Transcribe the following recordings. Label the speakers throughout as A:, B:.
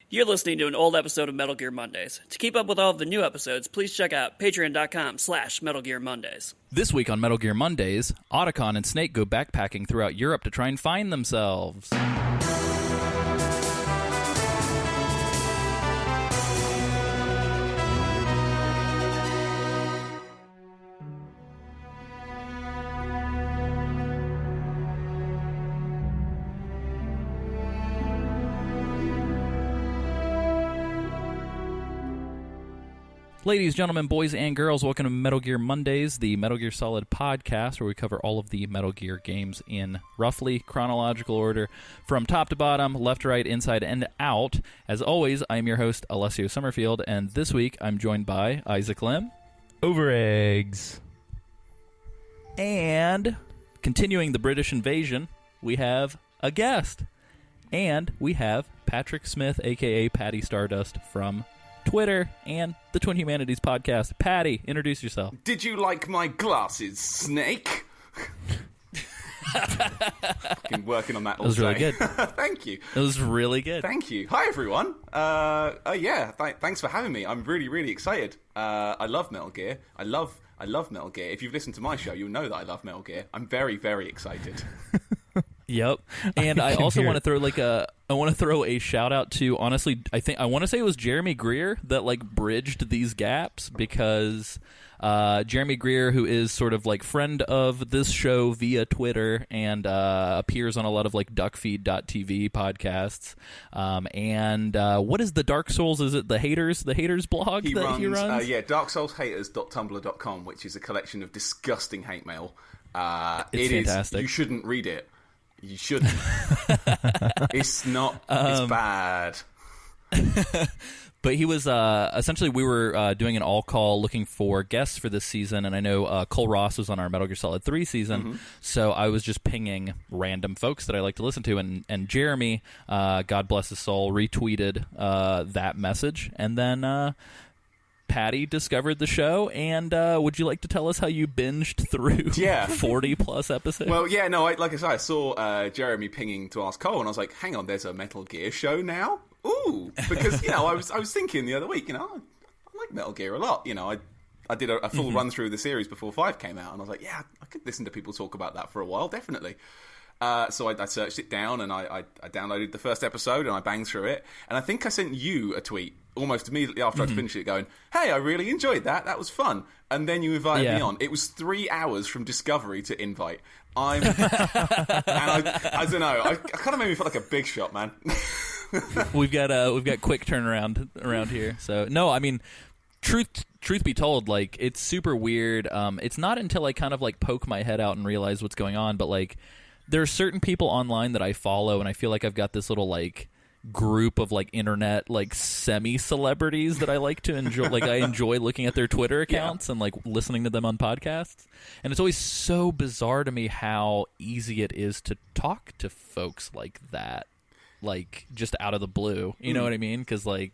A: You're listening to an old episode of Metal Gear Mondays. To keep up with all of the new episodes, please check out patreon.com/Metal Gear Mondays.
B: This week on Metal Gear Mondays, Otacon and Snake go backpacking throughout Europe to try and find themselves. Ladies, gentlemen, boys, and girls, welcome to Metal Gear Mondays, the Metal Gear Solid podcast, where we cover all of the Metal Gear games in roughly chronological order, from top to bottom, left to right, inside and out. As always, I am your host, Alessio Summerfield, and this week I'm joined by Isaac Lim.
C: Over eggs.
B: And continuing the British invasion, we have a guest. And we have Patrick Smith, a.k.a. Patty Stardust, from Twitter and the Twin Humanities podcast. Patty, introduce yourself.
D: Did you like my glasses, Snake? Fucking working on that all day.
B: It was really good.
D: Thank you.
B: It was really good.
D: Thank you. Hi, everyone. Thanks for having me. I'm really, really excited. I love Metal Gear. I love Metal Gear. If you've listened to my show, you'll know that I love Metal Gear. I'm very, very excited.
B: Yep. And I also want to throw a shout out to, honestly, I want to say it was Jeremy Greer that bridged these gaps, because Jeremy Greer, who is sort of friend of this show via Twitter and appears on a lot of duckfeed.tv podcasts. What is the Dark Souls? Is it the Haters blog he runs?
D: DarkSoulsHaters.tumblr.com, which is a collection of disgusting hate mail.
B: It's fantastic.
D: You shouldn't read it. You shouldn't. It's not. It's bad.
B: But he was essentially, we were doing an all call looking for guests for this season, and I know Cole Ross was on our Metal Gear Solid 3 season, so I was just pinging random folks that I like to listen to, and Jeremy, God bless his soul, retweeted that message, and then Patty discovered the show, and would you like to tell us how you binged through 40-plus episodes?
D: Well, yeah, no, like I said, I saw Jeremy pinging to ask Cole, and I was like, hang on, there's a Metal Gear show now? Ooh! Because, I was thinking the other week, I like Metal Gear a lot. I did a full run-through of the series before 5 came out, and I was like, yeah, I could listen to people talk about that for a while, definitely. So I searched it down, and I downloaded the first episode, and I banged through it. And I think I sent you a tweet almost immediately after I'd finished it going, hey, I really enjoyed that. That was fun. And then you invited me on. It was 3 hours from discovery to invite. I don't know. I kind of made me feel like a big shot, man.
B: We've got quick turnaround around here. So, no, I mean, truth be told, it's super weird. It's not until I kind of poke my head out and realize what's going on, but there are certain people online that I follow, and I feel like I've got this little group of internet semi-celebrities that I like to enjoy. I enjoy looking at their Twitter accounts and listening to them on podcasts. And it's always so bizarre to me how easy it is to talk to folks like that, just out of the blue. You know what I mean? Because I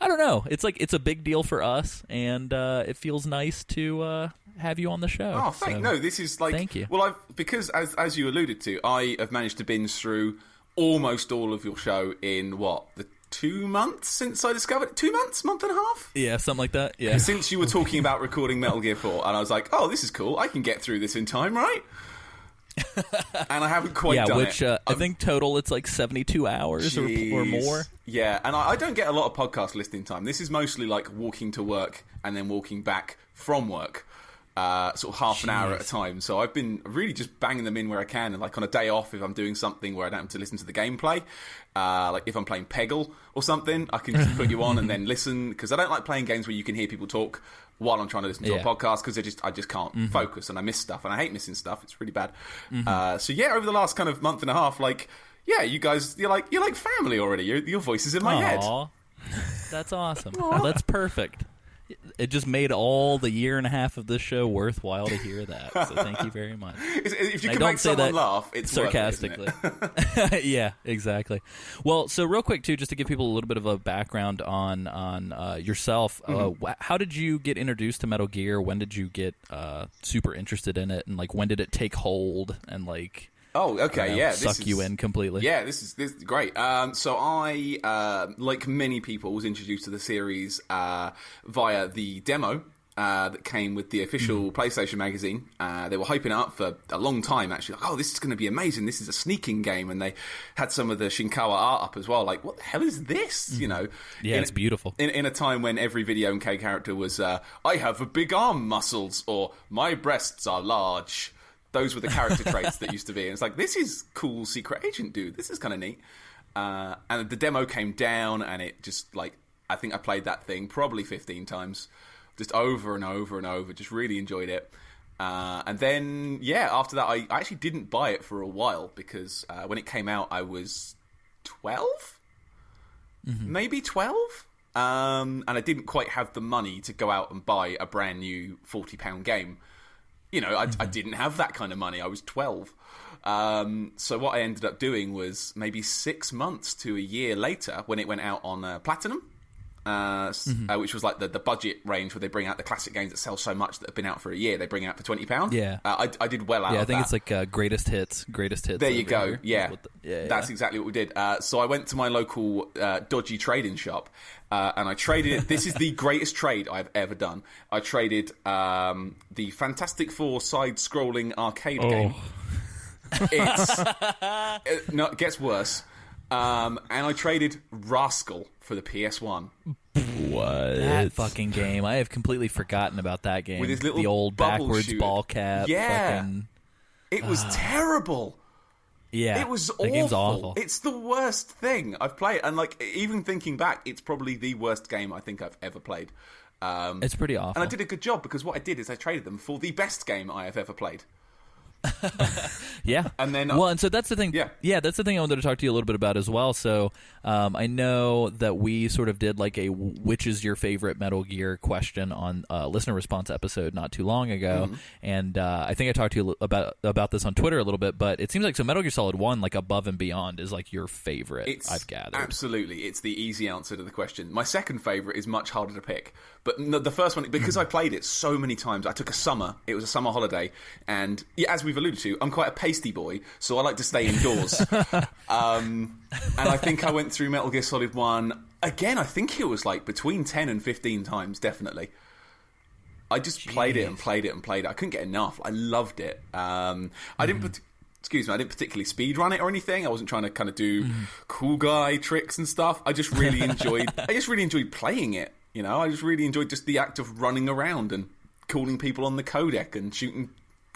B: don't know. It's a big deal for us, and it feels nice to have you on the show.
D: Oh, thank you. No, this is
B: thank you.
D: Well, because as you alluded to, I have managed to binge through almost all of your show in the 2 months since I discovered it? 2 months? Month and a half?
B: Yeah, something like that. Yeah.
D: Since you were talking about recording Metal Gear 4, and I was like, oh, this is cool. I can get through this in time, right? And I haven't quite done
B: it. Yeah, which I think total it's 72 hours or more.
D: Yeah, and I don't get a lot of podcast listening time. This is mostly walking to work and then walking back from work. Sort of half an hour at a time. So I've been really just banging them in where I can, and on a day off, if I'm doing something where I don't have to listen to the gameplay, if I'm playing Peggle or something, I can just put you on and then listen, because I don't like playing games where you can hear people talk while I'm trying to listen to a podcast, because I just can't focus, and I miss stuff, and I hate missing stuff. It's really bad. So yeah, over the last kind of month and a half, you guys, you're like family already. Your voice is in my head.
B: That's awesome. That's perfect. It just made all the year and a half of this show worthwhile to hear that. So thank you very much.
D: If you can make someone laugh, it's
B: sarcastically.
D: Worth it,
B: yeah, exactly. Well, so real quick too, just to give people a little bit of a background on yourself. How did you get introduced to Metal Gear? When did you get super interested in it? And when did it take hold? And
D: Oh, okay, yeah.
B: Suck you in completely.
D: Yeah, this is great. So I, like many people, was introduced to the series via the demo that came with the official PlayStation magazine. They were hyping it up for a long time, actually. Like, oh, this is going to be amazing. This is a sneaking game. And they had some of the Shinkawa art up as well. Like, what the hell is this? You know?
B: Yeah, it's beautiful.
D: In a time when every video game character was, I have big arm muscles, or my breasts are large. Those were the character traits that used to be. And it's like, this is cool secret agent, dude. This is kind of neat. And the demo came down, and it just, like, I think I played that thing probably 15 times. Just over and over and over. Just really enjoyed it. And then, yeah, after that, I actually didn't buy it for a while, because when it came out, I was 12? Maybe 12? And I didn't quite have the money to go out and buy a brand new £40 game. You know, I didn't have that kind of money. I was 12. So what I ended up doing was maybe 6 months to a year later, when it went out on Platinum, which was like the budget range where they bring out the classic games that sell so much that have been out for a year. They bring out for £20.
B: Yeah.
D: I did well out of that.
B: Yeah, I think it's like greatest hits. There
D: you go.
B: Here.
D: Yeah. That's exactly what we did. So I went to my local dodgy trading shop, and I traded it. This is the greatest trade I've ever done. I traded the Fantastic Four side-scrolling arcade game. It gets worse. And I traded Rascal for the PS1.
C: What?
B: That fucking game. I have completely forgotten about that game.
D: With his little
B: the old
D: bubble
B: backwards
D: shoot.
B: ball cap.
D: Yeah.
B: Fucking...
D: It was terrible.
B: Yeah.
D: It was
B: that
D: awful.
B: game's awful.
D: It's the worst thing I've played. And, like, even thinking back, it's probably the worst game I think I've ever played.
B: It's pretty awful.
D: And I did a good job, because what I did is I traded them for the best game I have ever played.
B: Yeah.
D: And then
B: well, and so that's the thing.
D: Yeah.
B: That's the thing I wanted to talk to you a little bit about as well. So I know that we sort of did like a which is your favorite Metal Gear question on a listener response episode not too long ago, and I think I talked to you about this on Twitter a little bit. But it seems like so Metal Gear Solid 1, like Above and Beyond, is like your favorite. I've gathered.
D: Absolutely, it's the easy answer to the question. My second favorite is much harder to pick, but the first one, because I played it so many times. I took a summer. It was a summer holiday, and yeah, as we've alluded to, I'm quite a pasty boy, so I like to stay indoors. And I think I went through Metal Gear Solid 1 again. I think it was like between 10 and 15 times, definitely. I just played it and played it and played it. I couldn't get enough. I loved it. I didn't particularly speedrun it or anything. I wasn't trying to kind of do cool guy tricks and stuff. I just really enjoyed. Playing it. You know, I just really enjoyed just the act of running around and calling people on the codec and shooting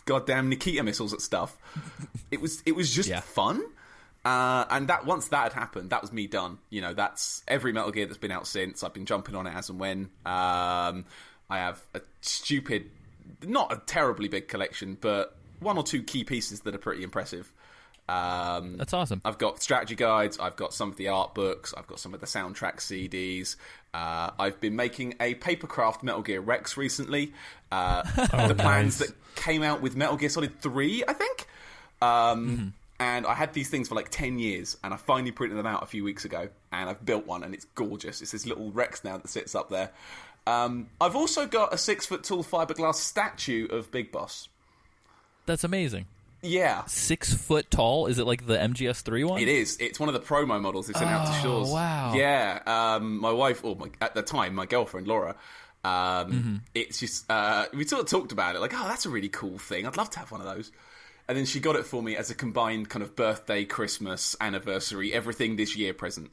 D: goddamn Nikita missiles at stuff. It was just fun. And once that had happened, that was me done. You know, that's every Metal Gear that's been out since. I've been jumping on it as and when. I have a stupid, not a terribly big collection, but one or two key pieces that are pretty impressive.
B: That's awesome.
D: I've got strategy guides, I've got some of the art books, I've got some of the soundtrack CDs. I've been making a papercraft Metal Gear Rex recently. The plans that came out with Metal Gear Solid 3, I think. And I had these things for like 10 years, and I finally printed them out a few weeks ago, and I've built one, and it's gorgeous. It's this little Rex now that sits up there. I've also got a 6-foot-tall fiberglass statue of Big Boss.
B: That's amazing.
D: Yeah.
B: 6 foot tall? Is it like the MGS3 one?
D: It is. It's one of the promo models they sent out to stores.
B: Wow.
D: Yeah. My wife, at the time, my girlfriend, Laura, it's just, we sort of talked about it, like, oh, that's a really cool thing. I'd love to have one of those. And then she got it for me as a combined kind of birthday, Christmas, anniversary, everything this year present.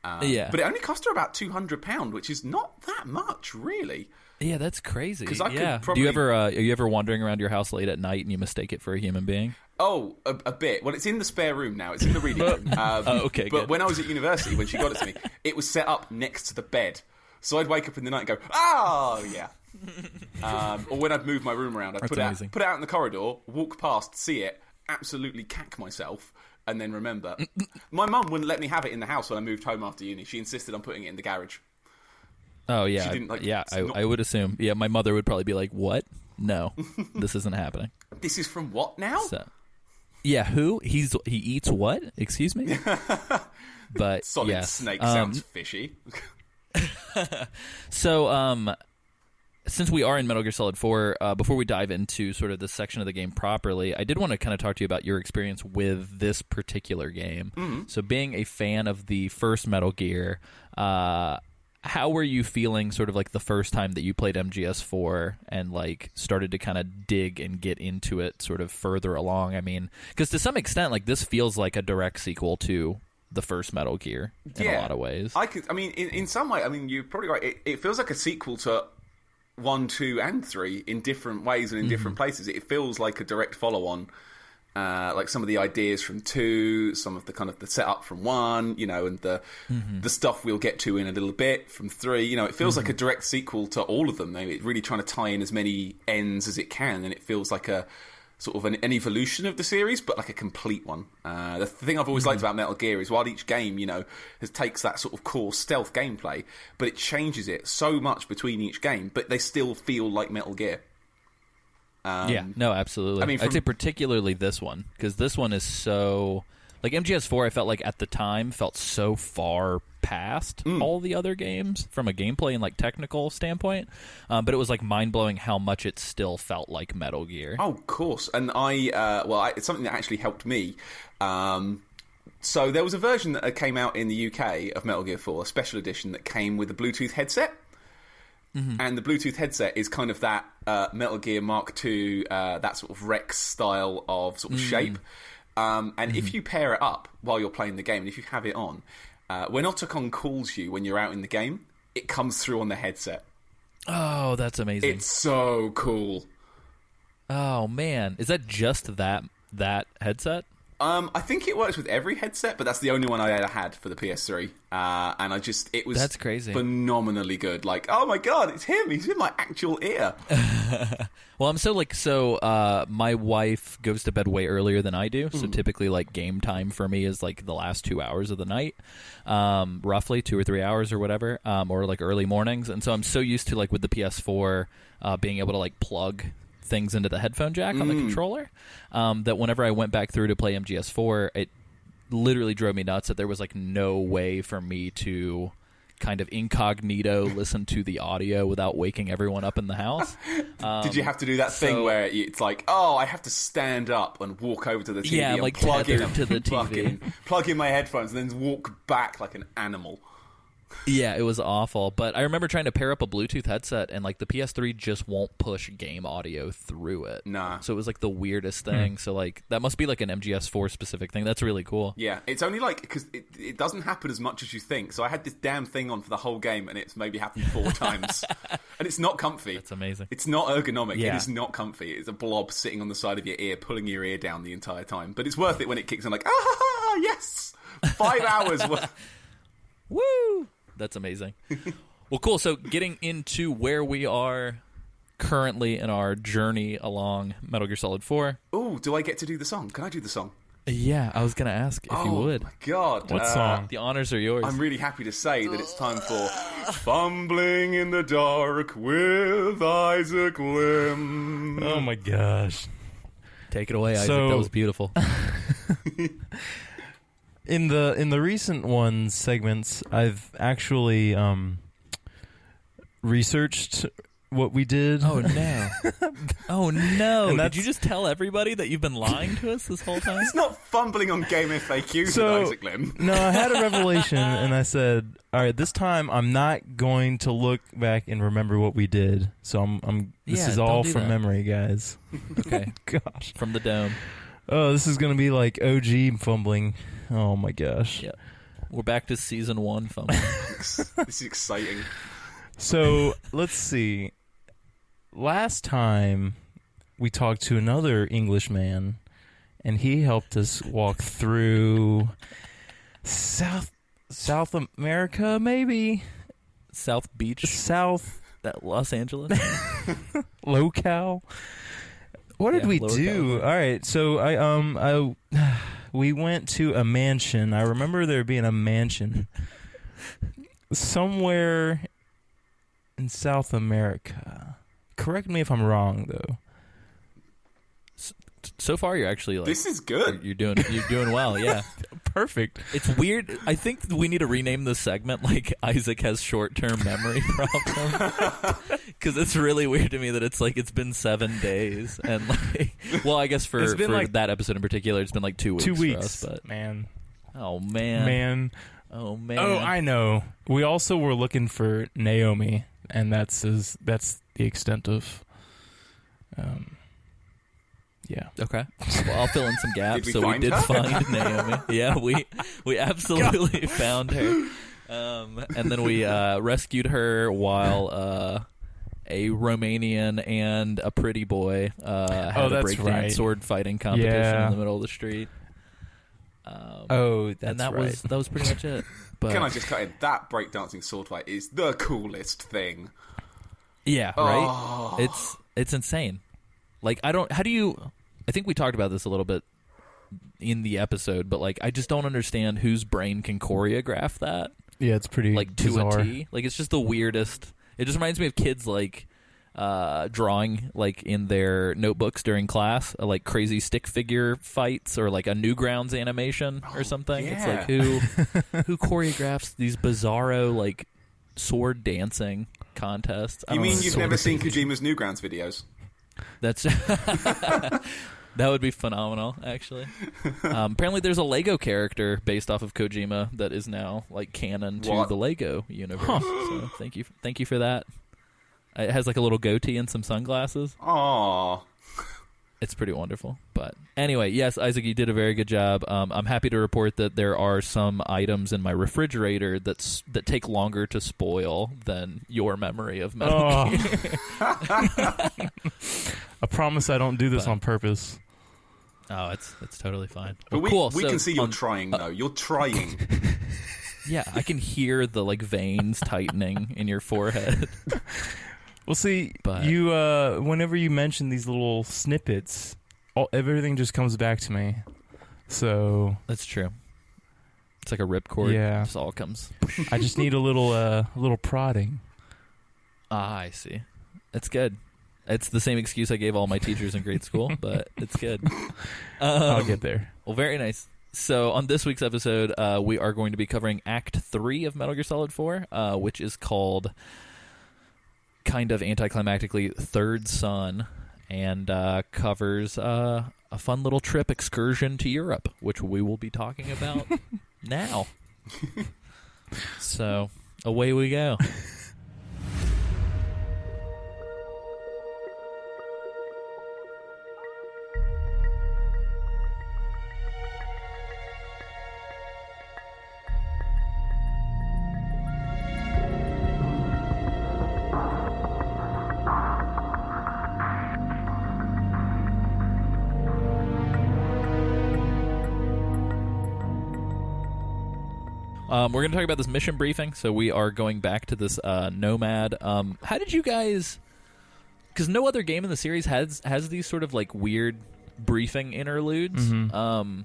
D: But it only cost her about £200, which is not that much, really.
B: Yeah, that's crazy.
D: Because I could probably...
B: Do you ever, are you ever wandering around your house late at night and you mistake it for a human being?
D: Oh, a bit. Well, it's in the spare room now. It's in the reading room.
B: Okay,
D: But
B: good.
D: when I was at university, when she got it to me, it was set up next to the bed. So I'd wake up in the night and go, oh, yeah. Or when I'd move my room around, I'd put it out in the corridor, walk past, see it, absolutely cack myself, and then remember. My mum wouldn't let me have it in the house when I moved home after uni. She insisted on putting it in the garage.
B: Oh, yeah.
D: She didn't,
B: I would assume. Yeah, my mother would probably be like, what? No, this isn't happening.
D: This is from what now?
B: So, yeah, who? He eats what? Excuse me? But
D: Solid
B: yes.
D: Snake sounds fishy.
B: So, since we are in Metal Gear Solid 4, before we dive into sort of this section of the game properly, I did want to kind of talk to you about your experience with this particular game.
D: Mm-hmm.
B: So being a fan of the first Metal Gear, how were you feeling sort of like the first time that you played MGS4 and like started to kind of dig and get into it sort of further along? I mean, because to some extent, like this feels like a direct sequel to the first Metal Gear in a lot of ways.
D: In some way, I mean, you're probably right. It feels like a sequel to 1, 2, and 3 in different ways and in different places. It feels like a direct follow-on. Like some of the ideas from 2, some of the kind of the setup from 1, you know, and the stuff we'll get to in a little bit from 3. You know, it feels like a direct sequel to all of them. It's really trying to tie in as many ends as it can, and it feels like a sort of an evolution of the series, but like a complete one. The thing I've always liked about Metal Gear is while each game, you know, takes that sort of core stealth gameplay, but it changes it so much between each game, but they still feel like Metal Gear.
B: Yeah, no, absolutely. I mean, I'd say particularly this one, because this one is so... Like, MGS4, I felt like at the time felt so far past all the other games from a gameplay and, like, technical standpoint. But it was, like, mind-blowing how much it still felt like Metal Gear.
D: Oh, of course. And it's something that actually helped me. So there was a version that came out in the UK of Metal Gear 4, a special edition that came with a Bluetooth headset. And the Bluetooth headset is kind of that Metal Gear Mark II, that sort of Rex style of sort of shape. And if you pair it up while you're playing the game, and if you have it on, when Otacon calls you when you're out in the game, it comes through on the headset.
B: Oh, that's amazing.
D: It's so cool.
B: Oh, man. Is that just that headset?
D: I think it works with every headset, but that's the only one I ever had for the PS3. And it was
B: that's crazy.
D: Phenomenally good. Like, oh my god, it's him. He's in my actual ear.
B: Well, my wife goes to bed way earlier than I do, so typically like game time for me is like the last 2 hours of the night, roughly 2 or 3 hours or whatever, or like early mornings. And so I'm so used to like with the PS4 being able to like plug things into the headphone jack on the controller, that whenever I went back through to play MGS4, it literally drove me nuts that there was like no way for me to kind of incognito listen to the audio without waking everyone up in the house.
D: Did you have to do that thing where it's like, oh, I have to stand up and walk over to the TV and
B: like
D: plug in
B: to the TV,
D: plug in my headphones and then walk back like an animal?
B: Yeah, it was awful. But I remember trying to pair up a Bluetooth headset, and like the PS3 just won't push game audio through it.
D: Nah.
B: So it was like the weirdest thing. So like that must be like an MGS4 specific thing. That's really cool.
D: Yeah, it's only like because it doesn't happen as much as you think. So I had this damn thing on for the whole game, and it's maybe happened 4 times, and it's not comfy.
B: That's amazing.
D: It's not ergonomic.
B: Yeah.
D: It is not comfy. It's a blob sitting on the side of your ear, pulling your ear down the entire time. But it's worth it when it kicks in. Like, yes, 5 hours worth.
B: Woo! That's amazing. Well, cool. So getting into where we are currently in our journey along Metal Gear Solid 4.
D: Ooh, do I get to do the song? Can I do the song?
B: Yeah, I was going to ask if you would.
D: Oh, my God.
C: What song?
B: The honors are yours.
D: I'm really happy to say that it's time for Fumbling in the Dark with Isaac Lim.
C: Oh my gosh.
B: Take it away, Isaac.
C: So-
B: That was beautiful.
C: In the recent ones segments, I've actually researched what we did.
B: Oh, no. Oh, no.
C: And
B: Did you just tell everybody that you've been lying to us this whole time?
D: It's not fumbling on Game FAQs
C: So-
D: with Isaac Lim.
C: No, I had a revelation, and I said, "All right, this time I'm not going to look back and remember what we did." So this
B: Yeah,
C: is
B: don't
C: all
B: do
C: from
B: that.
C: memory, guys.
B: Okay.
C: Gosh.
B: From the dome.
C: Oh, this is gonna be like OG fumbling. Oh my gosh.
B: Yeah. We're back to season 1 fumbling.
D: This is exciting.
C: So let's see. Last time we talked to another Englishman, and he helped us walk through South America, maybe
B: South Beach,
C: South
B: that Los Angeles.
C: locale. What did
B: Yeah,
C: we
B: Lower
C: do?
B: California.
C: All right, so we went to a mansion. I remember there being a mansion somewhere in South America. Correct me if I'm wrong, though.
B: So far, you're actually like
D: This is good.
B: you're doing well. Yeah,
C: Perfect.
B: it's weird. I think we need to rename this segment like Isaac has short-term memory problem Because it's really weird to me that it's like it's been 7 days, and like, well, I guess for
C: like
B: that episode in particular, it's been like 2 weeks.
C: 2 weeks,
B: for us, but
C: man.
B: Oh man.
C: Oh, I know. We also were looking for Naomi, and that's the extent of. Yeah.
B: Okay. Well, I'll fill in some gaps.
D: Did we
B: So we
D: find
B: did
D: her?
B: find Naomi. Yeah, we absolutely found her. And then we rescued her while a Romanian and a pretty boy had a
C: that's
B: breakdance
C: right.
B: sword fighting competition in the middle of the street.
C: That's
B: and that
C: right.
B: was pretty much it. But
D: Can I just cut in? That breakdancing sword fight is the coolest thing.
B: yeah,
D: Oh.
B: right. It's insane. Like I think we talked about this a little bit in the episode, but like I just don't understand whose brain can choreograph that.
C: Yeah, it's pretty
B: Like to
C: bizarre.
B: a T. Like it's just the weirdest. It just reminds me of kids like drawing like in their notebooks during class, like crazy stick figure fights or like a Newgrounds animation or something.
D: yeah.
B: It's like who choreographs these bizarro like sword dancing contests? I
D: You
B: don't
D: mean
B: know.
D: you've never seen Kojima's Newgrounds videos?
B: That's that would be phenomenal, actually. Apparently, there's a Lego character based off of Kojima that is now like canon to
D: What?
B: the Lego universe. So thank you for that. It has like a little goatee and some sunglasses.
D: Aww.
B: It's pretty wonderful. But anyway, yes, Isaac, you did a very good job. I'm happy to report that there are some items in my refrigerator that take longer to spoil than your memory of Metal Gear.
C: I promise I don't do this on purpose.
B: Oh, it's totally fine.
D: But
B: Well, cool.
D: we
B: So
D: can see you're
B: on-
D: trying, though. You're trying.
B: Yeah, I can hear the like veins tightening in your forehead.
C: Well, see,
B: But-
C: you whenever you mention these little snippets, everything just comes back to me. So
B: That's true. It's like a ripcord.
C: Yeah.
B: It just all comes.
C: I just need a little prodding.
B: Ah, I see. It's good. It's the same excuse I gave all my teachers in grade school, but it's good.
C: I'll get there.
B: Well, very nice. So on this week's episode, we are going to be covering Act 3 of Metal Gear Solid 4, which is called, kind of anticlimactically, Third Son, and covers a fun little trip excursion to Europe, which we will be talking about now. So away we go. We're going to talk about this mission briefing. So we are going back to this Nomad. How did you guys... Because no other game in the series has these sort of like weird briefing interludes.
C: Mm-hmm.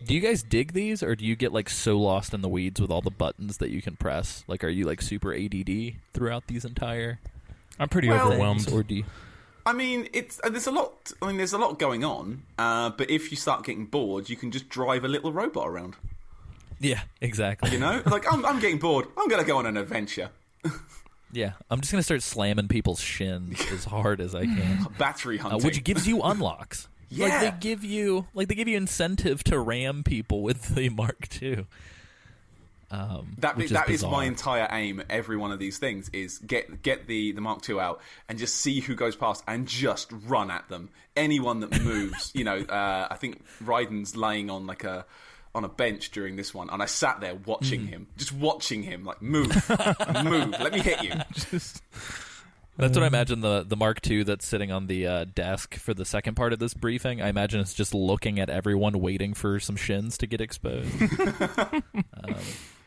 B: Do you guys dig these, or do you get like so lost in the weeds with all the buttons that you can press? Like, are you like super ADD throughout these entire
C: I'm pretty
D: Well-
C: overwhelmed.
B: things, or do you...
D: I mean, there's a lot. I mean, there's a lot going on. But if you start getting bored, you can just drive a little robot around.
B: Yeah, exactly.
D: You know, like I'm getting bored. I'm gonna go on an adventure.
B: Yeah, I'm just going to start slamming people's shins as hard as I can.
D: Battery hunting,
B: Which gives you unlocks.
D: Yeah.
B: Like they give you incentive to ram people with the Mark II.
D: That
B: which
D: is
B: bizarre.
D: my entire aim. Every one of these things is get the Mark II out and just see who goes past and just run at them. Anyone that moves, you know. I think Raiden's laying on on a bench during this one, and I sat there watching him, just watching him, like move, move. Let me hit you.
B: That's what I imagine the Mark II that's sitting on the desk for the second part of this briefing. I imagine it's just looking at everyone waiting for some shins to get exposed.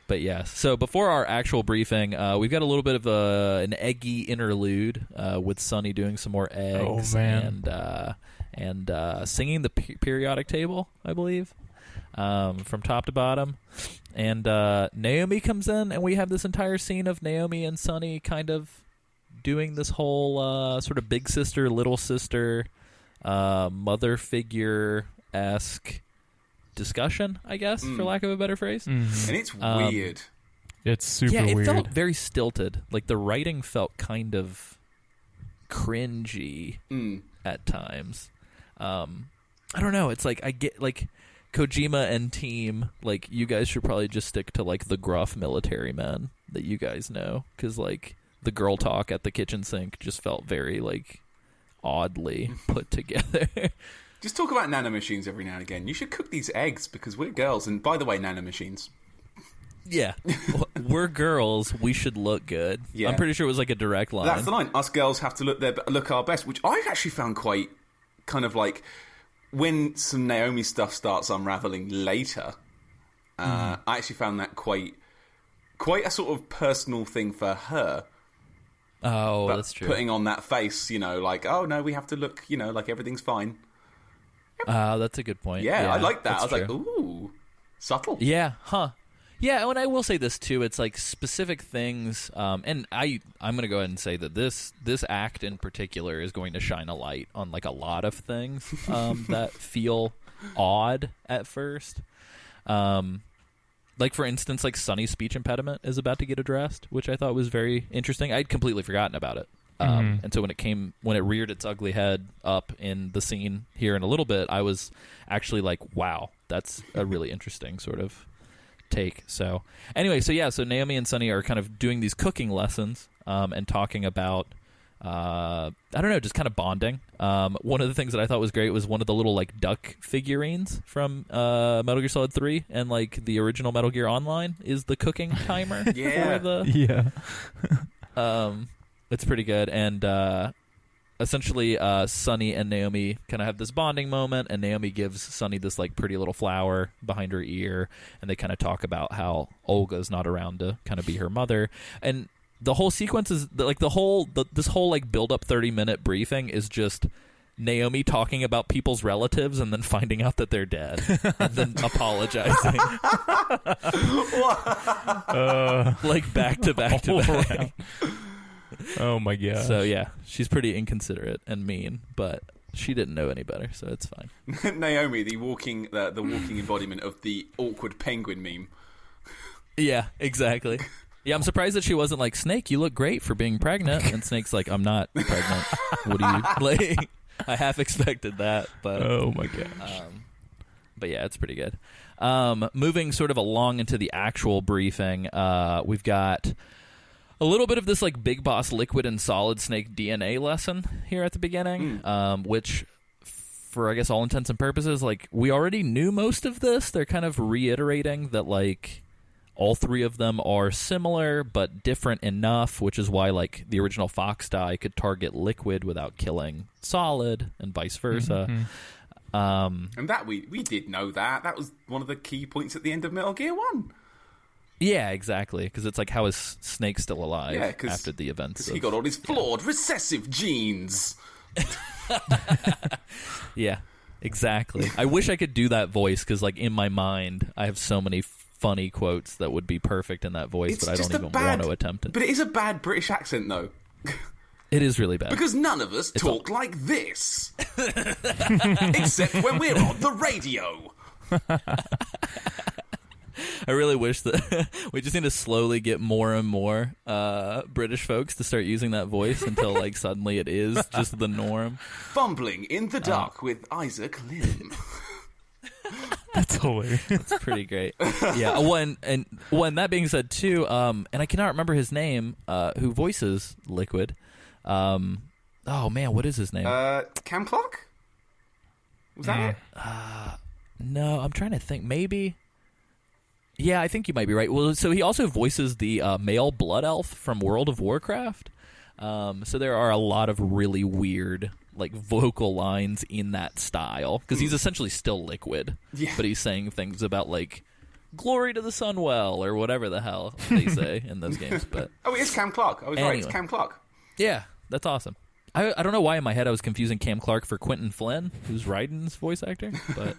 B: But yeah, so before our actual briefing, we've got a little bit of an eggy interlude with Sonny doing some more eggs and singing the periodic table, I believe, from top to bottom. And Naomi comes in, and we have this entire scene of Naomi and Sonny kind of doing this whole sort of big sister, little sister, mother figure-esque discussion, I guess, for lack of a better phrase.
D: And it's weird.
C: It's super
B: yeah, it
C: weird.
B: felt very stilted. Like the writing felt kind of cringy at times. I don't know. It's like I get like Kojima and team. Like you guys should probably just stick to like the gruff military men that you guys know, because like the girl talk at the kitchen sink just felt very like oddly put together.
D: Just talk about nanomachines every now and again. You should cook these eggs because we're girls. And by the way, nanomachines.
B: Yeah, we're girls. We should look good.
D: Yeah.
B: I'm pretty sure it was like a direct line.
D: That's the line. Us girls have to look our best, which I actually found quite kind of like when some Naomi stuff starts unraveling later. I actually found that quite a sort of personal thing for her.
B: Oh,
D: but
B: that's true.
D: Putting on that face, like, oh no, we have to look, like everything's fine.
B: That's a good point.
D: Yeah, I like that. I was
B: true.
D: like, ooh, subtle.
B: Yeah, huh. Yeah, and I will say this too. It's like specific things, and I'm going to go ahead and say that this act in particular is going to shine a light on like a lot of things that feel odd at first. Like for instance, like Sunny's speech impediment is about to get addressed, which I thought was very interesting. I'd completely forgotten about it. And so when it reared its ugly head up in the scene here in a little bit, I was actually like, wow, that's a really interesting sort of take. So anyway, so Naomi and Sunny are kind of doing these cooking lessons and talking about I don't know, just kind of bonding. One of the things that I thought was great was one of the little like duck figurines from Metal Gear Solid 3 and like the original Metal Gear Online is the cooking timer.
D: Yeah.
B: For the it's pretty good. And essentially Sunny and Naomi kind of have this bonding moment, and Naomi gives Sunny this like pretty little flower behind her ear, and they kind of talk about how Olga's not around to kind of be her mother. And the whole sequence is like this whole like build up 30-minute briefing is just Naomi talking about people's relatives and then finding out that they're dead and then apologizing. Like back to back to back.
C: Oh my god.
B: So yeah, she's pretty inconsiderate and mean, but she didn't know any better, so it's fine.
D: Naomi, the walking embodiment of the awkward penguin meme.
B: Yeah, exactly. Yeah, I'm surprised that she wasn't like, Snake, you look great for being pregnant. And Snake's like, I'm not pregnant. What do you like? I half expected that, but
C: oh my gosh.
B: But yeah, it's pretty good. Moving sort of along into the actual briefing, we've got a little bit of this like Big Boss Liquid and Solid Snake DNA lesson here at the beginning, which for I guess all intents and purposes, like we already knew most of this. They're kind of reiterating that like all three of them are similar but different enough, which is why like the original Fox die could target Liquid without killing Solid and vice versa.
D: And that we did know that. That was one of the key points at the end of Metal Gear 1.
B: Yeah, exactly. Because it's like, how is Snake still alive after the events?
D: Because he got all his flawed recessive genes.
B: Yeah, exactly. I wish I could do that voice because, like, in my mind, I have so many funny quotes that would be perfect in that voice, but I don't even want to attempt it.
D: But it is a bad British accent, though.
B: It is really bad.
D: Because none of us talk like this. Except when we're on the radio.
B: I really wish that we just need to slowly get more and more British folks to start using that voice until like suddenly it is just the norm.
D: Fumbling in the dark with Isaac Lim.
C: That's hilarious.
B: That's pretty great. Yeah. When that being said too, and I cannot remember his name, who voices Liquid. Oh man, what is his name?
D: Cam Clark? Was that it?
B: No, I'm trying to think. Maybe. Yeah, I think you might be right. Well, so he also voices the male blood elf from World of Warcraft. So there are a lot of really weird like vocal lines in that style because he's essentially still Liquid, but he's saying things about like glory to the Sunwell or whatever the hell they say in those games. But
D: oh, it is Cam Clark. I was right. It's Cam Clark.
B: Yeah, that's awesome. I don't know why in my head I was confusing Cam Clark for Quentin Flynn, who's Raiden's voice actor, but.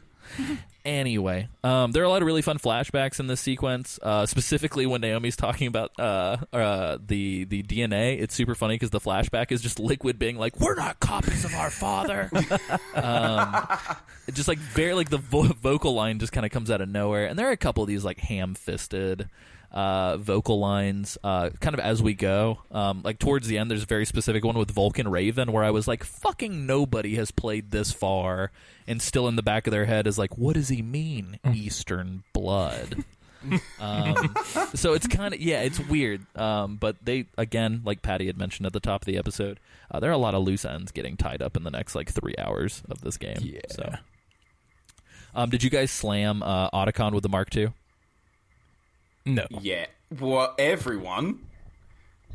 B: Anyway, there are a lot of really fun flashbacks in this sequence, specifically when Naomi's talking about the DNA. It's super funny because the flashback is just Liquid being like, we're not copies of our father. It just like very like the vocal line just kind of comes out of nowhere. And there are a couple of these like ham-fisted vocal lines kind of as we go. Like towards the end, there's a very specific one with Vulcan Raven where I was like, fucking nobody has played this far, and still in the back of their head is like, what does he mean, Eastern blood? So it's kind of, yeah, it's weird. But they, again, like Patty had mentioned at the top of the episode, there are a lot of loose ends getting tied up in the next like 3 hours of this game.
C: Yeah.
B: So, did you guys slam Otacon with the Mark II?
C: No.
D: Yeah. Well, everyone.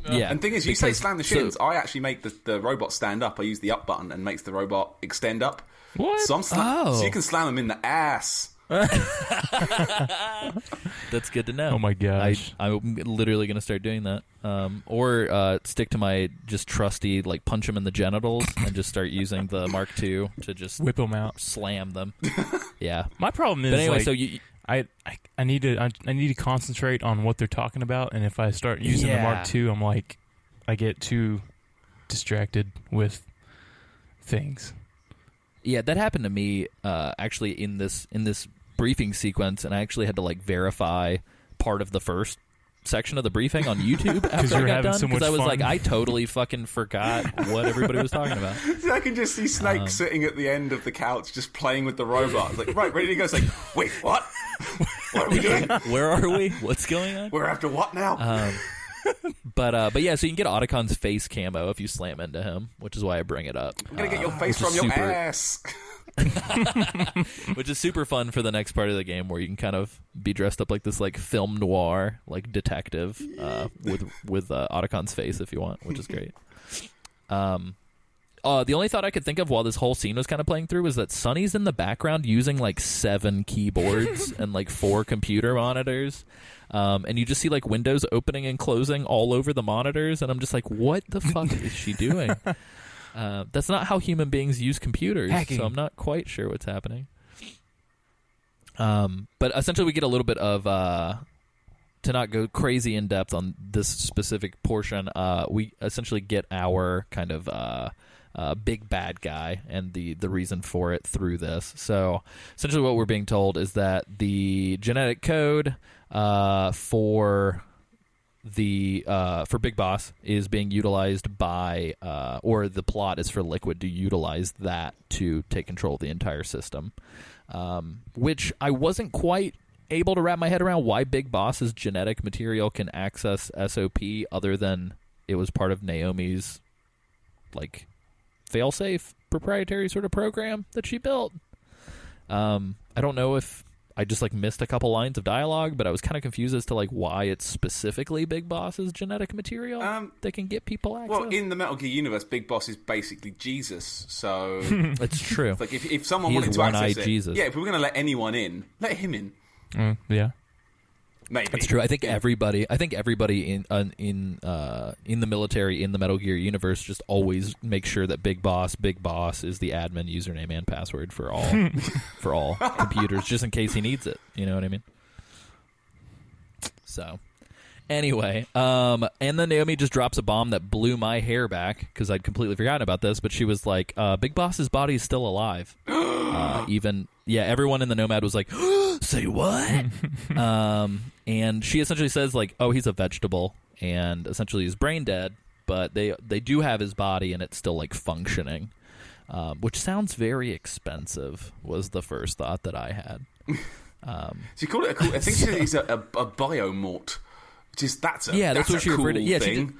B: Yeah.
D: And thing is, you say
B: because-
D: slam the shins. I actually make the robot stand up. I use the up button and makes the robot extend up.
C: What?
D: So,
B: Oh.
D: so you can slam them in the ass.
B: That's good to know.
C: Oh my gosh.
B: I'm literally going to start doing that. Or stick to my just trusty, like, punch them in the genitals and just start using the Mark II to just
C: Whip them out.
B: slam them. Yeah.
C: My problem is,
B: But anyway,
C: like,
B: so you...
C: I need to concentrate on what they're talking about, and if I start using the Mark II, I'm like, I get too distracted with things.
B: Yeah, that happened to me actually in this briefing sequence, and I actually had to like verify part of the first section of the briefing on YouTube after I
C: you're
B: got
C: having
B: done
C: so much
B: because I was
C: fun.
B: like, I totally fucking forgot what everybody was talking about.
D: I can just see Snake sitting at the end of the couch just playing with the robot. It's like, right, ready to go. It's like, wait, what? What are we doing?
B: Where are we? What's going on?
D: We're after what now?
B: But yeah, so you can get Otacon's face camo if you slam into him, which is why I bring it up.
D: I'm going to get your face
B: which
D: from
B: is
D: your
B: super-
D: ass.
B: Which is super fun for the next part of the game where you can kind of be dressed up like this like film noir like detective with Otacon's face if you want, which is great. The only thought I could think of while this whole scene was kind of playing through was that Sonny's in the background using like 7 keyboards and like 4 computer monitors. And you just see like windows opening and closing all over the monitors, and I'm just like, what the fuck is she doing? That's not how human beings use computers,
C: Hacking.
B: so I'm not quite sure what's happening. But essentially we get a little bit of, to not go crazy in depth on this specific portion, we essentially get our kind of big bad guy and the reason for it through this. So essentially what we're being told is that the genetic code for Big Boss is being utilized by or the plot is for Liquid to utilize that to take control of the entire system, which I wasn't quite able to wrap my head around why Big Boss's genetic material can access SOP other than it was part of Naomi's like fail-safe proprietary sort of program that she built. I don't know if I just like missed a couple lines of dialogue, but I was kind of confused as to like why it's specifically Big Boss's genetic material that can get people access.
D: Well, in the Metal Gear universe, Big Boss is basically Jesus. So,
B: It's true.
D: like, if someone
B: He
D: wanted
B: is
D: to access
B: one-eyed
D: it,
B: Jesus.
D: yeah, if we were going to let anyone in, let him in.
C: Yeah.
D: Maybe
B: That's true. I think everybody in the military in the Metal Gear universe just always makes sure that Big Boss is the admin username and password for all computers, just in case he needs it. You know what I mean? So, anyway, and then Naomi just drops a bomb that blew my hair back because I'd completely forgotten about this. But she was like, "Big Boss's body is still alive." Everyone in the Nomad was like, "Say what?" And she essentially says like, "Oh, he's a vegetable," and essentially he's brain dead. But they do have his body and it's still like functioning, which sounds very expensive. Was the first thought that I had.
D: So you call it a cool... I think she said he's a biomort. That's
B: what she
D: a cool
B: referred to. Yeah,
D: thing.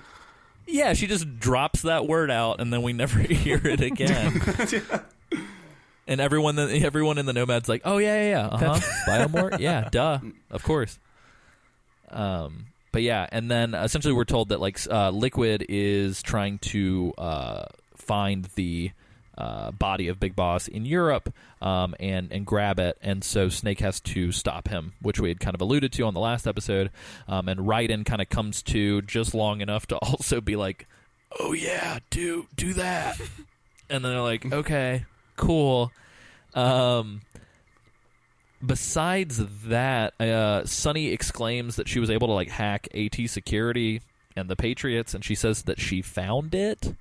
B: she just drops that word out and then we never hear it again. And everyone in the Nomad's like, oh yeah, biomort, yeah, duh, of course. But yeah, and then essentially we're told that like Liquid is trying to find the body of Big Boss in Europe and grab it, and so Snake has to stop him, which we had kind of alluded to on the last episode. And Raiden kind of comes to just long enough to also be like, oh yeah, do that. And then they're like, okay, cool. Besides that, Sunny exclaims that she was able to like hack AT security and the Patriots, and she says that she found it.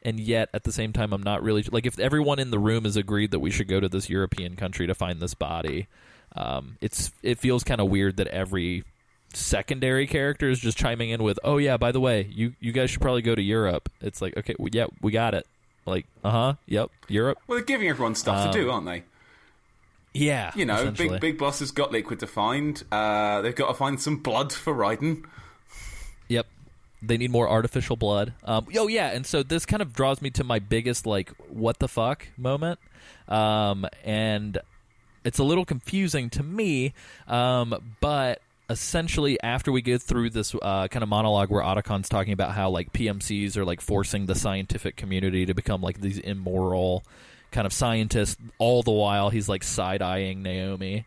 B: And yet, at the same time, I'm not really like if everyone in the room has agreed that we should go to this European country to find this body. It feels kind of weird that every secondary characters just chiming in with, oh yeah, by the way, you guys should probably go to Europe. It's like, okay, yeah, we got it. Like, yep, Europe.
D: Well, they're giving everyone stuff to do, aren't they?
B: Yeah,
D: you know, big boss has got Liquid to find. They've got to find some blood for Raiden.
B: Yep. They need more artificial blood. And so this kind of draws me to my biggest, like, what the fuck moment. And it's a little confusing to me, but essentially after we get through this kind of monologue where Otacon's talking about how, like, PMCs are, like, forcing the scientific community to become, like, these immoral kind of scientists, all the while he's, like, side-eyeing Naomi.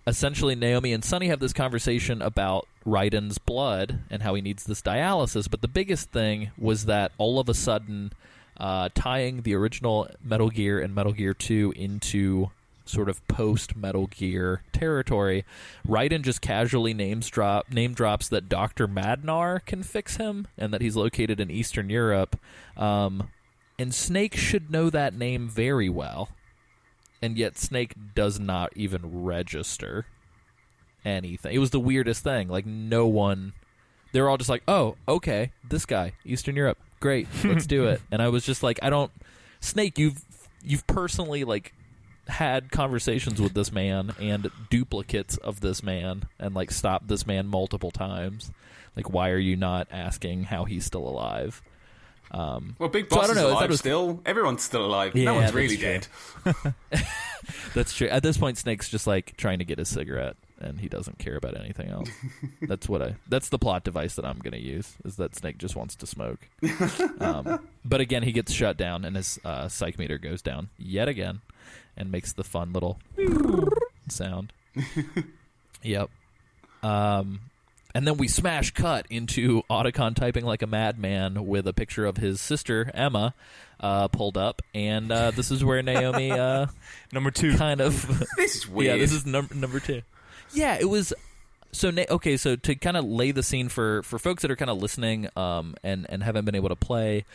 B: Essentially, Naomi and Sonny have this conversation about Raiden's blood and how he needs this dialysis, but the biggest thing was that all of a sudden, tying the original Metal Gear and Metal Gear 2 into sort of post-Metal Gear territory, Raiden just casually name drops that Dr. Madnar can fix him and that he's located in Eastern Europe, and Snake should know that name very well. And yet Snake does not even register anything. It was the weirdest thing. Like, no one... They were all just like, oh, okay, this guy, Eastern Europe, great, let's do it. And I was just like, I don't... Snake, you've personally, like, had conversations with this man and duplicates of this man and, like, stopped this man multiple times. Like, why are you not asking how he's still alive?
D: Well, Big Boss is alive
B: was...
D: still. Everyone's still alive.
B: Yeah,
D: no one's really dead.
B: That's true. At this point, Snake's just, like, trying to get his cigarette, and he doesn't care about anything else. That's the plot device that I'm going to use, is that Snake just wants to smoke. But again, he gets shut down, and his psych meter goes down yet again, and makes the fun little sound. Yep. And then we smash cut into Otacon typing like a madman with a picture of his sister, Emma, pulled up. And this is where Naomi...
C: number 2.
B: Kind of...
D: This is weird.
B: Yeah, this is number 2. Yeah, it was... So, so to kind of lay the scene for folks that are kind of listening and haven't been able to play...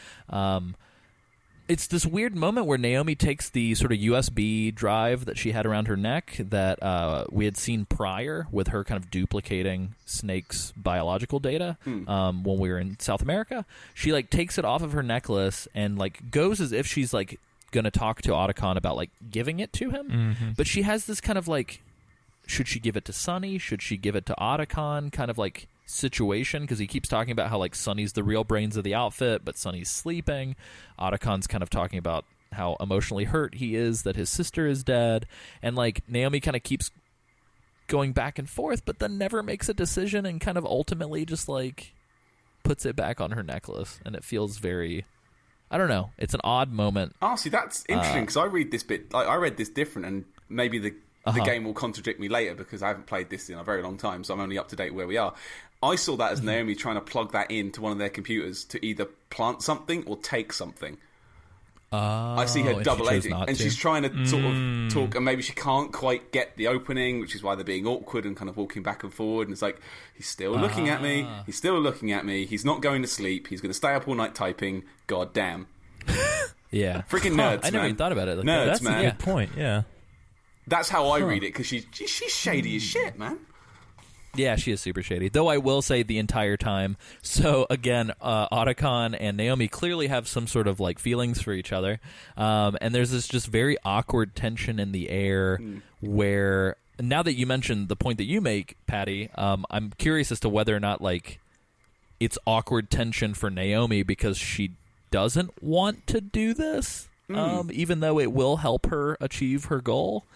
B: it's this weird moment where Naomi takes the sort of USB drive that she had around her neck that we had seen prior with her kind of duplicating Snake's biological data when we were in South America. She, like, takes it off of her necklace and, like, goes as if she's, like, going to talk to Otacon about, like, giving it to him. Mm-hmm. But she has this kind of, like, should she give it to Sonny? Should she give it to Otacon? Kind of, like... situation, because he keeps talking about how, like, Sonny's the real brains of the outfit, but Sonny's sleeping. Otacon's kind of talking about how emotionally hurt he is that his sister is dead, and, like, Naomi kind of keeps going back and forth, but then never makes a decision and kind of ultimately just, like, puts it back on her necklace, and it feels very... I don't know. It's an odd moment.
D: Oh, see, that's interesting, because I read this bit... I read this different, and maybe the game will contradict me later, because I haven't played this in a very long time, so I'm only up to date where we are. I saw that as Naomi trying to plug that into one of their computers to either plant something or take something. I see her double edging, and she's trying to sort of talk, and maybe she can't quite get the opening, which is why they're being awkward and kind of walking back and forward. And it's like, he's still looking at me. He's still looking at me. He's not going to sleep. He's going to stay up all night typing. God damn.
B: Yeah,
D: freaking nerds.
B: I never even thought about it. Like
D: nerds,
C: that's
D: man.
C: a good point. Yeah,
D: that's how I read it, because she's shady as shit, man.
B: Yeah, she is super shady. Though I will say the entire time. So, again, Otacon and Naomi clearly have some sort of, like, feelings for each other. And there's this just very awkward tension in the air where, now that you mentioned the point that you make, Patty, I'm curious as to whether or not, like, it's awkward tension for Naomi because she doesn't want to do this, even though it will help her achieve her goal.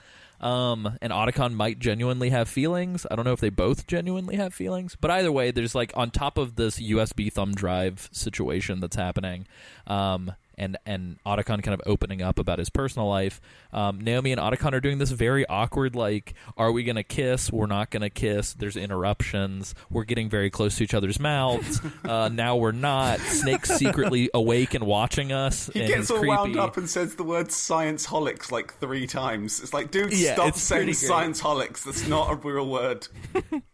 B: And Otacon might genuinely have feelings. I don't know if they both genuinely have feelings. But either way, there's, like, on top of this USB thumb drive situation that's happening, and Otacon kind of opening up about his personal life, Naomi and Otacon are doing this very awkward, like, are we going to kiss? We're not going to kiss. There's interruptions. We're getting very close to each other's mouths. Now we're not. Snake's secretly awake and watching us.
D: He gets all wound up and says the word science-holics like 3 times. It's like, dude, stop saying science-holics. That's not a real word.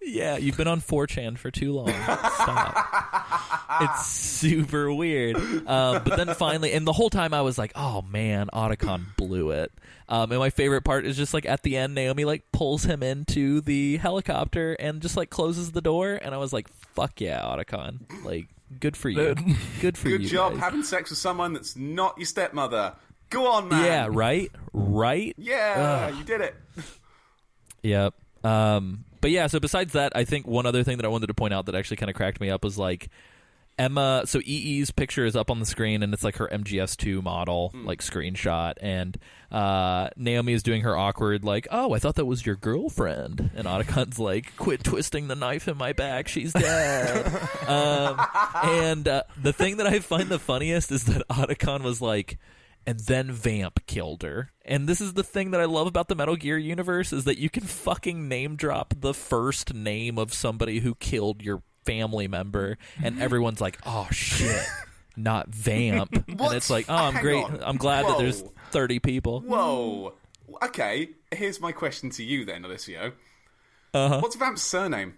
B: Yeah, you've been on 4chan for too long. Stop. It's super weird. But then finally, and the whole time I was like, oh man, Otacon blew it. And my favorite part is just like at the end, Naomi like pulls him into the helicopter and just like closes the door, and I was like, fuck yeah, Otacon, like good for you, good for you.
D: Good job
B: guys.
D: having sex with someone that's not your stepmother. Go on, man.
B: Yeah, right.
D: Yeah, you did it.
B: Yep. But yeah, so besides that, I think one other thing that I wanted to point out that actually kind of cracked me up was like Emma. So EE's picture is up on the screen, and it's like her MGS2 model, like screenshot, and Naomi is doing her awkward like, "Oh, I thought that was your girlfriend," and Otacon's like, "Quit twisting the knife in my back, she's dead." And the thing that I find the funniest is that Otacon was like, and then Vamp killed her. And this is the thing that I love about the Metal Gear universe, is that you can fucking name drop the first name of somebody who killed your family member, and everyone's like, oh shit, not Vamp. And it's like, oh, I'm great. I'm glad that there's 30 people.
D: Whoa. Okay, here's my question to you then, Alessio. What's Vamp's surname?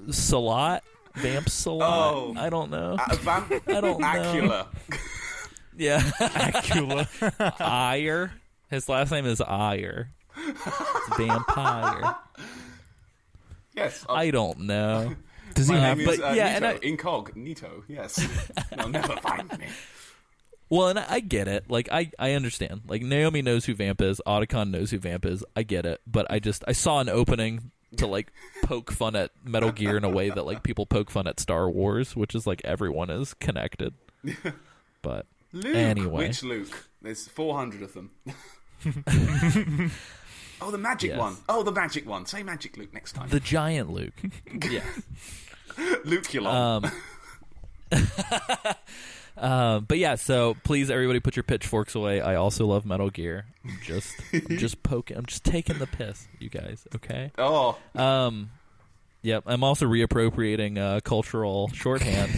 B: Salat? Vamp Salat?
D: Oh.
B: I don't know.
D: Vamp?
B: I don't know.
D: Acula.
B: Yeah. Acula. Ire. His last name is Ire. It's Vampire.
D: Yes.
B: I don't know.
C: Does he
D: My
C: have?
D: name is
B: but yeah,
D: Nito.
B: and
D: Incognito, yes. They'll never find me.
B: Well, and I get it. Like, I understand. Like, Naomi knows who Vamp is. Otacon knows who Vamp is. I get it. But I saw an opening to, like, poke fun at Metal Gear in a way that, like, people poke fun at Star Wars, which is, like, everyone is connected. But,
D: Luke.
B: anyway.
D: Which Luke? There's 400 of them. Oh, the magic
B: Yes.
D: one. Oh, the magic one. Say magic Luke next time.
B: The giant Luke. Yeah.
D: Luculon.
B: But yeah, so please, everybody, put your pitchforks away. I also love Metal Gear. I'm just poking. I'm just taking the piss, you guys. Okay.
D: Oh.
B: Yep. I'm also reappropriating cultural shorthand.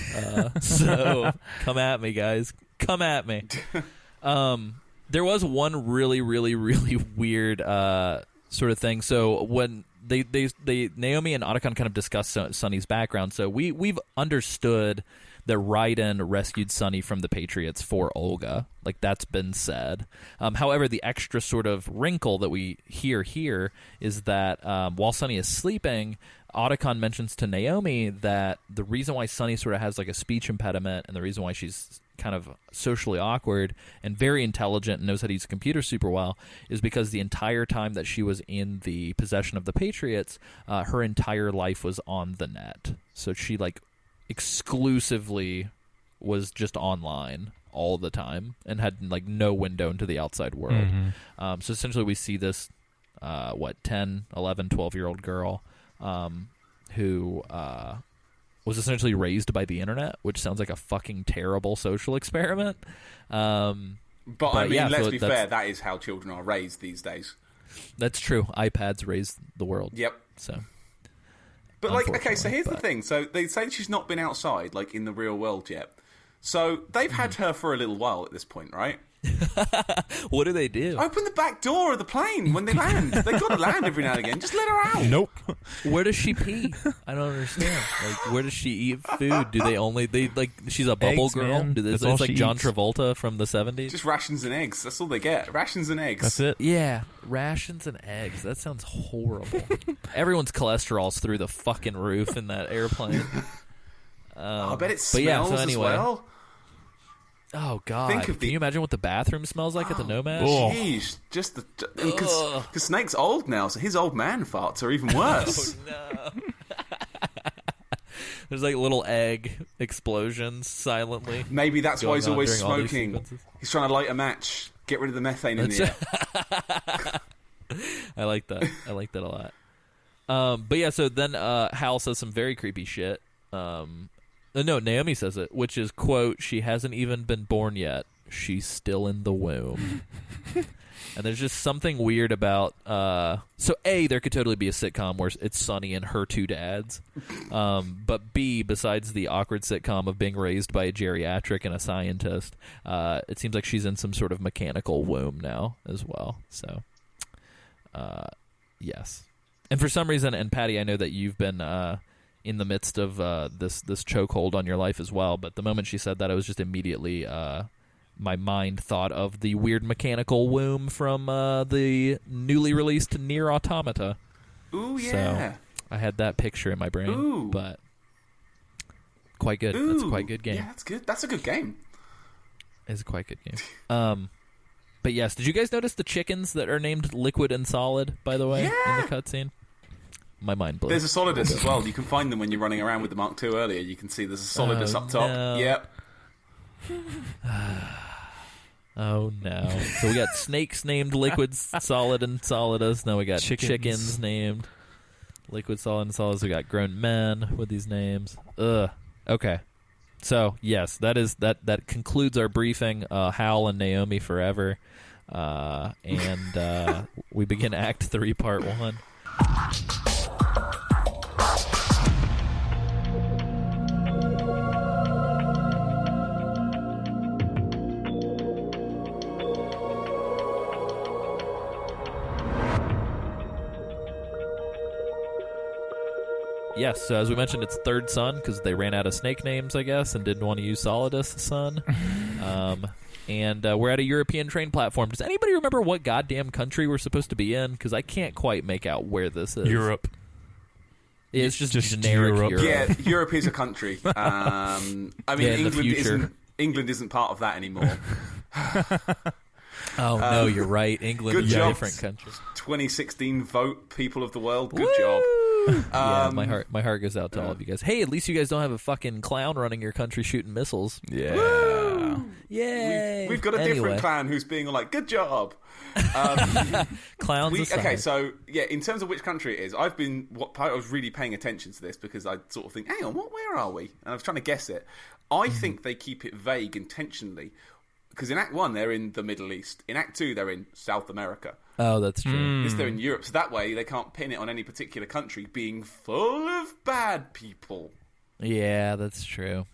B: So come at me, guys. Come at me. There was one really, really, really weird sort of thing. So when they Naomi and Otacon kind of discussed Sonny's background. So we've understood that Raiden rescued Sonny from the Patriots for Olga. Like, that's been said. However, the extra sort of wrinkle that we hear here is that while Sonny is sleeping, Otacon mentions to Naomi that the reason why Sonny sort of has like a speech impediment, and the reason why she's kind of socially awkward and very intelligent and knows how to use a computer super well, is because the entire time that she was in the possession of the Patriots, her entire life was on the net. So she like exclusively was just online all the time and had like no window into the outside world. So essentially we see this 10, 11, 12-year-old girl who was essentially raised by the internet, which sounds like a fucking terrible social experiment.
D: But I mean,
B: yeah,
D: let's
B: so
D: be fair, that is how children are raised these days.
B: That's true. iPads raised the world.
D: Yep.
B: So,
D: But, like, okay, so here's the
B: but-
D: thing. So they say she's not been outside, like, in the real world yet. So they've had her for a little while at this point, right?
B: what do they do?
D: Open the back door of the plane when they land. They've got to land every now and again. Just let her out.
C: Nope.
B: Where does she pee? I don't understand. Like, where does she eat food? Do they like? She's a bubble
C: Eggs,
B: girl.
C: man.
B: Do they,
C: That's
B: it's
C: all
B: like
C: she
B: John
C: eats.
B: Travolta from the 70s.
D: Just rations and eggs. That's all they get. Rations and eggs.
C: That's it.
B: Yeah, rations and eggs. That sounds horrible. Everyone's cholesterol's through the fucking roof in that airplane.
D: I bet it
B: but yeah,
D: smells
B: so anyway.
D: as well.
B: Oh God!
D: Think of
B: Can you imagine what the bathroom smells like at the Nomad?
C: Oh.
D: Jeez, just because Snake's old now, so his old man farts are even worse.
B: No. There's like little egg explosions silently.
D: Maybe that's why he's
B: going on
D: always
B: during all these
D: smoking.
B: sequences.
D: He's trying to light a match, get rid of the methane in the air.
B: I like that. I like that a lot. But yeah, so then Hal says some very creepy shit. No, Naomi says it, which is, quote, "She hasn't even been born yet. She's still in the womb." And there's just something weird about... so, A, there could totally be a sitcom where it's Sunny and her two dads. But B, besides the awkward sitcom of being raised by a geriatric and a scientist, it seems like she's in some sort of mechanical womb now as well. So, yes. And for some reason, and Patty, I know that you've been in the midst of this chokehold on your life as well. But the moment she said that, I was just immediately my mind thought of the weird mechanical womb from the newly released Nier Automata.
D: Ooh, yeah.
B: So I had that picture in my brain.
D: Ooh.
B: But quite good.
D: Ooh.
B: That's a quite good game.
D: Yeah, that's good. That's a good game.
B: It's a quite good game. But yes, did you guys notice the chickens that are named Liquid and Solid, by the way, in the cutscene? My mind blew.
D: There's a Solidus as well. You can find them when you're running around with the Mark II earlier. You can see there's a Solidus up top.
B: No.
D: Yep.
B: Oh, no. So we got snakes named Liquid, Solid, and Solidus. Now we got chickens named Liquid, Solid, and Solidus. We got grown men with these names. Ugh. Okay. So, yes, that concludes our briefing. Hal and Naomi forever. And we begin Act 3, Part 1. Yes, so as we mentioned, it's third son because they ran out of snake names, I guess, and didn't want to use Solidus son. And we're at a European train platform. Does anybody remember what goddamn country we're supposed to be in? Because I can't quite make out where this is.
C: Europe.
B: It's just generic Europe.
D: Yeah, Europe is a country. I mean, England isn't part of that anymore.
B: Oh, no, you're right. England is a different country.
D: 2016 vote, people of the world. Good job.
B: Yeah, my heart goes out to all of you guys. Hey, at least you guys don't have a fucking clown running your country shooting missiles.
C: Yeah.
D: Woo!
B: Yay!
D: We've got a different clan who's being all like, good job.
B: Clowns aside.
D: Okay, so, yeah, in terms of which country it is, I was really paying attention to this because I sort of think, hang on, where are we? And I was trying to guess it. I think they keep it vague intentionally. Because in Act 1, they're in the Middle East. In Act 2, they're in South America.
B: Oh, that's true.
D: They're in Europe. So that way, they can't pin it on any particular country being full of bad people.
B: Yeah, that's true.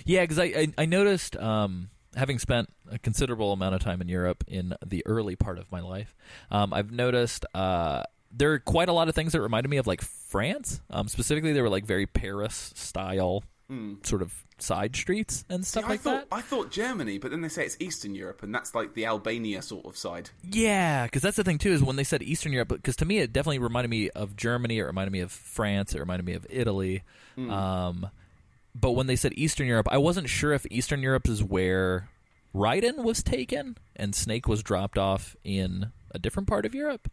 B: Yeah, because I noticed, having spent a considerable amount of time in Europe in the early part of my life, I've noticed there are quite a lot of things that reminded me of, like, France. Specifically, they were, like, very Paris-style sort of side streets and stuff that.
D: I thought Germany, but then they say it's Eastern Europe, and that's like the Albania sort of side.
B: Yeah, because that's the thing, too, is when they said Eastern Europe, because to me it definitely reminded me of Germany, it reminded me of France, it reminded me of Italy. But when they said Eastern Europe, I wasn't sure if Eastern Europe is where Raiden was taken and Snake was dropped off in a different part of Europe.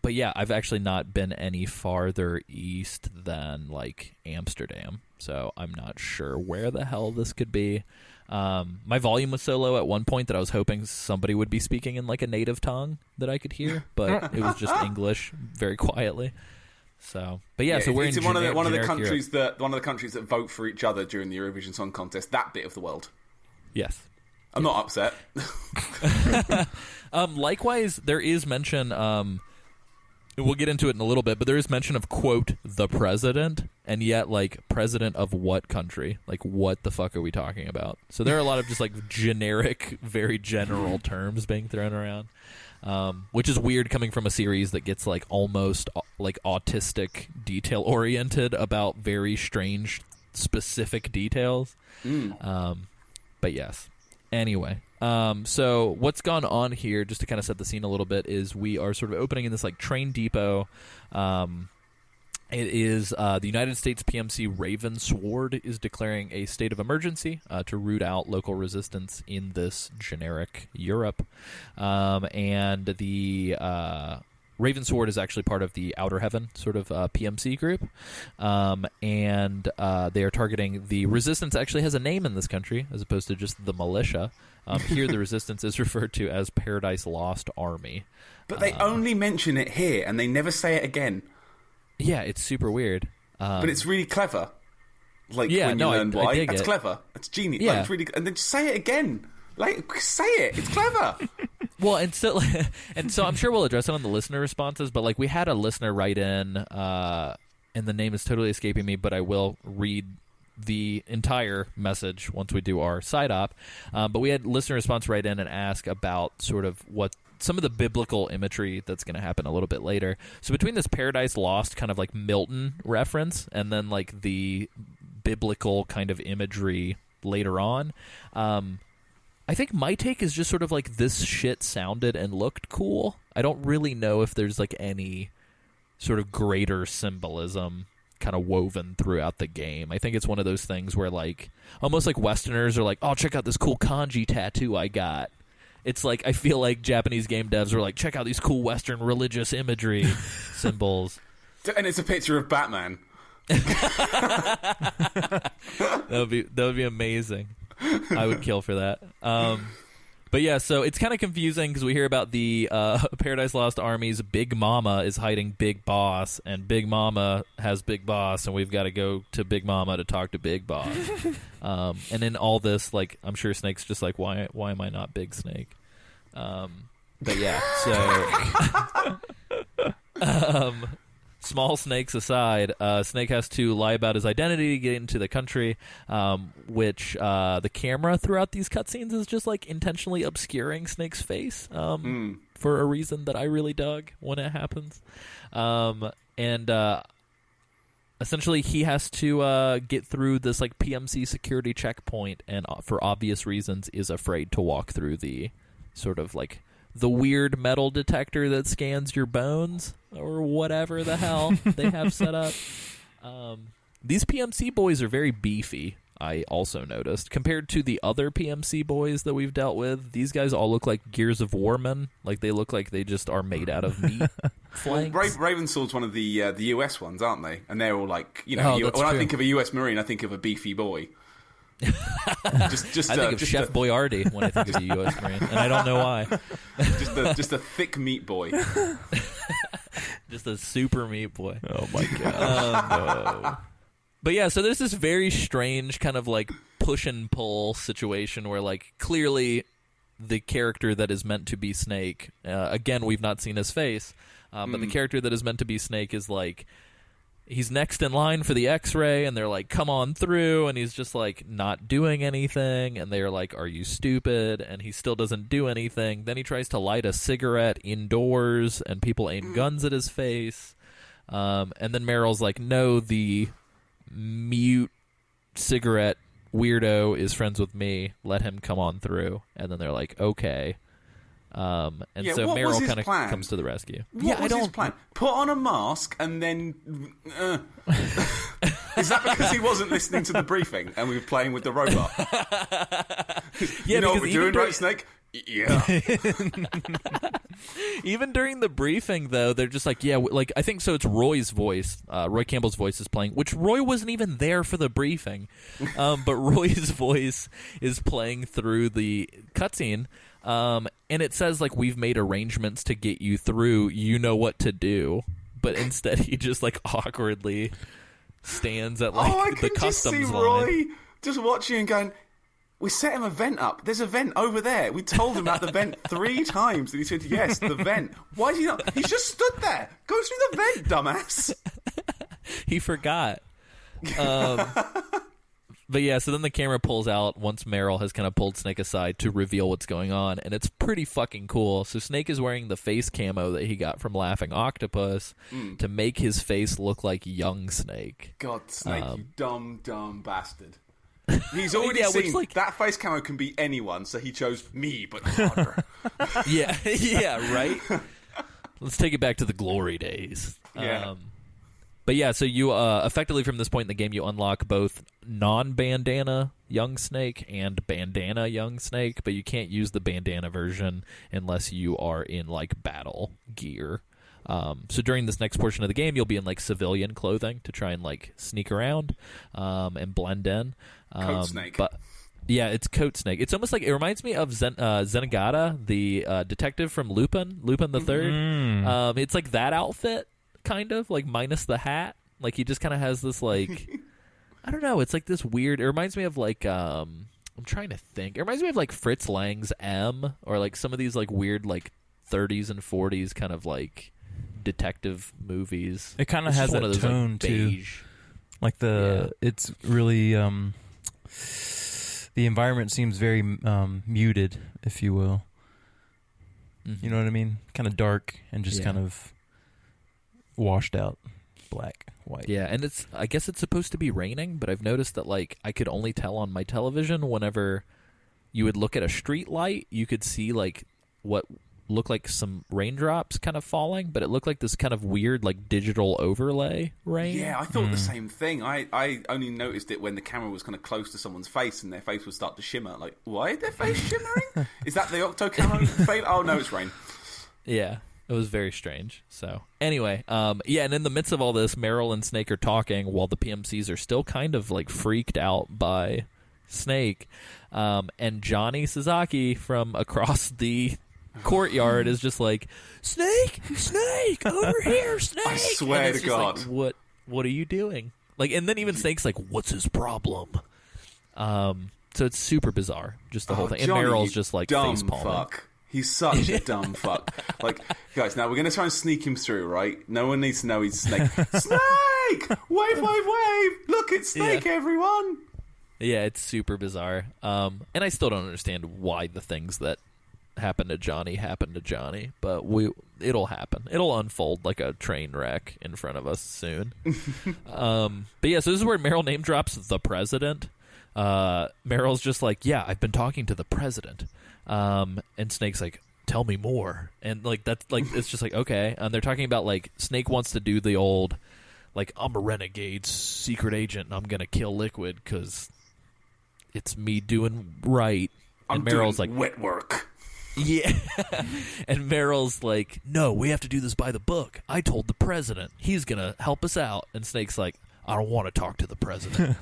B: But yeah, I've actually not been any farther east than, like, Amsterdam, so I'm not sure where the hell this could be. My volume was so low at one point that I was hoping somebody would be speaking in, like, a native tongue that I could hear, but it was just English very quietly. So, but yeah, so we're in
D: one of the countries that vote for each other during the Eurovision Song Contest. That bit of the world.
B: Yes,
D: I'm not upset.
B: Likewise, there is mention. We'll get into it in a little bit, but there is mention of, quote, the president, and yet, like, president of what country? Like, what the fuck are we talking about? So there are a lot of just, like, generic, very general terms being thrown around, which is weird coming from a series that gets, like, almost, like, autistic detail-oriented about very strange, specific details. But yes. Anyway. So what's gone on here, just to kind of set the scene a little bit, is we are sort of opening in this, like, train depot. It is the United States PMC Ravensward is declaring a state of emergency to root out local resistance in this generic Europe. And the Ravensward is actually part of the Outer Heaven sort of PMC group. And they are targeting the resistance. Actually has a name in this country as opposed to just the militia. Here, the resistance is referred to as Paradise Lost Army.
D: But they only mention it here, and they never say it again.
B: Yeah, it's super weird.
D: But it's really clever. Like, when you learn why. That's clever. It's genius.
B: Yeah.
D: Like, it's really good. And then just say it again. Like, say it. It's clever.
B: Well, and so I'm sure we'll address it on the listener responses, but, like, we had a listener write in, and the name is totally escaping me, but I will read the entire message once we do our side op. But we had listener response write in and ask about sort of what some of the biblical imagery that's going to happen a little bit later. So between this Paradise Lost kind of like Milton reference and then like the biblical kind of imagery later on, I think my take is just sort of like this shit sounded and looked cool. I don't really know if there's like any sort of greater symbolism kind of woven throughout the game. I think it's one of those things where like almost like Westerners are like, oh, check out this cool kanji tattoo I got. It's like I feel like Japanese game devs are like, check out these cool Western religious imagery symbols.
D: And it's a picture of Batman.
B: That would be amazing. I would kill for that. But yeah, so it's kind of confusing because we hear about the Paradise Lost Army's Big Mama is hiding Big Boss, and Big Mama has Big Boss, and we've got to go to Big Mama to talk to Big Boss. And in all this, like, I'm sure Snake's just like, why am I not Big Snake? But yeah, so small snakes aside, Snake has to lie about his identity to get into the country, which the camera throughout these cutscenes is just like intentionally obscuring Snake's face for a reason that I really dug when it happens. And essentially he has to get through this like PMC security checkpoint, and for obvious reasons is afraid to walk through the sort of like the weird metal detector that scans your bones or whatever the hell they have set up. These PMC boys are very beefy, I also noticed. Compared to the other PMC boys that we've dealt with, these guys all look like Gears of War men. Like, they look like they just are made out of meat.
D: Well, Ravensword's one of the US ones, aren't they? And they're all like, you know, when I think of a US Marine, I think of a beefy boy.
B: I think of Chef Boyardee when I think of the U.S. Marine, and I don't know why.
D: just a thick meat boy.
B: Just a super meat boy.
C: Oh my god. No.
B: But yeah, so there's this very strange kind of like push and pull situation where like clearly the character that is meant to be Snake, again, we've not seen his face, but the character that is meant to be Snake is like, he's next in line for the X-ray, and they're like, come on through, and he's just like not doing anything, and they're like, are you stupid? And he still doesn't do anything. Then he tries to light a cigarette indoors, and people aim guns at his face. And then Meryl's like, no, the mute cigarette weirdo is friends with me. Let him come on through. And then they're like, okay. So Meryl kind of comes to the rescue.
D: What was his plan? Put on a mask and then... Is that because he wasn't listening to the briefing and we were playing with the robot? You know what we're doing, right, Snake? Yeah.
B: Even during the briefing, though, they're just like, yeah, like, I think so it's Roy's voice. Roy Campbell's voice is playing, which Roy wasn't even there for the briefing. But Roy's voice is playing through the cutscene. And it says, like, we've made arrangements to get you through. You know what to do. But instead, he just, like, awkwardly stands at, like, the customs line.
D: I can just see Roy just watching and going, we set him a vent up. There's a vent over there. We told him about the vent 3 times. And he said, yes, the vent. Why is he not? He's just stood there. Go through the vent, dumbass.
B: He forgot. But yeah, so then the camera pulls out once Meryl has kind of pulled Snake aside to reveal what's going on, and it's pretty fucking cool. So Snake is wearing the face camo that he got from Laughing Octopus to make his face look like young Snake.
D: God, Snake, you dumb bastard. He's already seen that face camo can be anyone, so he chose me, but harder.
B: yeah, right? Let's take it back to the glory days.
D: Yeah.
B: But yeah, so you effectively from this point in the game, you unlock both non-bandana Young Snake and bandana Young Snake, but you can't use the bandana version unless you are in like battle gear. So during this next portion of the game, you'll be in like civilian clothing to try and like sneak around and blend in.
D: Coat Snake.
B: But yeah, it's Coat Snake. It's almost like, it reminds me of Zenigata, the detective from Lupin the Third. It's like that outfit. Kind of like minus the hat, like he just kind of has this like I don't know, it's like this weird, it reminds me of like I'm trying to think, it reminds me of like Fritz Lang's M, or like some of these like weird like 30s and 40s kind of like detective movies.
C: It kind of has that tone, like, too, like it's really the environment seems very muted, if you will. You know what I mean? Kind of dark and just kind of washed out, black, white.
B: Yeah, and I guess it's supposed to be raining, but I've noticed that like I could only tell on my television whenever you would look at a street light, you could see like what looked like some raindrops kind of falling, but it looked like this kind of weird like digital overlay rain.
D: Yeah, I thought the same thing. I only noticed it when the camera was kind of close to someone's face and their face would start to shimmer. Like, why is their face shimmering? Is that the Octo Camo fail? Oh no, it's rain.
B: Yeah, it was very strange. So anyway, yeah, and in the midst of all this, Meryl and Snake are talking while the PMCs are still kind of like freaked out by Snake, and Johnny Sasaki from across the courtyard is just like, Snake, over here, Snake.
D: I swear to God.
B: Like, what are you doing? Like, and then even Snake's like, what's his problem? So it's super bizarre, just the whole thing. And
D: Johnny,
B: Meryl's just like
D: dumb
B: face palming.
D: fuck. He's such a dumb fuck. Like, guys, now we're going to try and sneak him through, right? No one needs to know he's Snake. Snake! Wave! Look, it's Snake, everyone!
B: Yeah, it's super bizarre. And I still don't understand why the things that happen to Johnny, but it'll happen. It'll unfold like a train wreck in front of us soon. But yeah, so this is where Meryl name drops the president. Meryl's just like, yeah, I've been talking to the president. And Snake's like, tell me more. And like that's like it's just like, okay. And they're talking about like Snake wants to do the old like, I'm a renegade secret agent and I'm gonna kill Liquid because it's me doing right. And Meryl's like,
D: wet work.
B: Yeah. And Meryl's like, no, we have to do this by the book. I told the president. He's going to help us out. And Snake's like, I don't want to talk to the president.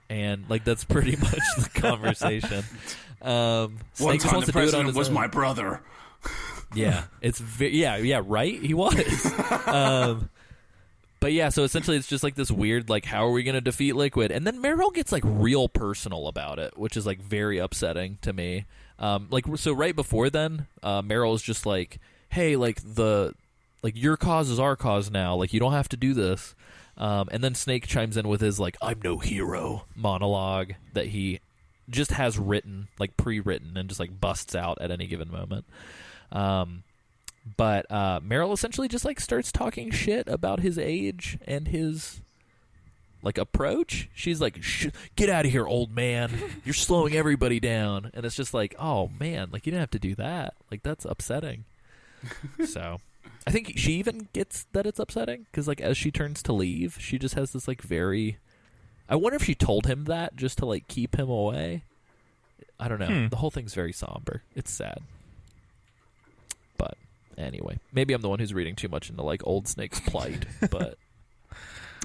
B: And, like, that's pretty much the conversation.
D: One time the president was my brother.
B: Yeah. It's yeah, right? He was. But yeah, so essentially it's just like this weird, like, how are we going to defeat Liquid? And then Meryl gets, like, real personal about it, which is, like, very upsetting to me. So right before then, Meryl is just like, hey, like, your cause is our cause now. Like, you don't have to do this. And then Snake chimes in with his, like, I'm no hero monologue that he just has written, like, pre-written, and just, like, busts out at any given moment. But Meryl essentially just like starts talking shit about his age and his like approach. She's like, get out of here, old man. You're slowing everybody down. And it's just like, oh man, like you didn't have to do that. Like that's upsetting. So I think she even gets that it's upsetting because like as she turns to leave, she just has this like very, I wonder if she told him that just to like keep him away. I don't know. The whole thing's very somber. It's sad. But anyway, maybe I'm the one who's reading too much into like old Snake's plight, but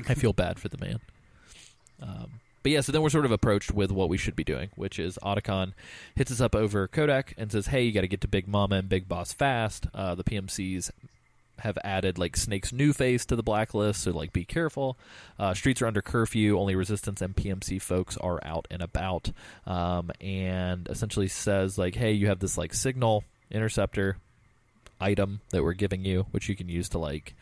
B: I feel bad for the man. But yeah, so then we're sort of approached with what we should be doing, which is Otacon hits us up over Kodak and says, hey, you got to get to Big Mama and Big Boss fast. The PMCs have added like Snake's new face to the blacklist, so like be careful. Streets are under curfew, only Resistance and PMC folks are out and about. And essentially says like, hey, you have this like signal interceptor item that we're giving you, which you can use to like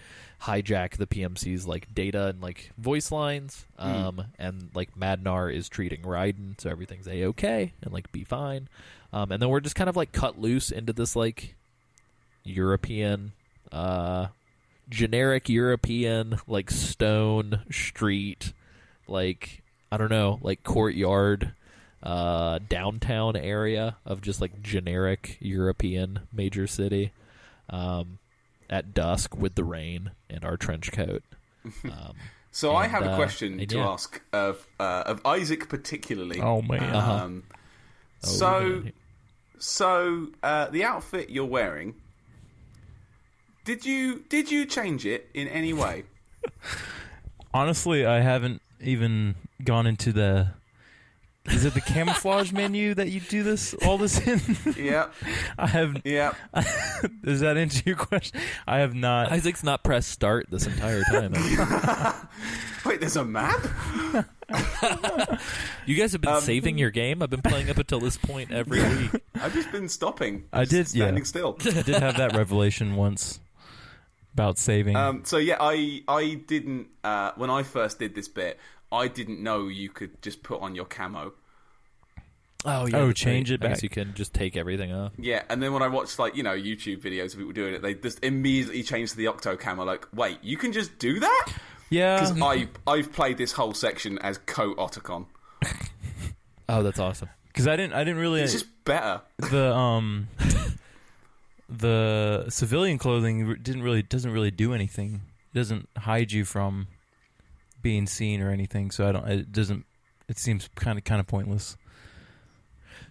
B: hijack the PMC's like data and like voice lines. And like Madnar is treating Raiden, so everything's a-okay and like be fine. And then we're just kind of like cut loose into this like European generic European like stone street, like I don't know, like courtyard downtown area of just like generic European major city. At dusk with the rain and our trench coat.
D: So I have a question to ask of Isaac particularly.
C: Oh man!
D: So the outfit you're wearing, did you change it in any way?
C: Honestly, I haven't even gone into the. Is it the camouflage menu that you do all this in?
D: Yeah.
C: I have.
D: Yeah.
C: Does that answer your question? I have not.
B: Isaac's not pressed start this entire time.
D: Wait, there's a map?
B: You guys have been saving your game? I've been playing up until this point every week.
D: I've just been stopping.
C: Standing
D: still.
C: I did have that revelation once about saving.
D: So yeah, I didn't, when I first did this bit, I didn't know you could just put on your camo.
B: Oh yeah.
C: Oh,
B: that's
C: change
B: right.
C: it back.
B: I guess you can just take everything off.
D: Yeah, and then when I watched YouTube videos of people doing it, they just immediately changed to the octo camera. Like, wait, you can just do that?
C: Yeah.
D: Because I've played this whole section as Ko Otacon.
B: Oh, that's awesome.
C: Because I didn't really.
D: It's just better.
C: The civilian clothing doesn't really do anything. It doesn't hide you from being seen or anything. So it seems kind of pointless.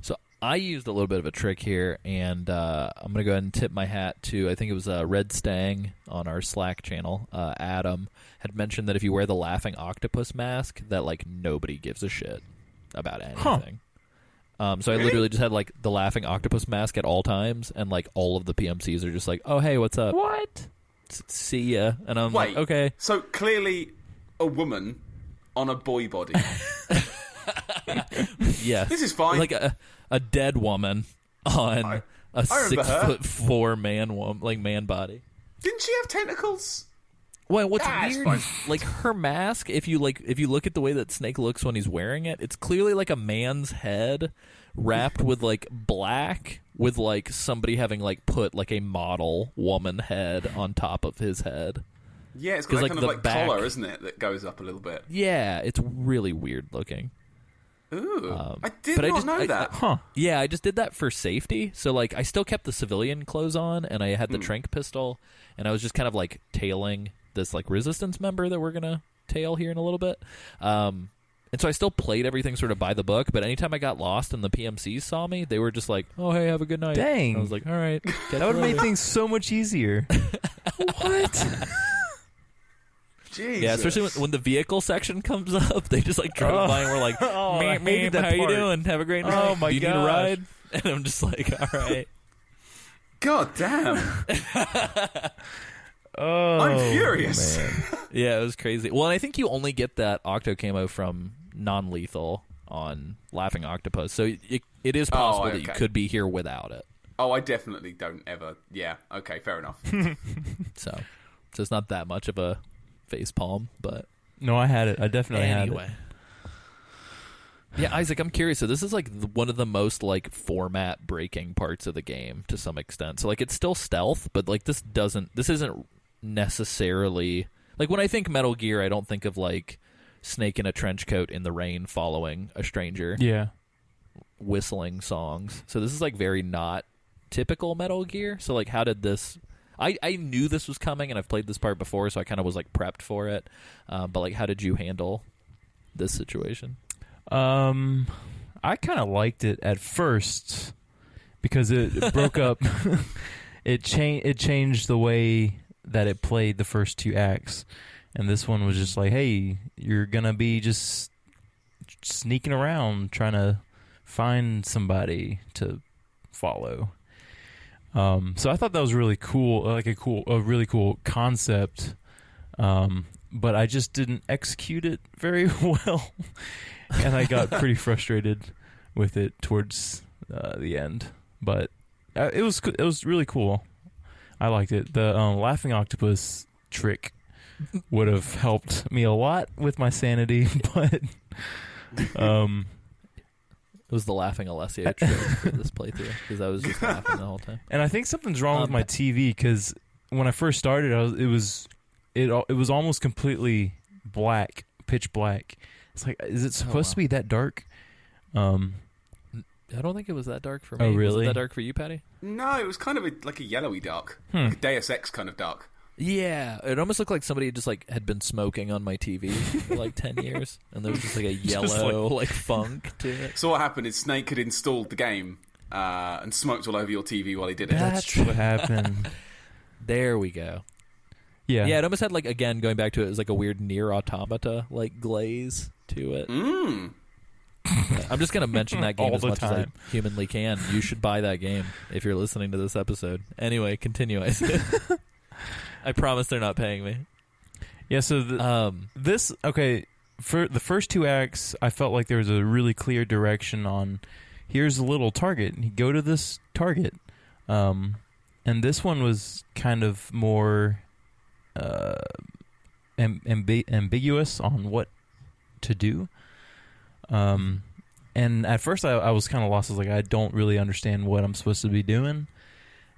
B: So I used a little bit of a trick here, and I'm gonna go ahead and tip my hat to, I think it was Red Stang on our Slack channel. Adam had mentioned that if you wear the laughing octopus mask, that like nobody gives a shit about anything. So I literally just had like the laughing octopus mask at all times, and like all of the PMCs are just like, "Oh hey, what's up?
C: What?
B: See ya." And I'm like, "Okay."
D: So clearly, a woman on a boy body.
B: Yes,
D: This is fine.
B: Like a dead woman on a
D: I remember her.
B: 6'4" man body.
D: Didn't she have tentacles?
B: Well, what's
D: It's
B: weird,
D: fine.
B: like her mask, if you look at the way that Snake looks when he's wearing it, it's clearly like a man's head wrapped with like black, with like somebody having like put like a model woman head on top of his head.
D: Yeah, it's got that
B: like,
D: kind
B: the
D: of like
B: back-
D: collar, isn't it, that goes up a little bit.
B: Yeah, it's really weird looking.
D: Ooh, I did
B: but I
D: not
B: just-
D: know
B: I-
D: that.
C: Huh.
B: Yeah, I just did that for safety. So like I still kept the civilian clothes on, and I had the trank pistol, and I was just kind of like tailing this like resistance member that we're gonna tail here in a little bit. And so I still played everything sort of by the book, but anytime I got lost and the PMCs saw me, they were just like, "Oh hey, have a good night."
C: Dang.
B: And I was like, "All right."
C: That would have made things so much easier. What?
D: Jesus.
B: Yeah, especially when the vehicle section comes up, they just like drive by and we're like,
C: Oh, I
B: "Meep,
C: hated
B: meep,
C: that
B: how you
C: part.
B: doing? Have a great night.
C: Oh, my
B: Do you need a
C: gosh.
B: ride?" And I'm just like, "All right."
D: God damn.
C: Oh,
D: I'm furious.
C: man.
B: Yeah, it was crazy. Well, and I think you only get that octo camo from non-lethal on Laughing Octopus, so it is possible that you
D: okay.
B: could be here without it.
D: Oh, I definitely don't ever. Yeah, okay, fair enough.
B: So it's not that much of a face palm, but
C: No, I had it. I definitely had
B: anyway.
C: it.
B: Yeah, Isaac, I'm curious. So this is like one of the most like format breaking parts of the game to some extent. So like it's still stealth, but like this isn't necessarily like when I think Metal Gear, I don't think of like Snake in a trench coat in the rain following a stranger
C: Yeah.
B: whistling songs. So this is like very not typical Metal Gear. So like how did this I knew this was coming, and I've played this part before, so I kind of was like prepped for it. But like how did you handle this situation?
C: I kind of liked it at first because it broke up. It changed the way that it played the first two acts, and this one was just like, hey, you're gonna be just sneaking around trying to find somebody to follow. So I thought that was really cool, like a really cool concept. But I just didn't execute it very well, and I got pretty frustrated with it towards the end. But it was really cool. I liked it. The laughing octopus trick would have helped me a lot with my sanity, but
B: It was the laughing Alessio trick for this playthrough, because I was just laughing the whole time.
C: and I think something's wrong with my TV because when I first started, it was almost completely black, pitch black. It's like, is it supposed to be that dark?
B: I don't think it was that dark for me.
C: Oh,
B: Was
C: really?
B: it that dark for you, Patty?
D: No, it was kind of like a yellowy dark. Like a Deus Ex kind of dark.
B: Yeah, it almost looked like somebody just like had been smoking on my TV for like 10 years, and there was just like a yellow like funk to it.
D: So what happened is Snake had installed the game and smoked all over your TV while he did it.
C: That's what happened.
B: There we go.
C: Yeah.
B: Yeah, it almost had like, again, going back to it was like a weird Nier Automata like glaze to it. I'm just gonna mention that game
C: All
B: as
C: the
B: much as I
C: time.
B: humanly can. You should buy that game if you're listening to this episode. Anyway, continue. I promise they're not paying me.
C: Yeah, so for the first two acts, I felt like there was a really clear direction on, here's a little target, and you go to this target. And this one was kind of more ambiguous on what to do. And at first I was kind of lost. I was like, I don't really understand what I'm supposed to be doing.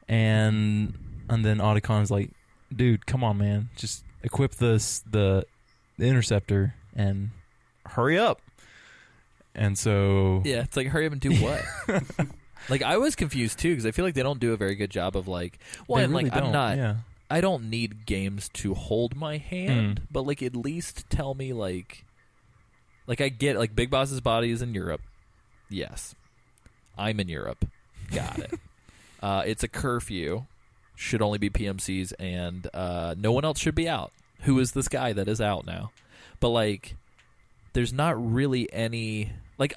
C: And then Otacon's like, dude, come on, man. Just equip the interceptor and hurry up. And so...
B: Yeah, it's like, hurry up and do what? Like, I was confused, too, because I feel like they don't do a very good job of, like... Well, and,
C: really
B: like, I'm not...
C: Yeah.
B: I don't need games to hold my hand, but, like, at least tell me, like... Like, I get, like, Big Boss's body is in Europe. Yes. I'm in Europe. Got it. It's a curfew. Should only be PMCs, and no one else should be out. Who is this guy that is out now? But, like, there's not really any... Like,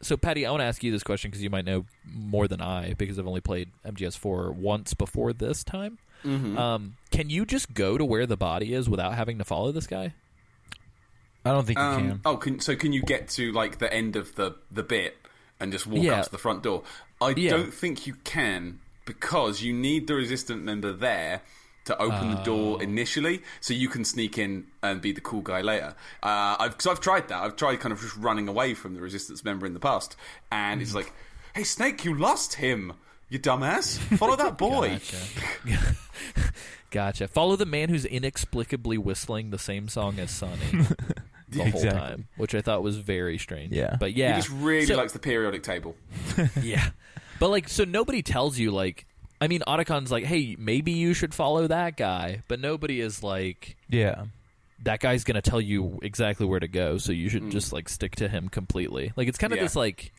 B: so, Patty, I want to ask you this question because you might know more than I, because I've only played MGS4 once before this time. Mm-hmm. Can you just go to where the body is without having to follow this guy?
C: I don't think you can.
D: Oh, can you get to like the end of the bit and just walk up to the front door? I don't think you can, because you need the resistant member there to open the door initially, so you can sneak in and be the cool guy later. I've tried that. I've tried kind of just running away from the resistance member in the past, and it's like, hey, Snake, you lost him, you dumbass. Follow that boy.
B: Gotcha. Follow the man who's inexplicably whistling the same song as Sonny. The whole time, which I thought was very strange.
C: Yeah.
B: But yeah.
D: He just really likes the periodic table.
B: Yeah. But, like, so nobody tells you, like, I mean, Otacon's like, hey, maybe you should follow that guy, but nobody is like, that guy's going to tell you exactly where to go, so you should just, like, stick to him completely. Like, it's kind of this, like,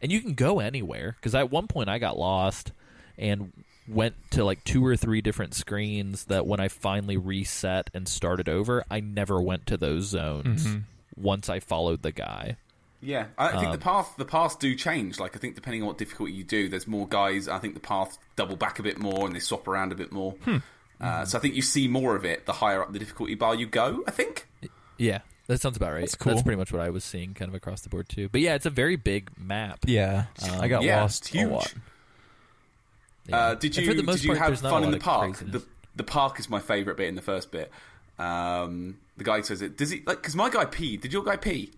B: and you can go anywhere, because at one point I got lost and went to, like, 2 or 3 different screens that when I finally reset and started over, I never went to those zones once I followed the guy.
D: Yeah, I think the paths do change. Like, I think depending on what difficulty you do, there's more guys. I think the paths double back a bit more and they swap around a bit more. So I think you see more of it the higher up the difficulty bar you go, I think.
B: Yeah, that sounds about right.
C: That's cool.
B: That's pretty much what I was seeing kind of across the board, too. But yeah, it's a very big map.
C: Yeah, I got lost
D: huge.
C: a lot.
B: Yeah.
D: Did
B: And for the most
D: you
B: part,
D: have
B: there's not
D: fun
B: a
D: in
B: lot
D: the
B: of
D: park?
B: craziness.
D: The park is my favourite bit in the first bit. The guy says it. Does he, like, because my guy peed. Did your guy pee?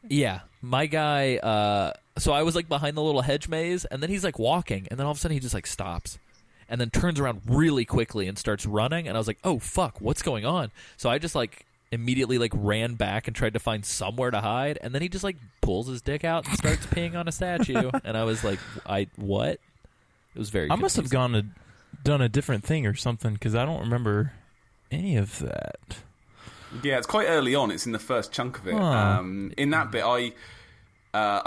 B: Yeah, my guy, so I was, like, behind the little hedge maze, and then he's, like, walking, and then all of a sudden he just, like, stops, and then turns around really quickly and starts running, and I was like, oh, fuck, what's going on? So I just, like, immediately, like, ran back and tried to find somewhere to hide, and then he just, like, pulls his dick out and starts peeing on a statue, and I was like, what? It was very
C: I must have done a different thing or something, because I don't remember any of that.
D: Yeah, it's quite early on. It's in the first chunk of it. In that bit, I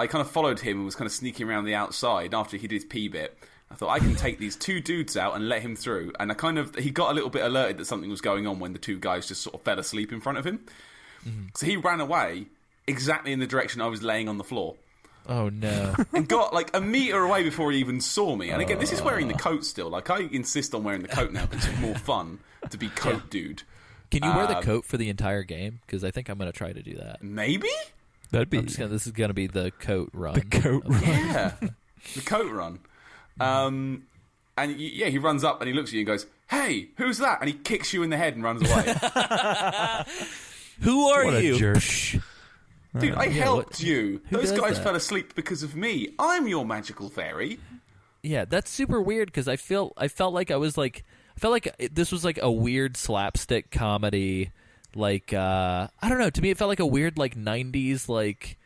D: kind of followed him and was kind of sneaking around the outside after he did his pee bit. I thought, I can take these 2 dudes out and let him through. And he got a little bit alerted that something was going on when the 2 guys just sort of fell asleep in front of him. So he ran away exactly in the direction I was laying on the floor.
B: Oh, no.
D: And got, like, a metre away before he even saw me. And again, this is wearing the coat still. Like, I insist on wearing the coat now because it's more fun to be coat dude.
B: Can you wear the coat for the entire game? Because I think I'm going to try to do that.
D: Maybe?
C: That'd be...
B: This is going to be the coat run.
C: The coat run.
D: Yeah. The coat run. And he runs up and he looks at you and goes, hey, who's that? And he kicks you in the head and runs away.
B: Who are
C: What
B: you?
C: a jerk.
D: Dude, I helped you.
B: who
D: Those
B: does
D: guys
B: that?
D: fell asleep because of me. I'm your magical fairy.
B: Yeah, that's super weird because I felt like this was like a weird slapstick comedy, like I don't know. To me, it felt like a weird like '90s like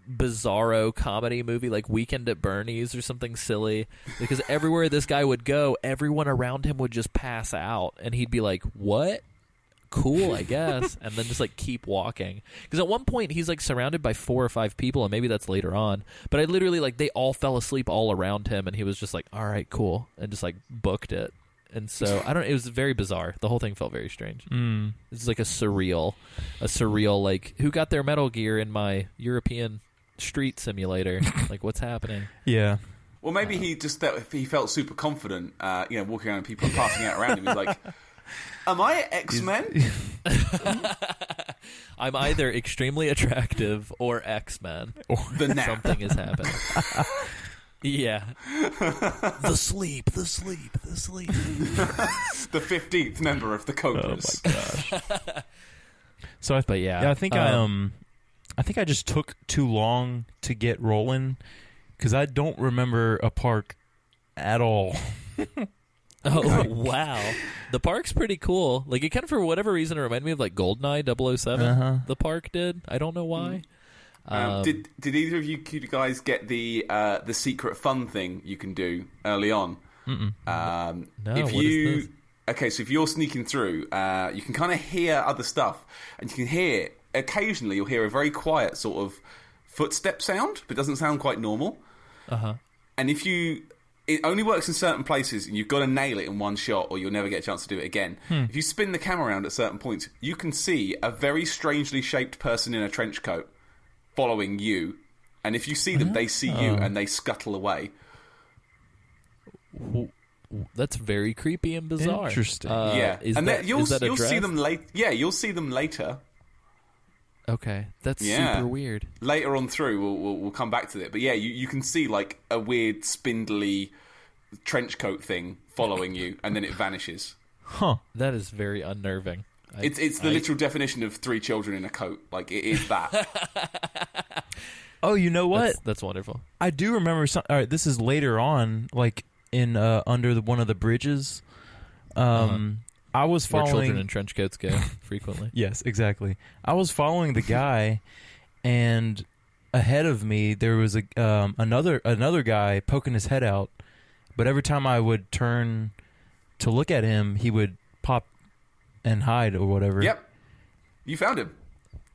B: bizarro comedy movie, like Weekend at Bernie's or something silly. Because everywhere this guy would go, everyone around him would just pass out, and he'd be like, "What? Cool, I guess," and then just like keep walking. Because at one point he's like surrounded by 4 or 5 people, and maybe that's later on. But I literally like they all fell asleep all around him, and he was just like, "All right, cool," and just like booked it. And so I don't. It was very bizarre. The whole thing felt very strange. It's like a surreal like who got their Metal Gear in my European street simulator? Like what's happening?
C: Yeah.
D: Well, maybe he felt super confident, walking around and people are passing out around him. He's like, am I X-Men?
B: I'm either extremely attractive or X-Men.
D: The nap.
B: Something is happening. Yeah. The sleep.
D: The 15th member of the Cobras.
C: Oh my gosh. So I think
B: I
C: I think I just took too long to get rolling because I don't remember a park at all.
B: Oh, wow. The park's pretty cool. Like, it kind of, for whatever reason, it reminded me of, like, GoldenEye 007. The park did. I don't know why.
D: Did either of you guys get the secret fun thing you can do early on?
B: No,
D: if
B: what
D: you
B: is this?
D: Okay, so if you're sneaking through, you can kind of hear other stuff, and you can hear occasionally you'll hear a very quiet sort of footstep sound, but it doesn't sound quite normal. And it only works in certain places, and you've got to nail it in one shot, or you'll never get a chance to do it again. If you spin the camera around at certain points, you can see a very strangely shaped person in a trench coat following you, and if you see them, they see you and they scuttle away.
B: That's very creepy and bizarre.
C: Interesting.
D: Yeah, and you'll see
B: addressed?
D: them late. Yeah, you'll see them later.
B: Okay, that's super weird.
D: Later on through, we'll come back to it. But yeah, you can see like a weird spindly trench coat thing following you, and then it vanishes.
B: That is very unnerving.
D: It's the literal definition of 3 children in a coat. Like, it is that.
C: Oh, you know what?
B: That's wonderful.
C: I do remember some. All right, this is later on, like in under one of the bridges. I was
B: Where
C: following
B: children in trench coats go frequently.
C: Yes, exactly. I was following the guy, and ahead of me there was another guy poking his head out. But every time I would turn to look at him, he would pop and hide or whatever.
D: Yep, you found him.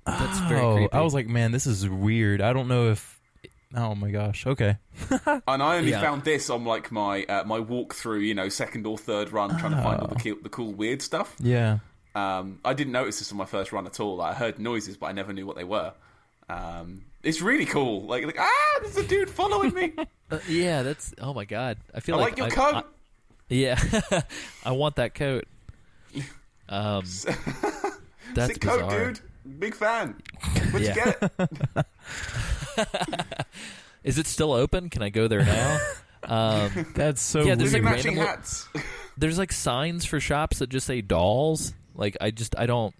B: That's very creepy.
C: I was like, man, this is weird. I don't know if. Oh my gosh. Okay.
D: And I only found this on like my walk through, second or third run, trying to find all the cool weird stuff.
C: Yeah.
D: I didn't notice this on my first run at all. I heard noises, but I never knew what they were. It's really cool. Like there's a dude following me.
B: Yeah, that's. Oh my god. I feel
D: I like your coat.
B: Yeah, I want that coat. That's
D: Sick
B: bizarre.
D: coat, dude. Big fan. Where'd you get it?
B: Is it still open? Can I go there now?
C: That's so
B: Yeah,
C: weird.
B: there's
D: There's
B: like
D: matching
B: random-
D: hats.
B: There's like signs for shops that just say dolls. Like I don't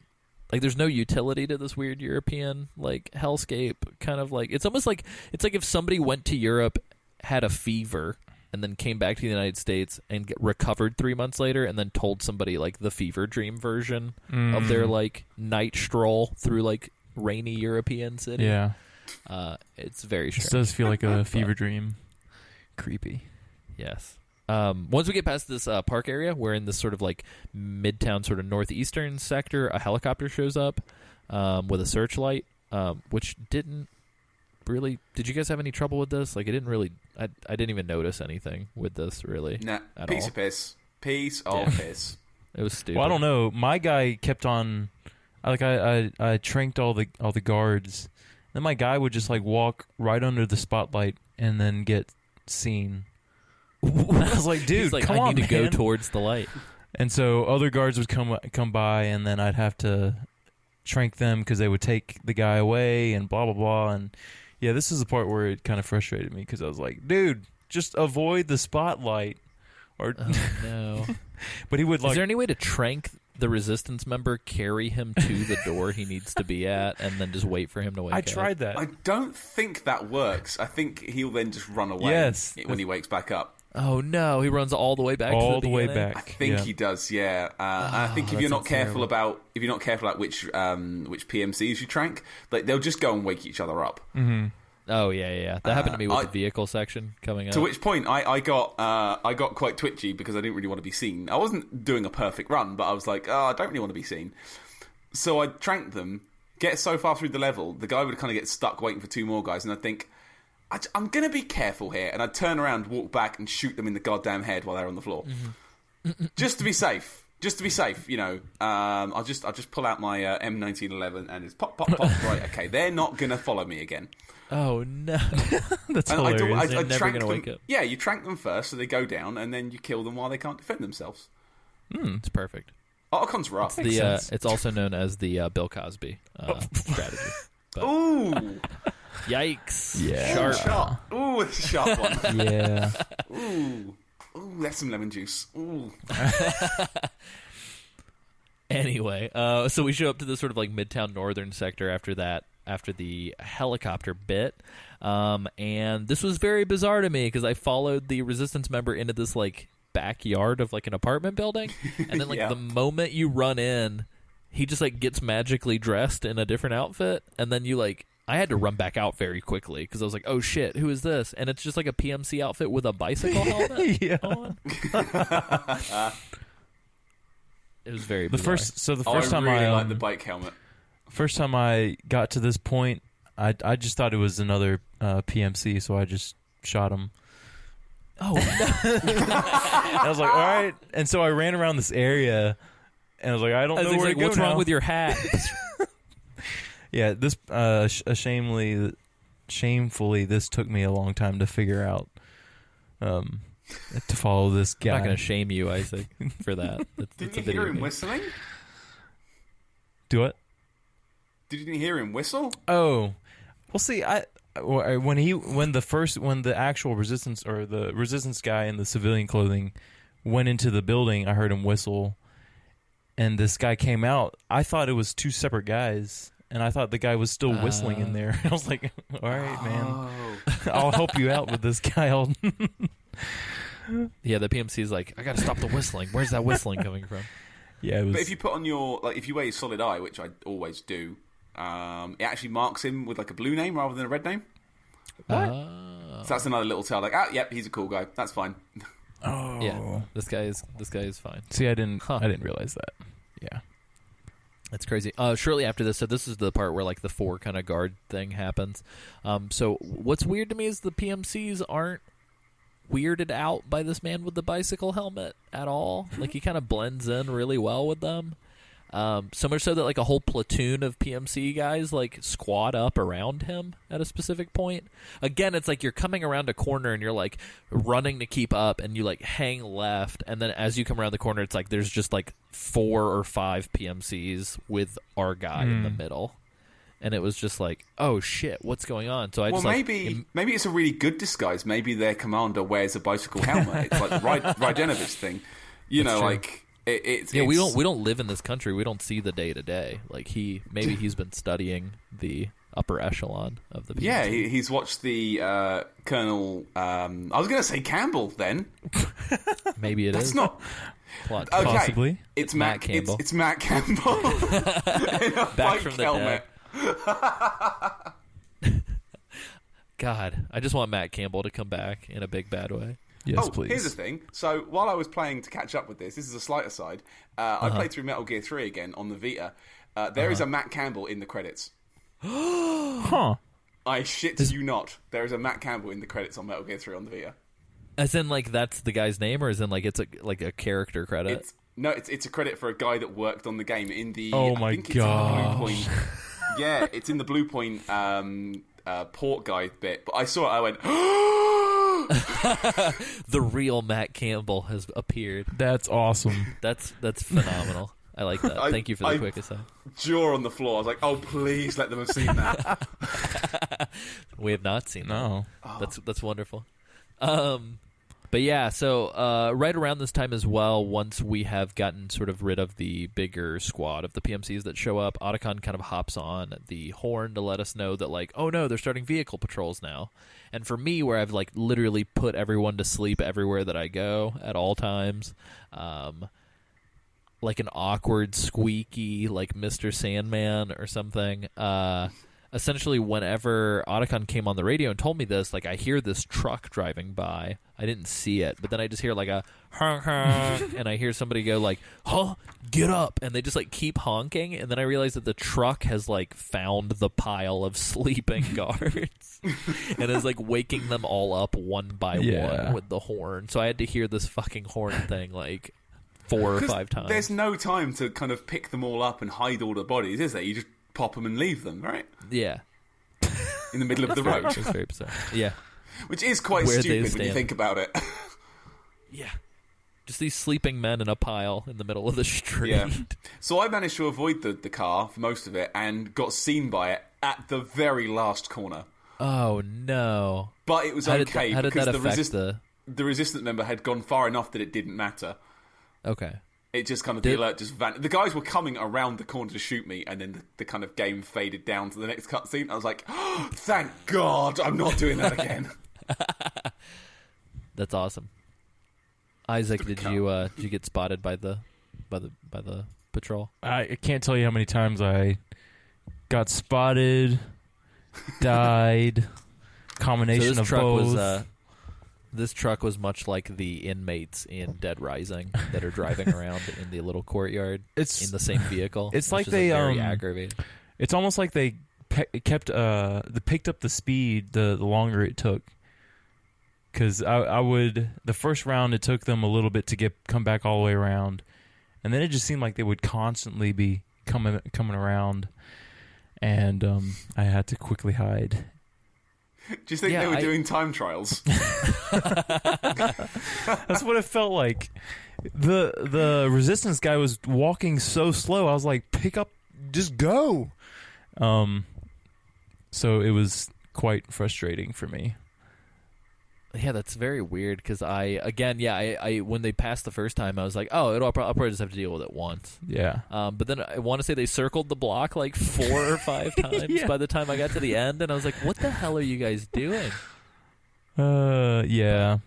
B: like. There's no utility to this weird European like hellscape. Kind of like it's almost like if somebody went to Europe, had a fever, and then came back to the United States and recovered 3 months later, and then told somebody like the fever dream version of their like night stroll through like rainy European city.
C: Yeah.
B: It's very strange.
C: This does feel like a fever dream. Creepy.
B: Yes. Once we get past this park area, we're in this sort of like midtown, sort of northeastern sector. A helicopter shows up with a searchlight, which didn't really. Did you guys have any trouble with this? Like, it didn't really. I didn't even notice anything with this really.
D: Nah,
B: at
D: piece
B: all.
D: of piss. Piece of piss.
B: It was stupid.
C: Well, I don't know. My guy kept on. I tranked all the guards. Then my guy would just like walk right under the spotlight and then get seen. I was like, dude,
B: He's like,
C: come
B: I
C: on,
B: need to go
C: man."
B: towards the light.
C: And so other guards would come by, and then I'd have to trank them because they would take the guy away and blah blah blah. And yeah, this is the part where it kind of frustrated me because I was like, dude, just avoid the spotlight. Or
B: Oh no!
C: but he would like.
B: Is there any way to trank the resistance member, carry him to the door he needs to be at, and then just wait for him to wake up?
C: I tried that.
D: I don't think that works. I think he'll then just run away
C: Yes.
D: when he wakes back up.
B: Oh no! He runs all the way back.
C: all
B: to
C: the way
B: beginning?
C: back.
D: I think he does, yeah. I think if you're not careful about which PMCs you trank, like they'll just go and wake each other up.
C: Mm-hmm.
B: Oh yeah. That happened to me with the vehicle section coming up.
D: To which point I got quite twitchy because I didn't really want to be seen. I wasn't doing a perfect run, but I was like, I don't really want to be seen. So I tranked them, get so far through the level, the guy would kind of get stuck waiting for 2 more guys, and I'd think, I'm going to be careful here, and I'd turn around, walk back, and shoot them in the goddamn head while they're on the floor. Just to be safe. I'll just pull out my M1911 and it's pop, pop, pop. Right, okay, they're not going to follow me again.
B: Oh no!
C: That's
D: And
C: hilarious.
B: They're never
D: trank
B: gonna
D: them.
B: wake up.
D: Yeah, you trank them first, so they go down, and then you kill them while they can't defend themselves.
B: It's perfect.
D: Otacons rough.
C: sense.
B: It's also known as the Bill Cosby strategy. But,
D: Ooh,
B: yikes!
C: Yeah.
B: Sharp.
D: Ooh, it's a sharp one.
C: Yeah.
D: Ooh, that's some lemon juice. Ooh.
B: Anyway, so we show up to this sort of like midtown northern sector after that after the helicopter bit. And this was very bizarre to me because I followed the Resistance member into this like backyard of like an apartment building, and then like the moment you run in, he just like gets magically dressed in a different outfit, and then you like. I had to run back out very quickly because I was like, "Oh shit, who is this?" And it's just like a PMC outfit with a bicycle helmet on. It was very bizarre.
C: The first time
D: I really
C: I
D: like the bike helmet.
C: First time I got to this point, I just thought it was another PMC, so I just shot him.
B: Oh no!
C: I was like, all right, and so I ran around this area, and I was like, I don't know where to go
B: what's
C: now.
B: wrong with your hat?
C: Yeah, this shamefully, this took me a long time to figure out. To follow this guy.
B: I'm not going to shame you, Isaac, for that.
D: Didn't you hear him whistling?
C: Do what?
D: Didn't you hear him whistle?
C: Oh, well. See, when the actual resistance or the resistance guy in the civilian clothing went into the building, I heard him whistle, and this guy came out. I thought it was two separate guys. And I thought the guy was still whistling in there. I was like, all right, man. I'll help you out with this guy.
B: Yeah, the PMC's like, I got to stop the whistling. Where's that whistling coming from?
C: Yeah, it was...
D: But if you put on your... like, if you wear your solid eye, which I always do, it actually marks him with like a blue name rather than a red name.
C: What?
D: So that's another little tell. Like, yep, he's a cool guy. That's fine.
C: Oh.
B: Yeah, this guy is fine.
C: See, I didn't realize that. Yeah.
B: That's crazy. Shortly after this, so this is the part where like the 4 kind of guard thing happens. So what's weird to me is the PMCs aren't weirded out by this man with the bicycle helmet at all. Like he kind of blends in really well with them. So much so that like a whole platoon of PMC guys like squat up around him at a specific point. Again, it's like you're coming around a corner and you're like running to keep up, and you like hang left, and then as you come around the corner, it's like there's just like 4 or 5 PMCs with our guy in the middle. And it was just like, oh shit, what's going on? So
D: maybe it's a really good disguise. Maybe their commander wears a bicycle helmet. It's like Rajenovich's thing, you know,
B: true.
D: Like it's
B: we don't live in this country. We don't see the day to day. Like he's been studying the upper echelon of the PMC.
D: Yeah, he's watched the Colonel. I was going to say Campbell. Then
B: maybe
D: that's not.
B: Plot
D: Okay,
C: possibly.
D: It's
B: Matt Campbell.
D: It's Matt Campbell in a bike
B: from the
D: helmet.
B: God, I just want Matt Campbell to come back in a big bad way.
C: Yes, please.
D: Here's the thing. So while I was playing to catch up with this is a slight aside. I played through Metal Gear 3 again on the Vita. There is a Matt Campbell in the credits.
C: Huh.
D: I shit you not. There is a Matt Campbell in the credits on Metal Gear 3 on the Vita.
B: As in, like, that's the guy's name, or as in, like, it's a character credit?
D: It's a credit for a guy that worked on the game in the.
C: Oh
D: I
C: my
D: think it's in the
C: gosh.
D: Blue Point. Yeah, it's in the Blue Point port guide bit. But I saw it. I went.
B: The real Matt Campbell has appeared.
C: That's awesome.
B: That's phenomenal. I like that. Thank you for the quick aside.
D: Jaw on the floor. I was like, oh, please let them have seen that.
B: We have not seen that.
C: No.
B: That's wonderful. But yeah, so right around this time as well, once we have gotten sort of rid of the bigger squad of the PMCs that show up, Otacon kind of hops on the horn to let us know that, like, oh no, they're starting vehicle patrols now. And for me, where I've like literally put everyone to sleep everywhere that I go at all times, like an awkward, squeaky, like Mr. Sandman or something. Essentially, whenever Otacon came on the radio and told me this, like, I hear this truck driving by. I didn't see it, but then I just hear like a honk honk, and I hear somebody go like, "Huh, get up!" And they just like keep honking, and then I realize that the truck has like found the pile of sleeping guards and is like waking them all up one by one with the horn. So I had to hear this fucking horn thing like 4 or 5 times.
D: There's no time to kind of pick them all up and hide all the bodies, is there? You just pop them and leave them, right?
B: Yeah.
D: In the middle of the road.
B: It's very bizarre. Yeah.
D: Which is quite
B: Where
D: stupid when you think about it.
B: Yeah. Just these sleeping men in a pile in the middle of the street.
D: Yeah. So I managed to avoid the car for most of it and got seen by it at the very last corner.
B: Oh, no.
D: But it was okay
B: how did
D: because
B: that affect
D: the resistance member had gone far enough that it didn't matter.
B: Okay.
D: It just kind of, the alert just vanished. The guys were coming around the corner to shoot me, and then the kind of game faded down to the next cutscene. I was like, oh, thank God I'm not doing that again.
B: That's awesome. Isaac, did you get spotted by the patrol?
C: I can't tell you how many times I got spotted, died, combination of both.
B: This truck was much like the inmates in Dead Rising that are driving around in the little courtyard in the same vehicle.
C: It's like
B: they
C: very
B: aggravating.
C: It's almost like they picked up the speed the longer it took. Because I would, the first round it took them a little bit to come back all the way around, and then it just seemed like they would constantly be coming around, and I had to quickly hide.
D: Do you think they were doing time trials?
C: That's what it felt like. The resistance guy was walking so slow. I was like, pick up, just go. So it was quite frustrating for me.
B: Yeah, that's very weird because I when they passed the first time, I was like, oh, I'll probably just have to deal with it once.
C: Yeah.
B: But then I want to say they circled the block like 4 or 5 times by the time I got to the end, and I was like, what the hell are you guys doing?
C: Yeah.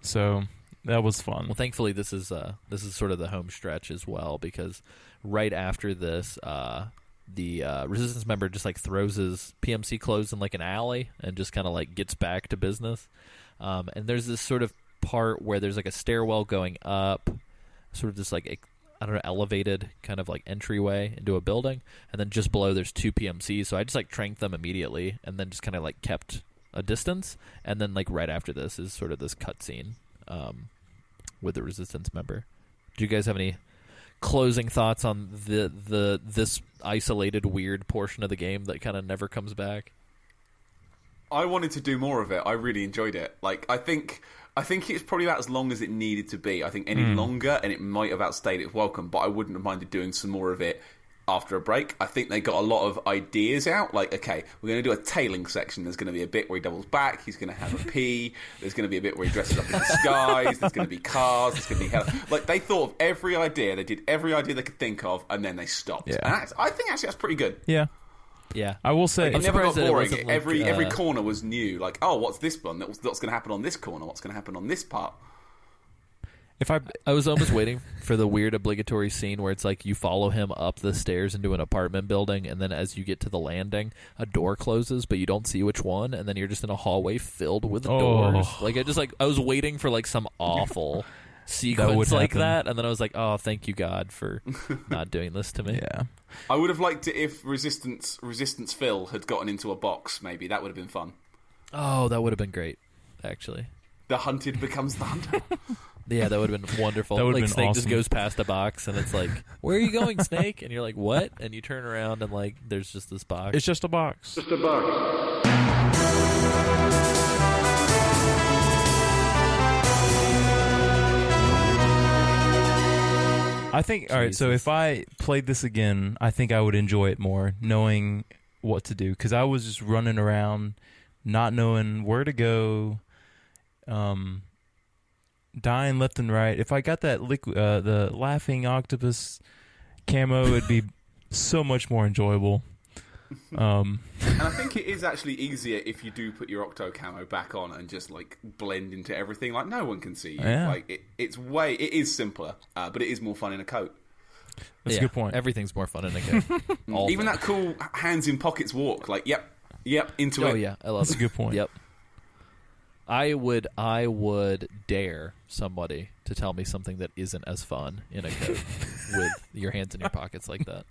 C: So that was fun.
B: Well, thankfully this is sort of the home stretch as well, because right after this, the resistance member just like throws his PMC clothes in like an alley and just kind of like gets back to business. And there's this sort of part where there's like a stairwell going up, sort of just like elevated kind of like entryway into a building, and then just below there's 2 PMCs. So I just like tranked them immediately, and then just kind of like kept a distance. And then like right after this is sort of this cutscene with the resistance member. Do you guys have any closing thoughts on this isolated weird portion of the game that kind of never comes back?
D: I wanted to do more of it. I really enjoyed it. Like, I think it's probably about as long as it needed to be. I think any longer, and it might have outstayed its welcome, but I wouldn't have minded doing some more of it after a break. I think they got a lot of ideas out. Like, okay, we're going to do a tailing section. There's going to be a bit where he doubles back. He's going to have a pee. There's going to be a bit where he dresses up in disguise. There's going to be cars. There's going to be hell. Like, they thought of every idea. They did every idea they could think of, and then they stopped.
C: Yeah.
D: And I think actually that's pretty good.
C: Yeah.
B: Yeah,
C: I will say
D: it never got boring.
B: Like,
D: every corner was new. Like, oh, what's this one? What's going to happen on this corner? What's going to happen on this part?
B: I was almost waiting for the weird obligatory scene where it's like you follow him up the stairs into an apartment building, and then as you get to the landing, a door closes, but you don't see which one, and then you're just in a hallway filled with doors. Like I was waiting for like some awful sequence like that, and then I was like, oh, thank you God for not doing this to me.
C: Yeah.
D: I would have liked it if Resistance Phil had gotten into a box. Maybe that would have been fun.
B: Oh, that would have been great, actually.
D: The hunted becomes the hunter.
B: Yeah, that would have been wonderful.
C: That would have
B: like
C: been
B: Snake
C: awesome.
B: just goes past a box, and it's like, "Where are you going, Snake?" And you're like, "What?" And you turn around, and like, there's just this box.
C: It's just a box.
E: Just a box.
C: I think, all right, so if I played this again, I think I would enjoy it more, knowing what to do. Because I was just running around, not knowing where to go, dying left and right. If I got that the laughing octopus camo, it'd be so much more enjoyable.
D: And I think it is actually easier if you do put your octo camo back on and just like blend into everything. Like no one can see you.
C: Yeah.
D: Like it is simpler, but it is more fun in a coat.
C: That's a good point.
B: Everything's more fun in a coat.
D: Even that cool hands in pockets walk. Like yep, into it.
B: Oh yeah, I love it.
C: That's a good point.
B: Yep. I would dare somebody to tell me something that isn't as fun in a coat with your hands in your pockets like that.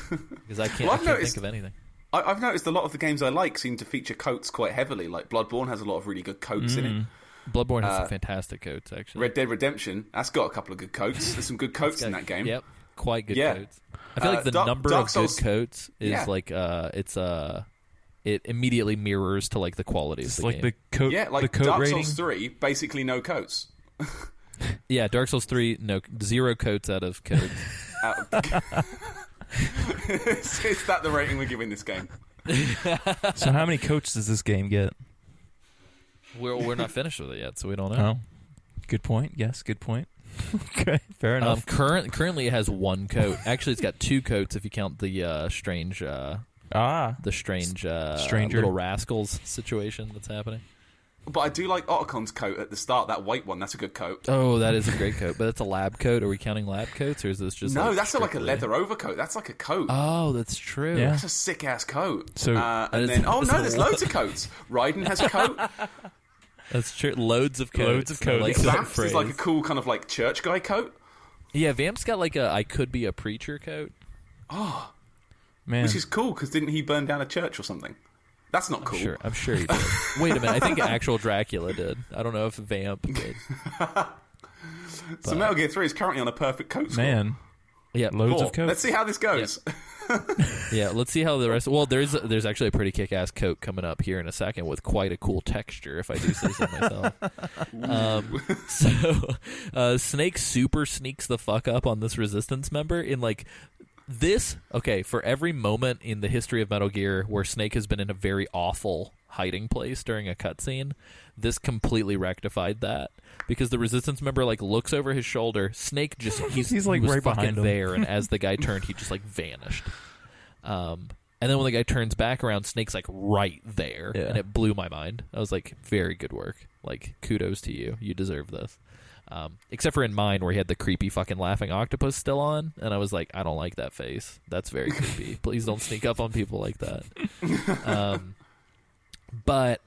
B: Because I can't think of anything.
D: I've noticed a lot of the games I like seem to feature coats quite heavily. Like Bloodborne has a lot of really good coats in it.
B: Bloodborne has some fantastic coats, actually.
D: Red Dead Redemption, that's got a couple of good coats. There's some good coats in that game.
B: Yep, quite good
D: Yeah.
B: coats. I feel like the number
D: Dark
B: of
D: Souls,
B: good coats is like it immediately mirrors to like the quality of the
C: like
B: game.
C: the coat,
D: Yeah, like
C: the coat
D: Dark
C: rating.
D: Souls 3, basically no coats.
B: Yeah, Dark Souls 3, no, 0 coats out of codes.
D: Is that the rating we're giving this game?
C: So how many coats does this game get?
B: We're not finished with it yet, so we don't know.
C: Oh, good point. Yes, good point. Okay, fair enough.
B: Currently, it has one coat. Actually, it's got two coats if you count the strange
C: Stranger
B: Little Rascals situation that's happening.
D: But I do like Otacon's coat at the start, that white one. That's a good coat.
B: Oh, that is a great coat. But it's a lab coat. Are we counting lab coats, or is this just
D: No,
B: like
D: that's like a
B: strictly-
D: leather overcoat. That's like a coat.
B: Oh, that's true.
C: Yeah.
D: That's a sick-ass coat.
C: So-
D: and
B: That is-
D: then, oh
B: that's
D: no,
B: a
D: there's
B: lot.
D: loads of coats. Raiden has a coat.
B: That's true. Loads of coats.
C: Loads of coats.
B: I like that
D: Vamps is like a cool kind of like church guy coat.
B: Yeah, Vamp's got like a I could be a preacher coat.
C: Man,
D: Which is cool, because didn't he burn down a church or something? That's not cool.
B: I'm sure he did. Wait a minute, I think actual Dracula did. I don't know if Vamp did.
D: So Metal Gear 3 is currently on a perfect coat score.
C: man,
B: Yeah,
C: loads
D: Cool.
C: of coats.
D: Let's see how this goes.
B: yeah. Let's see how the rest. Well, there's actually a pretty kick-ass coat coming up here in a second with quite a cool texture, if I do say so myself. Snake super sneaks the fuck up on this Resistance member in like. This, okay, for every moment in the history of Metal Gear where Snake has been in a very awful hiding place during a cutscene, this completely rectified that. Because the Resistance member, like, looks over his shoulder, Snake just,
C: He's, like,
B: he was
C: right
B: fucking
C: behind him.
B: there, and as the guy turned, he just, like, vanished. And then when the guy turns back around, Snake's, like, right there,
C: Yeah.
B: and it blew my mind. I was like, very good work. Like, kudos to you. You deserve this. Except for in mine where he had the creepy fucking laughing octopus still on, and I was like, I don't like that face. That's very creepy. Please don't sneak up on people like that. But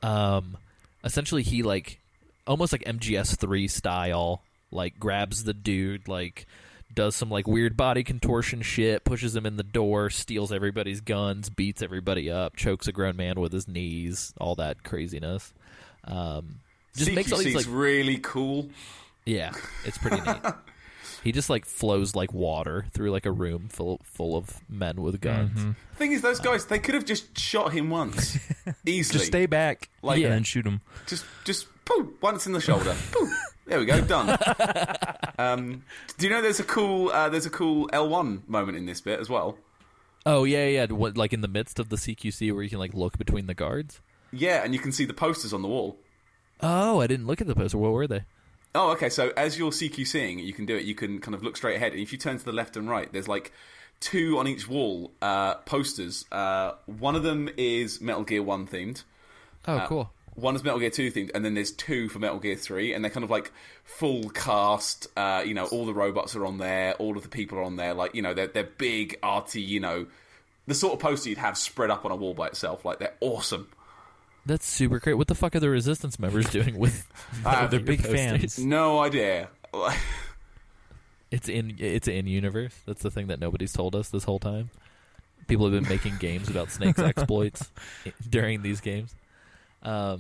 B: essentially he like almost like MGS3 style, like grabs the dude, like does some like weird body contortion shit, pushes him in the door, steals everybody's guns, beats everybody up, chokes a grown man with his knees, all that craziness. Just makes all these
D: CQC's
B: like
D: really cool.
B: yeah, it's pretty neat. He just like flows like water through like a room full of men with guns.
C: Mm-hmm.
D: The thing is, those guys, they could have just shot him once. Easily.
C: Just stay back,
D: Like-
C: and then shoot him.
D: Just poof, once in the shoulder. Poof. There we go, done. Do you know there's a cool L1 moment in this bit as well?
B: Oh yeah. What, like in the midst of the CQC where you can like look between the guards?
D: Yeah, and you can see the posters on the wall.
B: Oh, I didn't look at the poster. What were they?
D: Oh, okay, so as you're CQCing, you can do it. You can kind of look straight ahead, and if you turn to the left and right, there's like two on each wall posters. One of them is Metal Gear 1 themed.
B: Oh, cool.
D: One is Metal Gear 2 themed, and then there's two for Metal Gear 3, and they're kind of like full cast. All the robots are on there, all of the people are on there. Like, they're big, arty, the sort of poster you'd have spread up on a wall by itself. Like, they're awesome.
B: That's super great. What the fuck are the Resistance members doing with
C: They're big fans.
D: No idea.
B: It's in universe. That's the thing that nobody's told us this whole time. People have been making games about Snake's exploits during these games. But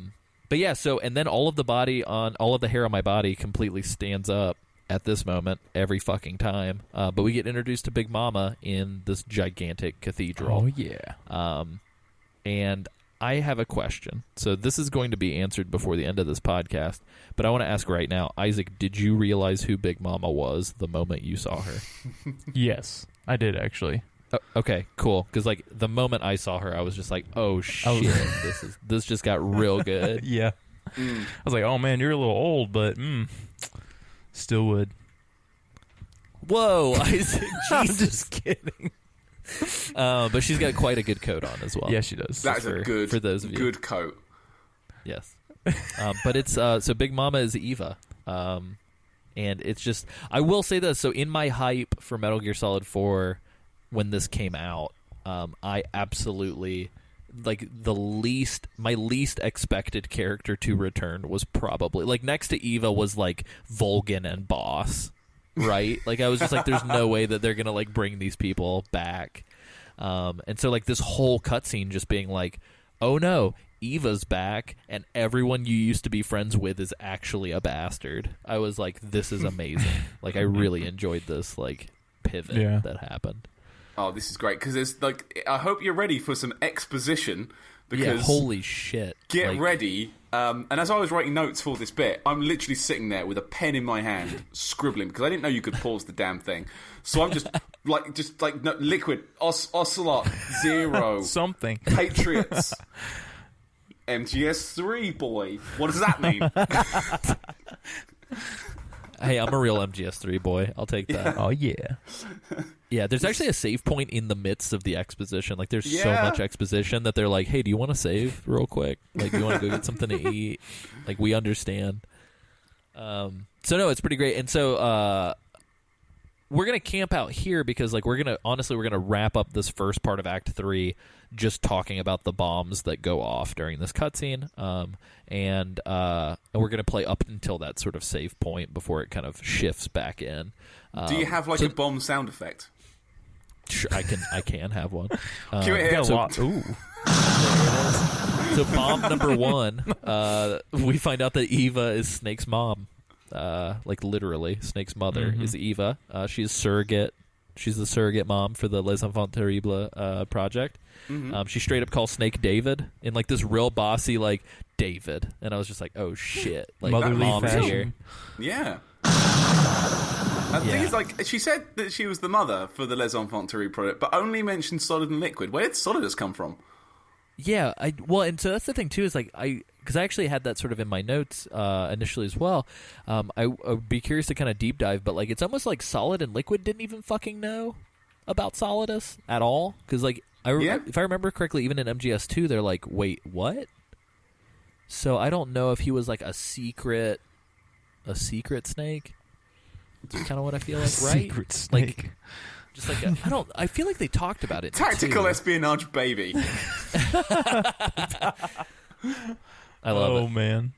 B: yeah, and then all of the hair on my body completely stands up at this moment every fucking time. But we get introduced to Big Mama in this gigantic cathedral.
C: Oh yeah.
B: And I have a question. So this is going to be answered before the end of this podcast, but I want to ask right now, Isaac, did you realize who Big Mama was the moment you saw her?
C: Yes, I did actually.
B: Okay, cool. Because like the moment I saw her, I was just like, "Oh shit, this just got real good."
C: Yeah. I was like, oh man, you're a little old, but still would.
B: Whoa, Isaac!
C: I'm
B: Jesus.
C: just kidding.
B: But she's got quite a good coat on as well.
C: Yeah, she does.
D: That is a good,
B: for those of you.
D: good coat.
B: Yes. But it's so Big Mama is Eva. And it's just, I will say this. So in my hype for Metal Gear Solid 4 when this came out, I absolutely like my least expected character to return was probably like next to Eva was like Volgin and Boss. Right? Like I was just like, there's no way that they're gonna like bring these people back. And so like this whole cutscene just being like, oh no, Eva's back and everyone you used to be friends with is actually a bastard. I was like, this is amazing. Like I really enjoyed this like pivot that happened.
D: Oh, this is great because there's like, I hope you're ready for some exposition. Because
B: yeah, holy shit.
D: Get
B: like,
D: ready. And as I was writing notes for this bit, I'm literally sitting there with a pen in my hand, scribbling, because I didn't know you could pause the damn thing. So I'm just like no, liquid, Ocelot, Zero,
C: Something.
D: Patriots, MGS3, boy. What does that mean?
B: Hey, I'm a real MGS3 boy. I'll take that.
C: Oh yeah.
B: Yeah, there's actually a save point in the midst of the exposition. Like, there's so
D: Yeah.
B: much exposition that they're like, hey, do you want to save real quick? Like, do you want to go get something to eat? Like, we understand. So, no, it's pretty great. And so we're going to camp out here because, like, we're going to wrap up this first part of Act 3 just talking about the bombs that go off during this cutscene. And we're going to play up until that sort of save point before it kind of shifts back in.
D: Do you have, like, a bomb sound effect?
B: Sure, I can have one.
D: Cue it here.
C: Ooh.
B: So bomb number 1, we find out that Eva is Snake's mom. Like literally, Snake's mother is Eva. She's surrogate. She's the surrogate mom for the Les Enfants Terribles project. She straight up calls Snake David in like this real bossy like David, and I was just like, oh shit, like
C: Motherly
B: mom's
C: fashion.
B: here.
D: Yeah. The thing is, like, she said that she was the mother for the Les Enfants Terribles project, but only mentioned Solid and Liquid. Where did Solidus come from?
B: Yeah, and so that's the thing too is like because I actually had that sort of in my notes initially as well. I would be curious to kind of deep dive, but like it's almost like Solid and Liquid didn't even fucking know about Solidus at all because like if I remember correctly, even in MGS2, they're like, wait, what? So I don't know if he was like a secret snake. That's kind of what I feel like, right?
C: Secret snake.
B: Like, just like I feel like they talked about it.
D: Tactical
B: too.
D: espionage, baby.
B: I love it.
C: Oh man.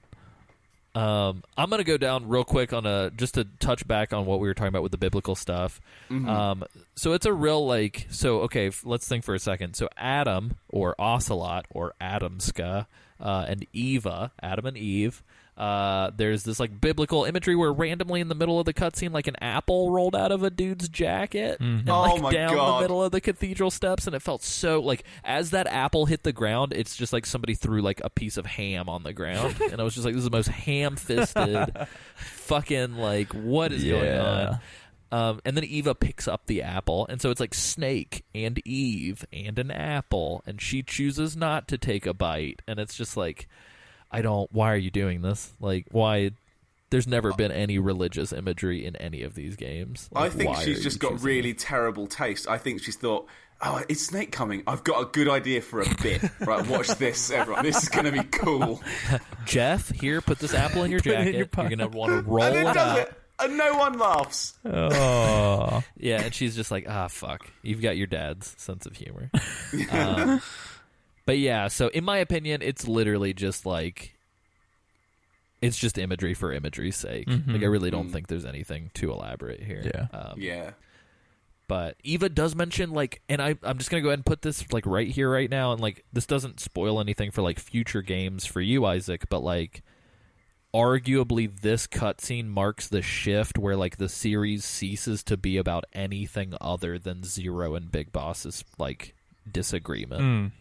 B: I'm gonna go down real quick on just to touch back on what we were talking about with the biblical stuff. So it's a real okay. Let's think for a second. So Adam or Ocelot or Adamska and Eva, Adam and Eve. There's this like biblical imagery where randomly in the middle of the cutscene, like an apple rolled out of a dude's jacket and
D: Oh my
B: down
D: God.
B: the middle of the cathedral steps, and it felt so like as that apple hit the ground, it's just like somebody threw like a piece of ham on the ground, and I was just like, this is the most ham-fisted fucking like what is going on? And then Eva picks up the apple, and so it's like Snake and Eve and an apple, and she chooses not to take a bite, and it's just like, why are you doing this? Like, why? There's never been any religious imagery in any of these games. Like,
D: I think
B: why
D: she's
B: are
D: just
B: you
D: got
B: choosing
D: really
B: it?
D: terrible taste. I think she's thought, oh, is Snake coming? I've got a good idea for a bit. Right, watch this, everyone. This is going to be cool.
B: Jeff, here, put this apple in your
C: Put it in
B: jacket.
C: your
B: You're going to want to roll
D: And
B: it
D: it does
B: out.
D: it, and no one laughs.
C: Oh.
B: Yeah, and she's just like, fuck. You've got your dad's sense of humor. But yeah, so in my opinion, it's literally just like, it's just imagery for imagery's sake. Like, I really don't think there's anything too elaborate here.
C: Yeah.
D: Yeah.
B: But Eva does mention, like, and I'm just going to go ahead and put this, like, right here, right now, and, like, this doesn't spoil anything for, like, future games for you, Isaac, but, like, arguably this cutscene marks the shift where, like, the series ceases to be about anything other than Zero and Big Boss's, like, disagreement.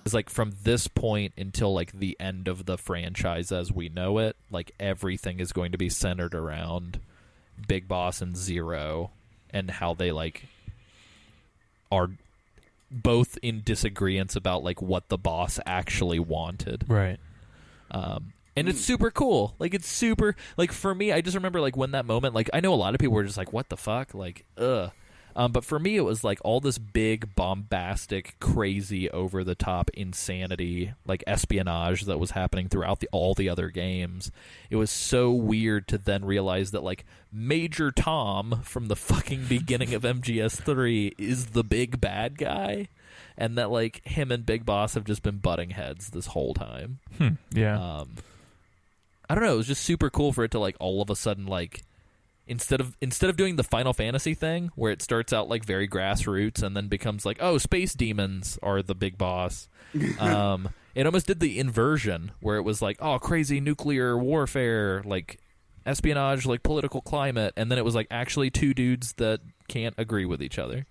B: It's like from this point until like the end of the franchise as we know it, like everything is going to be centered around Big Boss and Zero and how they like are both in disagreements about like what the boss actually wanted.
C: Right.
B: And it's super cool. Like it's super like for me, I just remember like when that moment, like I know a lot of people were just like, what the fuck? Like, ugh. But for me, it was like all this big, bombastic, crazy, over-the-top insanity, like espionage that was happening throughout all the other games. It was so weird to then realize that like Major Tom from the fucking beginning of MGS3 is the big bad guy, and that like him and Big Boss have just been butting heads this whole time.
C: Yeah.
B: I don't know. It was just super cool for it to like all of a sudden like. Instead of doing the Final Fantasy thing where it starts out like very grassroots and then becomes like, oh, space demons are the big boss, it almost did the inversion where it was like, oh, crazy nuclear warfare, like espionage, like political climate, and then it was like actually two dudes that can't agree with each other.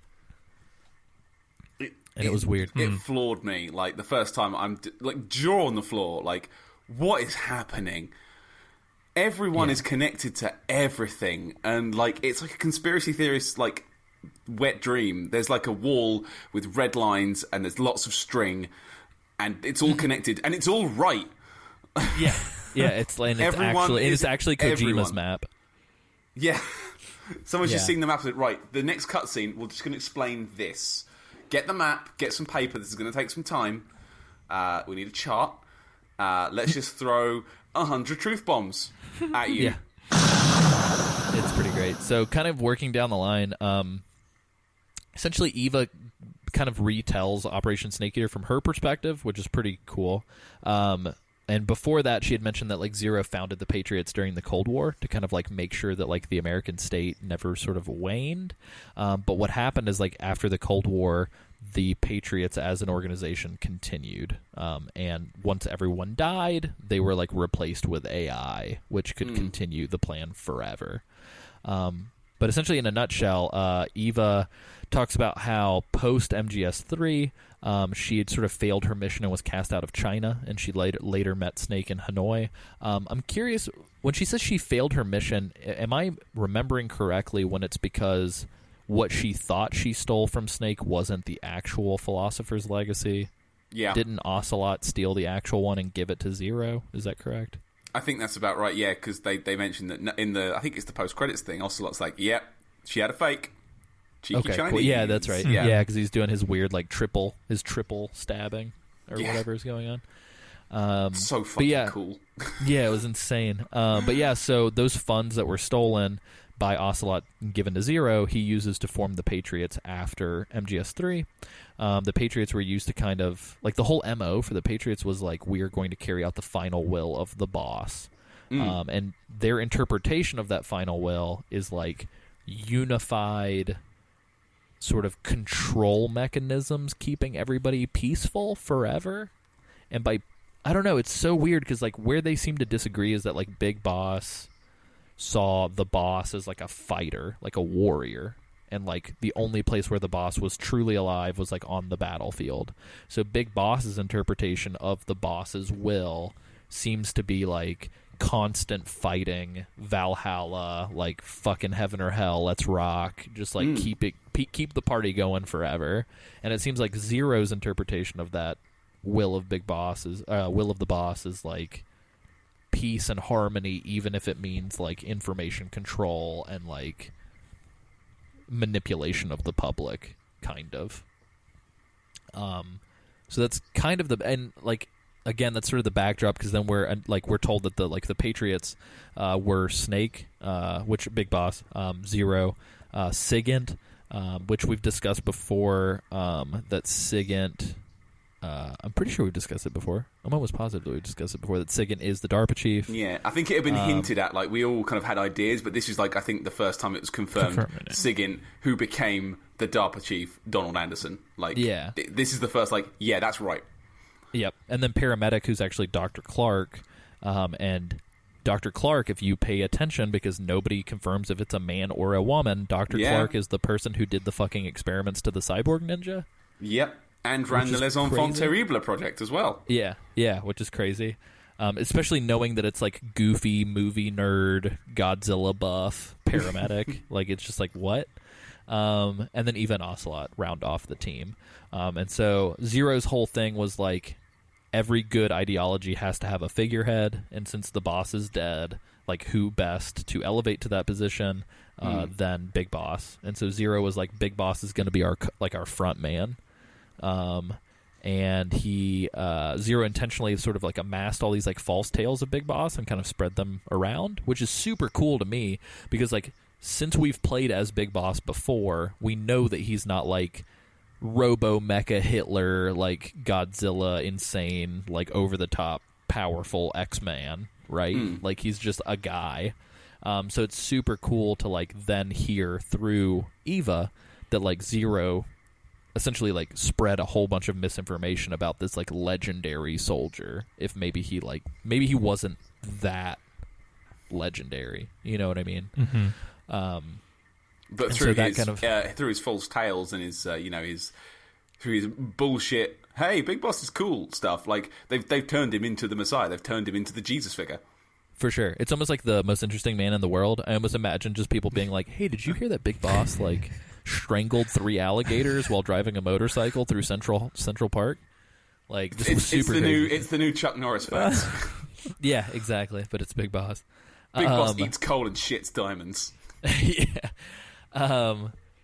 B: It was weird.
D: It floored me. Like the first time, I'm like jaw on the floor. Like, what is happening? Everyone is connected to everything, and like it's like a conspiracy theorist like wet dream. There's like a wall with red lines, and there's lots of string, and it's all connected, and it's all right.
B: Yeah. Yeah, it's
D: Everyone
B: it's actually Kojima's
D: everyone.
B: map.
D: Yeah. Someone's just
B: Yeah.
D: seen the map and said, right, the next cutscene, we're just going to explain this. Get the map, get some paper, this is going to take some time. We need a chart. Let's just throw 100 truth bombs at you.
B: Yeah. It's pretty great. So kind of working down the line, essentially Eva kind of retells Operation Snake Eater from her perspective, which is pretty cool. And before that, she had mentioned that like Zero founded the Patriots during the Cold War to kind of like make sure that like the American state never sort of waned. But what happened is like after the Cold War, the Patriots as an organization continued. And once everyone died, they were like replaced with AI, which could continue the plan forever. But essentially, in a nutshell, Eva talks about how post MGS3, she had sort of failed her mission and was cast out of China, and she later met Snake in Hanoi. I'm curious, when she says she failed her mission, am I remembering correctly when it's because what she thought she stole from Snake wasn't the actual Philosopher's Legacy?
D: Yeah.
B: Didn't Ocelot steal the actual one and give it to Zero? Is that correct?
D: I think that's about right, yeah, because they mentioned that in the, I think it's the post-credits thing, Ocelot's like, yep, she had a fake. Cheeky
B: Okay,
D: Chinese.
B: cool. Yeah, that's right.
D: Yeah,
B: Yeah, because he's doing his weird like triple stabbing or
D: Yeah.
B: whatever is going on.
D: So fucking
B: yeah.
D: cool.
B: Yeah, it was insane. But yeah, so those funds that were stolen by Ocelot and given to Zero, he uses to form the Patriots after MGS3. The Patriots were used to kind of like the whole MO for the Patriots was like, we are going to carry out the final will of the boss. And their interpretation of that final will is like unified sort of control mechanisms keeping everybody peaceful forever. And by, I don't know, it's so weird because like where they seem to disagree is that like Big Boss saw the boss as like a fighter, like a warrior, and like the only place where the boss was truly alive was like on the battlefield. So Big Boss's interpretation of the boss's will seems to be like constant fighting, Valhalla, like fucking heaven or hell, let's rock, just like keep the party going forever. And it seems like Zero's interpretation of that will of Big Boss is will of the boss is like peace and harmony, even if it means like information control and like manipulation of the public, kind of. So that's kind of and like again, that's sort of the backdrop, because then we're told that the Patriots were Snake, which Big Boss, Zero, Sigint, which we've discussed before. That Sigint, I'm pretty sure we've discussed it before. I'm almost positive that we've discussed it before. That Sigint is the DARPA chief.
D: Yeah, I think it had been hinted at. Like we all kind of had ideas, but this is like I think the first time it was confirmed. Sigint, who became the DARPA chief, Donald Anderson. Like,
B: yeah,
D: this is the first. Like, yeah, that's right.
B: Yep, and then Paramedic, who's actually Dr. Clark, and Dr. Clark, if you pay attention, because nobody confirms if it's a man or a woman, Dr. Clark is the person who did the fucking experiments to the cyborg ninja.
D: Yep, and ran the Les Enfants Terribles project as well.
B: Yeah, which is crazy. Especially knowing that it's like goofy movie nerd, Godzilla buff, Paramedic. Like, it's just like, what? And then even Ocelot round off the team. And so Zero's whole thing was like, every good ideology has to have a figurehead, and since the boss is dead, like who best to elevate to that position than Big Boss? And so Zero was like, Big Boss is going to be our front man. And he Zero intentionally sort of like amassed all these like false tales of Big Boss and kind of spread them around, which is super cool to me, because like since we've played as Big Boss before, we know that he's not like Robo Mecha Hitler, like Godzilla, insane, like over the top, powerful X-Man, right? Like he's just a guy. So it's super cool to like then hear through Eva that like Zero essentially like spread a whole bunch of misinformation about this like legendary soldier. If maybe he wasn't that legendary, you know what I mean?
D: But through his false tales and his through his bullshit, hey, Big Boss is cool stuff, like they've turned him into the Messiah. They've turned him into the Jesus figure.
B: For sure. It's almost like the most interesting man in the world. I almost imagine just people being like, hey, did you hear that Big Boss like strangled 3 alligators while driving a motorcycle through Central Park? Like, this was super crazy.
D: It's the new Chuck Norris facts.
B: Yeah, exactly. But it's Big Boss.
D: Big Boss eats coal and shits diamonds.
B: Yeah.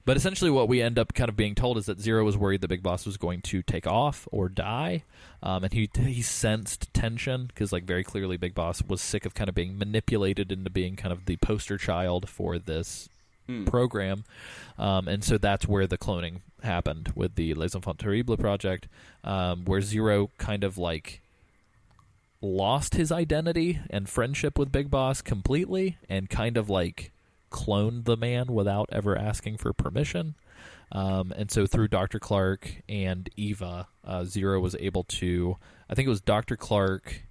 B: But essentially what we end up kind of being told is that Zero was worried that Big Boss was going to take off or die. And he sensed tension because, like, very clearly Big Boss was sick of kind of being manipulated into being kind of the poster child for this program. And so that's where the cloning happened with the Les Enfants Terribles project, where Zero kind of, like, lost his identity and friendship with Big Boss completely and kind of, like, cloned the man without ever asking for permission. And so through Dr. Clark and Eva, Zero was able to, I think it was Dr. Clark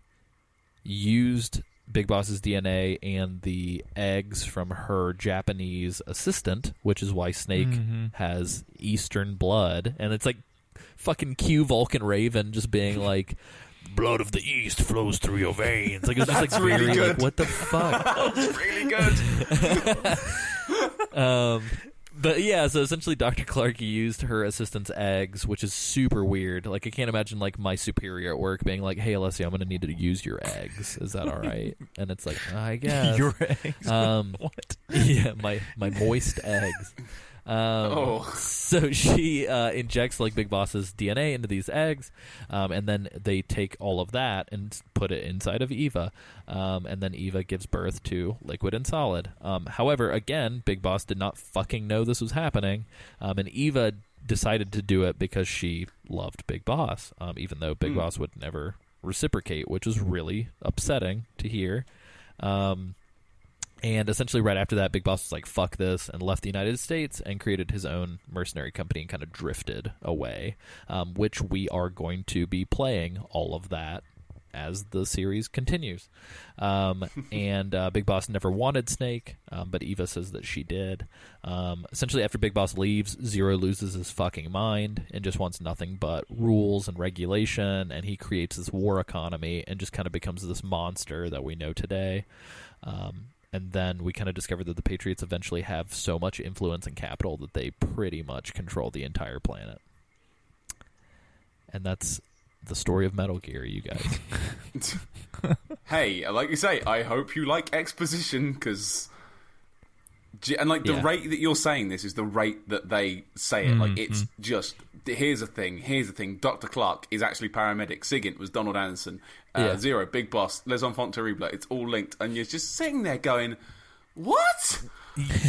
B: used Big Boss's DNA and the eggs from her Japanese assistant, which is why Snake has Eastern blood. And it's like fucking Q Vulcan Raven just being like, blood of the East flows through your veins. Like, it was just like
D: really
B: very,
D: good.
B: like, what the fuck?
D: That's really good.
B: But yeah, so essentially Dr. Clark used her assistant's eggs, which is super weird. Like, I can't imagine, like, my superior at work being like, hey, Alessio, I'm going to need to use your eggs. Is that all right? And it's like, I guess.
C: Your eggs? What?
B: Yeah, my moist eggs. So she injects, like, Big Boss's DNA into these eggs, and then they take all of that and put it inside of Eva, and then Eva gives birth to Liquid and Solid. However, again, Big Boss did not fucking know this was happening, and Eva decided to do it because she loved Big Boss, even though Big Boss would never reciprocate, which was really upsetting to hear. And essentially right after that, Big Boss was like, fuck this, and left the United States and created his own mercenary company and kind of drifted away, which we are going to be playing all of that as the series continues. And Big Boss never wanted Snake, but Eva says that she did. Essentially, after Big Boss leaves, Zero loses his fucking mind and just wants nothing but rules and regulation, and he creates this war economy and just kind of becomes this monster that we know today. And then we kind of discover that the Patriots eventually have so much influence and capital that they pretty much control the entire planet. And that's the story of Metal Gear, you guys.
D: Hey, like you say, I hope you like exposition, because... And, like, the rate that you're saying this is the rate that they say it. Like, it's just, here's a thing. Dr. Clark is actually paramedic. Sigint was Donald Anderson. Zero, Big Boss, Les Enfants Terribles. It's all linked. And you're just sitting there going, what?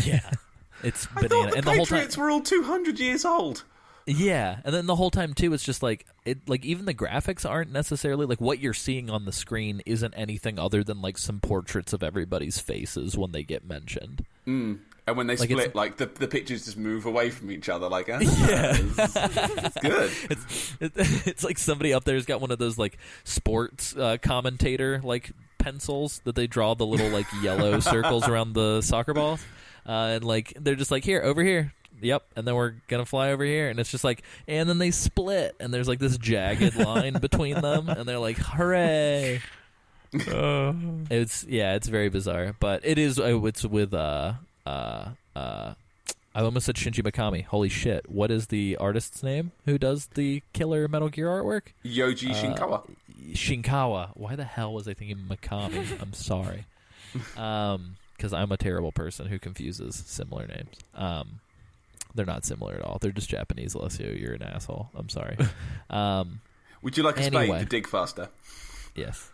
B: Yeah. It's
D: I
B: banana.
D: thought the Patriots were all 200 years old.
B: Yeah, and then the whole time too, it's just like even the graphics aren't necessarily like what you're seeing on the screen isn't anything other than like some portraits of everybody's faces when they get mentioned.
D: And when they split, like the pictures just move away from each other. Like, it's good.
B: It's like somebody up there's got one of those like sports commentator like pencils that they draw the little like yellow circles around the soccer balls, and like they're just like, here, over here. Yep, and then we're gonna fly over here, and it's just like, and then they split, and there's like this jagged line between them, and they're like, hooray! It's very bizarre, but it is. It's with I almost said Shinji Mikami. Holy shit! What is the artist's name who does the killer Metal Gear artwork?
D: Yoji Shinkawa.
B: Shinkawa. Why the hell was I thinking Mikami? I'm sorry, because I'm a terrible person who confuses similar names. They're not similar at all. They're just Japanese, Alessio. You're an asshole. I'm sorry.
D: Would you like a spade to dig faster?
B: Yes.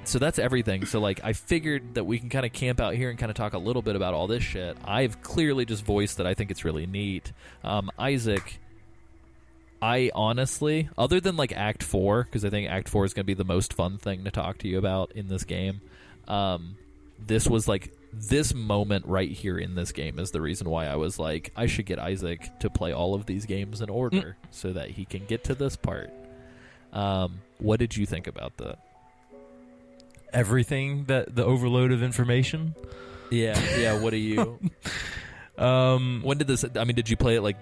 B: So that's everything. So, like, I figured that we can kind of camp out here and kind of talk a little bit about all this shit. I've clearly just voiced that I think it's really neat. Isaac, I honestly, other than, like, Act 4, because I think Act 4 is going to be the most fun thing to talk to you about in this game, this was, like, this moment right here in this game is the reason why I was like, I should get Isaac to play all of these games in order so that he can get to this part. What did you think about that?
C: Everything, that the overload of information.
B: Yeah. What do you? When did this? I mean, did you play it like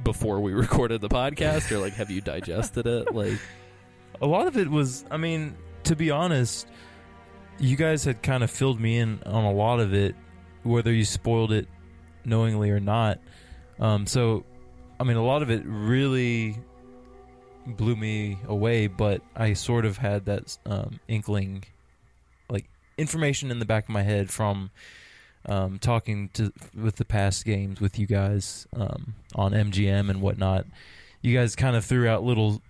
B: before we recorded the podcast, or like have you digested it? Like,
C: A lot of it was, I mean, to be honest, you guys had kind of filled me in on a lot of it, whether you spoiled it knowingly or not. So, I mean, a lot of it really blew me away, but I sort of had that inkling, like information in the back of my head from talking with the past games with you guys on MGM and whatnot. You guys kind of threw out little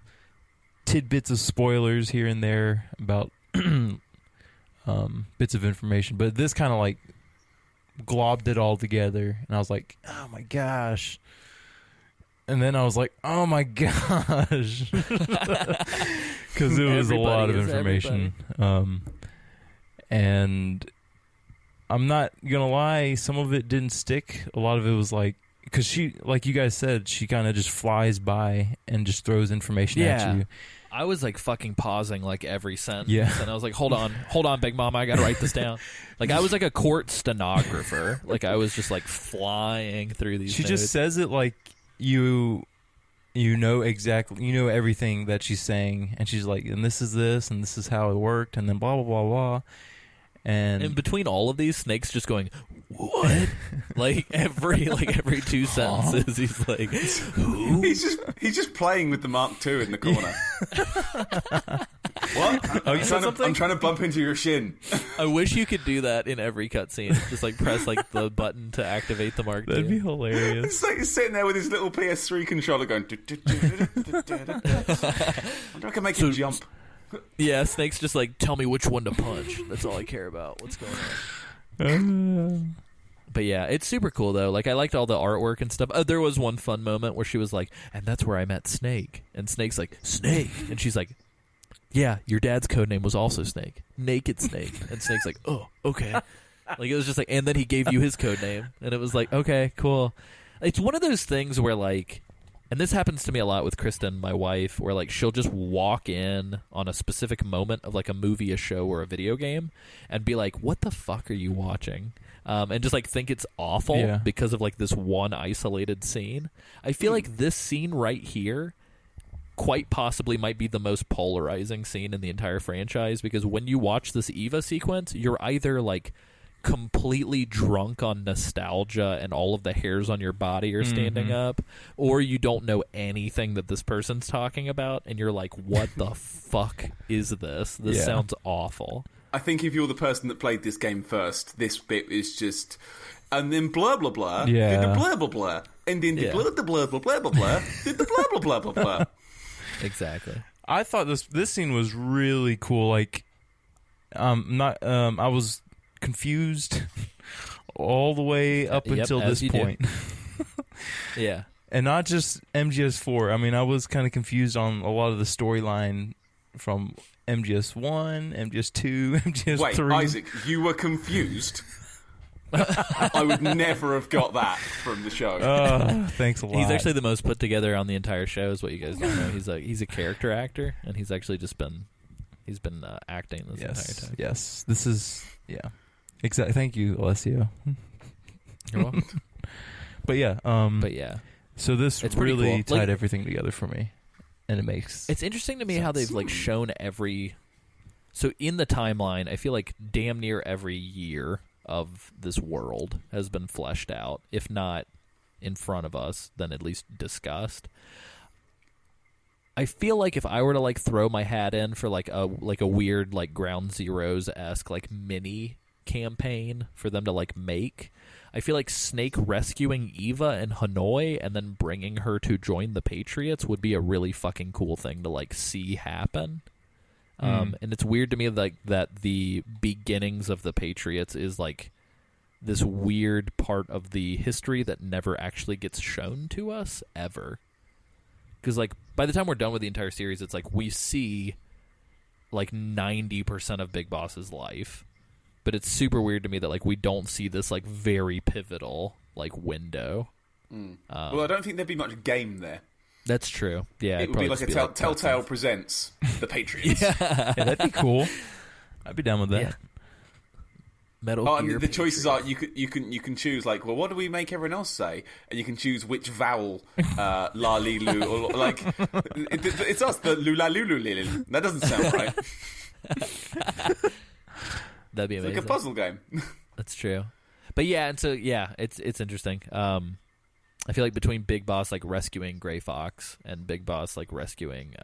C: tidbits of spoilers here and there about bits of information, but this kind of like globbed it all together, and I was like, oh my gosh. And then I was like, oh my gosh. Because it was a lot of information. And I'm not going to lie, some of it didn't stick. A lot of it was like, because she, like you guys said, she kind of just flies by and just throws information at you.
B: I was like fucking pausing like every sentence,
C: Yeah.
B: and I was like, hold on, Big Mama, I gotta write this down. Like I was like a court stenographer. Like I was just like flying through these
C: She
B: notes.
C: just says it like you know exactly, you know everything that she's saying, and she's like, and this is how it worked, and then blah blah blah blah. And
B: in between all of these, Snake's just going, what? like every 2 sentences, he's like, who?
D: He's just playing with the Mark II in the corner. What? I'm trying to bump into your shin.
B: I wish you could do that in every cutscene. Just like press like the button to activate the Mark II.
C: that'd be hilarious.
D: It's like he's sitting there with his little PS3 controller going. I can make him jump.
B: Yeah, Snake's just like, tell me which one to punch. That's all I care about. What's going on? But yeah, it's super cool though. Like I liked all the artwork and stuff. There was one fun moment where she was like, and that's where I met Snake. And Snake's like, Snake. And she's like, yeah, your dad's code name was also Snake. Naked Snake. And Snake's like, oh, okay. Like it was just like, and then he gave you his code name. And it was like, okay, cool. It's one of those things where like, and this happens to me a lot with Kristen, my wife, where like she'll just walk in on a specific moment of like a movie, a show, or a video game and be like, what the fuck are you watching? And just like think it's awful because of like this one isolated scene. I feel like this scene right here quite possibly might be the most polarizing scene in the entire franchise, because when you watch this Eva sequence, you're either like completely drunk on nostalgia and all of the hairs on your body are standing up, or you don't know anything that this person's talking about and you're like, what the fuck is this? This sounds awful.
D: I think if you're the person that played this game first, this bit is just, and then blah blah blah, did the blah blah blah, and then the blah blah blah blah blah blah, did the blah blah blah blah blah.
B: Exactly.
C: I thought this scene was really cool. Like, I was confused all the way up until this point.
B: Yeah.
C: And not just MGS4. I mean, I was kind of confused on a lot of the storyline from MGS1, MGS2, MGS3.
D: Wait, Isaac, you were confused? I would never have got that from the show.
C: Thanks a lot.
B: He's actually the most put together on the entire show, is what you guys don't know. He's a character actor, and he's actually just been acting this entire time.
C: Yes, this is exactly. Thank you, Alessio.
B: You're welcome.
C: But yeah, So this
B: it's pretty
C: really
B: cool.
C: tied everything together for me, and it makes.
B: It's interesting to me how they've like shown every. So in the timeline, I feel like damn near every year of this world has been fleshed out, if not in front of us, then at least discussed. I feel like if I were to like throw my hat in for like a weird like Ground Zeroes-esque like mini campaign for them to like make, I feel like Snake rescuing Eva in Hanoi and then bringing her to join the Patriots would be a really fucking cool thing to like see happen. And it's weird to me like that the beginnings of the Patriots is like this weird part of the history that never actually gets shown to us ever. Because like by the time we're done with the entire series, it's like we see like 90% of Big Boss's life, but it's super weird to me that like we don't see this like very pivotal like window.
D: Well, I don't think there'd be much game there.
B: That's true. Yeah,
D: it would be like a Telltale presents The Patriots.
C: Yeah, that'd be cool. I'd be down with that.
B: Metal
D: Oh,
B: Gear.
D: and the choices
B: Patriot.
D: are you can choose like, well, what do we make everyone else say? And you can choose which vowel, la li lu, or like it's us, the lu la lu lu li li. That doesn't sound right.
B: That'd be
D: It's
B: amazing.
D: like a puzzle game.
B: That's true. But yeah, and so yeah, it's interesting. I feel like between Big Boss like rescuing Gray Fox and Big Boss like rescuing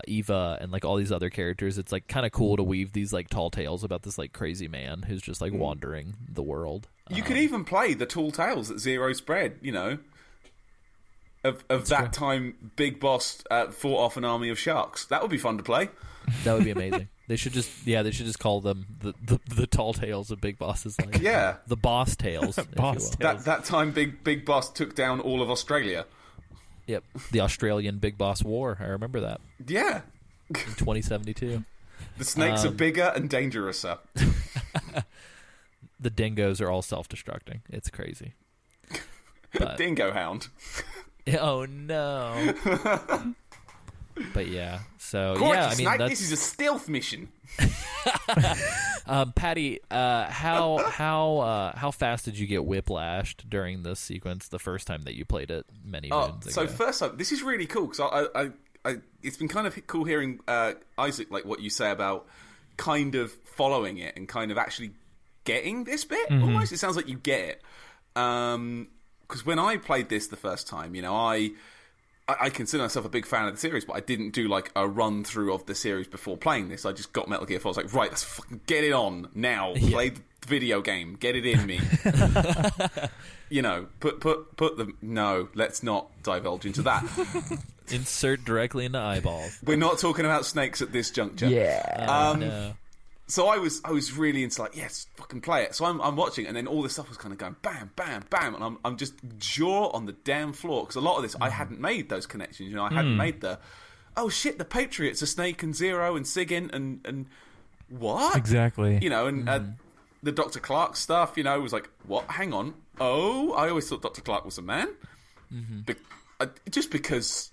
B: Eva and like all these other characters, it's like kind of cool to weave these like tall tales about this like crazy man who's just like wandering the world.
D: You could even play the tall tales that Zero spread, you know, of that time Big Boss fought off an army of sharks. That would be fun to play.
B: That would be amazing. They should just call them the tall tales of Big Boss's life.
D: Yeah.
B: The boss tales.
C: Boss
B: if you will.
D: That time Big Boss took down all of Australia.
B: Yep. The Australian Big Boss War. I remember that
D: Yeah.
B: in 2072.
D: The snakes are bigger and dangerouser.
B: The dingoes are all self-destructing. It's crazy. But,
D: Dingo Hound.
B: oh no. But yeah, so
D: Crikey,
B: yeah, I mean,
D: Snake,
B: that's,
D: this is a stealth mission.
B: Patty, how fast did you get whiplashed during this sequence the first time that you played it many moons ago?
D: So first up, this is really cool because I it's been kind of cool hearing Isaac, like what you say about kind of following it and kind of actually getting this bit. Almost, it sounds like you get it. Because when I played this the first time, you know, I consider myself a big fan of the series, but I didn't do like a run through of the series before playing this. I just got Metal Gear 4. I was like, right, let's fucking get it on now. Play the video game. Get it in me. You know, put the... No, let's not divulge into that.
B: Insert directly into eyeballs.
D: We're not talking about snakes at this juncture.
C: Yeah.
B: No.
D: So I was really into like, yes, fucking play it. So I'm watching, and then all this stuff was kind of going bam, bam, bam, and I'm just jaw on the damn floor because a lot of this I hadn't made those connections. You know, I hadn't made the oh shit, the Patriots are Snake and Zero and Sigin and what
C: Exactly.
D: You know, and the Dr. Clark stuff. You know, was like, what? Hang on. Oh, I always thought Dr. Clark was a man, just because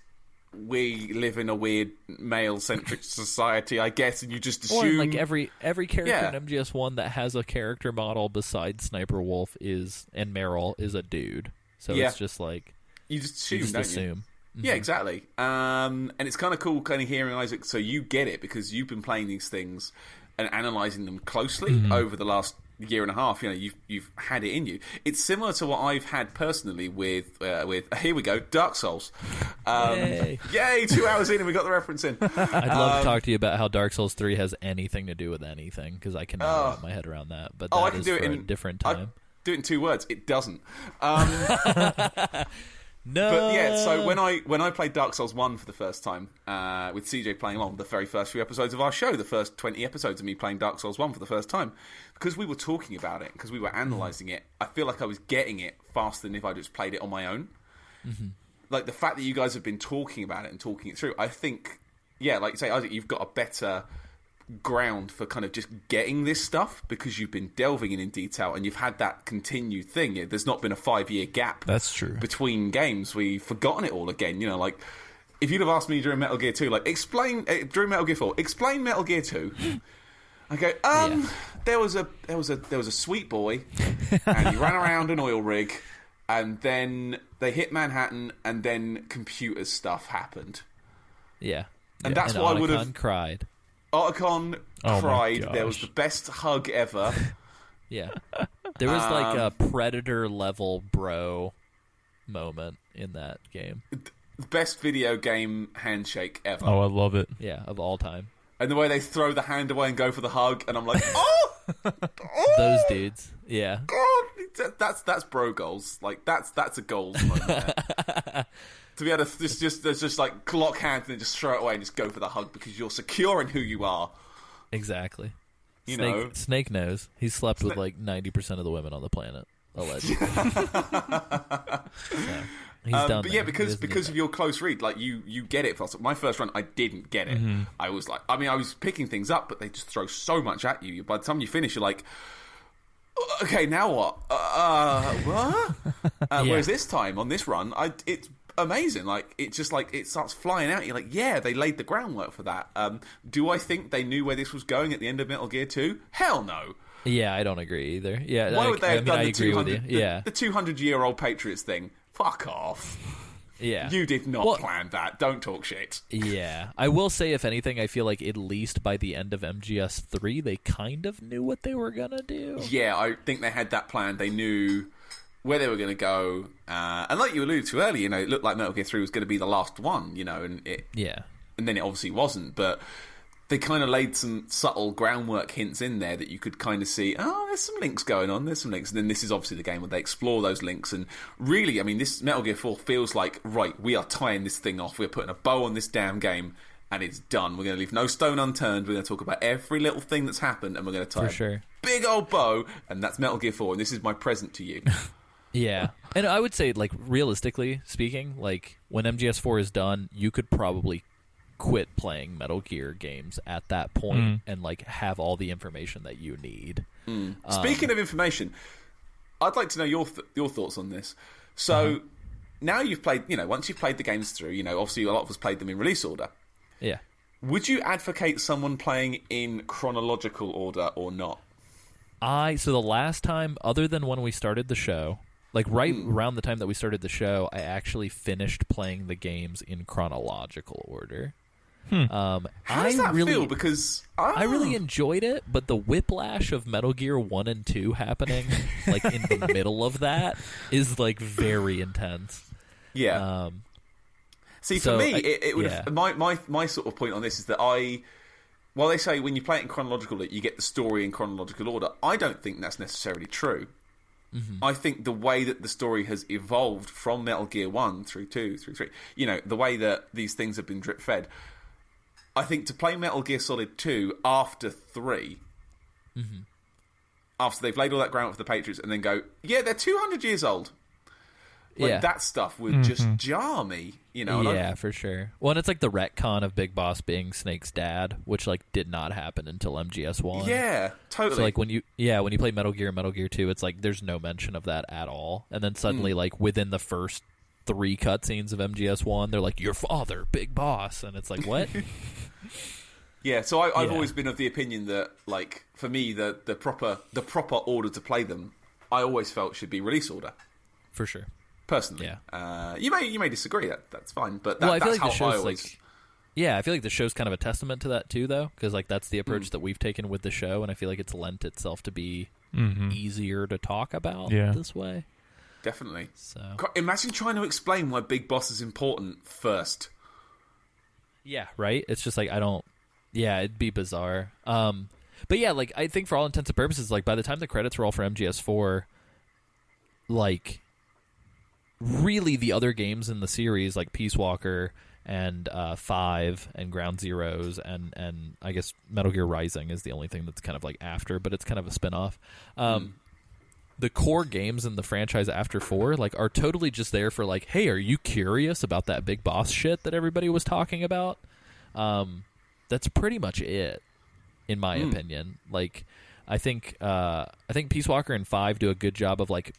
D: we live in a weird male-centric society, I guess, and you just assume...
B: Or like every character in MGS1 that has a character model besides Sniper Wolf and Meryl is a dude. So it's just like...
D: You just assume,
B: you just
D: don't
B: assume.
D: you? Yeah, exactly. And it's kind of cool kind of hearing Isaac, so you get it, because you've been playing these things and analysing them closely over the last year and a half. You know, you've had it in you. It's similar to what I've had personally with here we go, Dark Souls.
B: Yay.
D: Yay, 2 hours in and we got the reference in.
B: I'd love to talk to you about how Dark Souls 3 has anything to do with anything, because I cannot wrap my head around that. But that
D: I can
B: is
D: do it
B: for
D: in
B: a different time.
D: Do it in 2 words. It doesn't.
B: No.
D: But yeah, so when I played Dark Souls 1 for the first time, with CJ playing along, the very first few episodes of our show, the first 20 episodes of me playing Dark Souls 1 for the first time, because we were talking about it, because we were analysing it, I feel like I was getting it faster than if I just played it on my own. Like, the fact that you guys have been talking about it and talking it through, I think, yeah, like you say, Isaac, you've got a better ground for kind of just getting this stuff because you've been delving in detail and you've had that continued thing. There's not been a 5-year gap.
C: That's true.
D: Between games. We've forgotten it all again. You know, like, if you'd have asked me during Metal Gear 2, like, during Metal Gear 4, explain Metal Gear 2. I go, there was a sweet boy and he ran around an oil rig and then they hit Manhattan and then computer stuff happened.
B: Yeah.
D: And that's why I would have
B: cried.
D: Otacon
C: Oh my
D: cried.
C: gosh.
D: There was the best hug ever.
B: Yeah. There was like a Predator level bro moment in that game.
D: The best video game handshake ever.
C: Oh, I love it.
B: Yeah, of all time.
D: And the way they throw the hand away and go for the hug, and I'm like, oh!
B: Those dudes. Yeah.
D: God! That's bro goals. Like, that's a goals moment there. To be able to just like clock hands and then just throw it away and just go for the hug because you're secure in who you are.
B: Exactly.
D: You know.
B: Snake knows. He slept with like 90% of the women on the planet, allegedly. So, he's done
D: but yeah, because of your close read, like you get it. My first run, I didn't get it. I was like, I was picking things up, but they just throw so much at you. By the time you finish, you're like, okay, now what? What? Whereas this time on this run, it's amazing. Like, it just like it starts flying out. You're like, yeah, they laid the groundwork for that. Do I think they knew where this was going at the end of Metal Gear 2? Hell no.
B: Yeah, I don't agree either. Yeah,
D: Why would they have done
B: I
D: the
B: agree with
D: 200
B: you. Yeah,
D: the 200-year-old Patriots thing? Fuck off.
B: yeah.
D: You did not plan that. Don't talk shit.
B: Yeah, I will say, if anything, I feel like at least by the end of MGS3, they kind of knew what they were gonna do.
D: Yeah, I think they had that plan. They knew where they were going to go, and like you alluded to earlier, it looked like Metal Gear 3 was going to be the last one, and then it obviously wasn't, but they kind of laid some subtle groundwork hints in there that you could kind of see, there's some links going on, and then this is obviously the game where they explore those links, and really, I mean, this Metal Gear 4 feels like, right, we are tying this thing off, we're putting a bow on this damn game, and it's done. We're going to leave no stone unturned, we're going to talk about every little thing that's happened, and we're going to tie a big old bow, and that's Metal Gear 4, and this is my present to you.
B: Yeah, and I would say, like, realistically speaking, like, when MGS4 is done, you could probably quit playing Metal Gear games at that point and, like, have all the information that you need.
D: Speaking of information, I'd like to know your thoughts on this. So, now you've played, once you've played the games through, obviously a lot of us played them in release order.
B: Yeah.
D: Would you advocate someone playing in chronological order or not?
B: So the last time, other than when we started the show, like right around the time that we started the show, I actually finished playing the games in chronological order.
D: How does that feel? Because
B: I really enjoyed it, but the whiplash of Metal Gear 1 and 2 happening like in the middle of that is like very intense.
D: Yeah. See, for me, it would have, my sort of point on this is that while they say when you play it in chronological order, you get the story in chronological order, I don't think that's necessarily true. I think the way that the story has evolved from Metal Gear 1 through 2, through 3, the way that these things have been drip-fed, I think to play Metal Gear Solid 2 after 3, after they've laid all that ground for the Patriots, and then go, yeah, they're 200 years old. That stuff would just jar me,
B: Yeah, for sure. Well, and it's like the retcon of Big Boss being Snake's dad, which like did not happen until MGS1.
D: Yeah, totally.
B: So like when you play Metal Gear and Metal Gear 2, it's like there's no mention of that at all. And then suddenly like within the first 3 cutscenes of MGS1, they're like, your father, Big Boss, and it's like, what?
D: Yeah, so I've always been of the opinion that, like, for me, the proper order to play them, I always felt should be release order.
B: For sure.
D: Personally, you may disagree. That's fine, but
B: I feel
D: that's
B: like
D: how I always.
B: I feel like the show's kind of a testament to that too, though, because like that's the approach that we've taken with the show, and I feel like it's lent itself to be easier to talk about this way.
D: Definitely.
B: So
D: imagine trying to explain why Big Boss is important first.
B: Yeah, right. It's just like I don't. Yeah, it'd be bizarre. But yeah, like I think for all intents and purposes, like by the time the credits roll for MGS4, like. Really, the other games in the series, like Peace Walker and 5 and Ground Zeroes and I guess Metal Gear Rising is the only thing that's kind of like after, but it's kind of a spin-off. The core games in the franchise after 4 like are totally just there for like, hey, are you curious about that Big Boss shit that everybody was talking about? That's pretty much it, in my opinion. Like, I think Peace Walker and 5 do a good job of like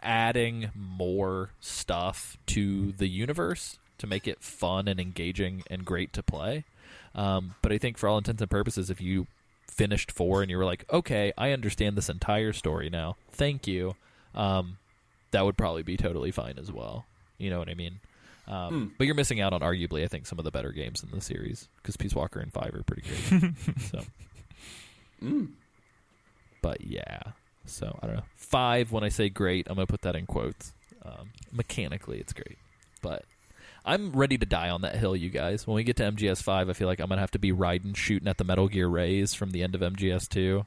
B: adding more stuff to the universe to make it fun and engaging and great to play. But I think for all intents and purposes, if you finished 4 and you were like, okay, I understand this entire story now, thank you, that would probably be totally fine as well. You know what I mean? But you're missing out on arguably, I think, some of the better games in the series, because Peace Walker and 5 are pretty great. So, but yeah. So, I don't know. 5, when I say great, I'm going to put that in quotes. Mechanically, it's great. But I'm ready to die on that hill, you guys. When we get to MGS5, I feel like I'm going to have to be riding, shooting at the Metal Gear rays from the end of MGS2.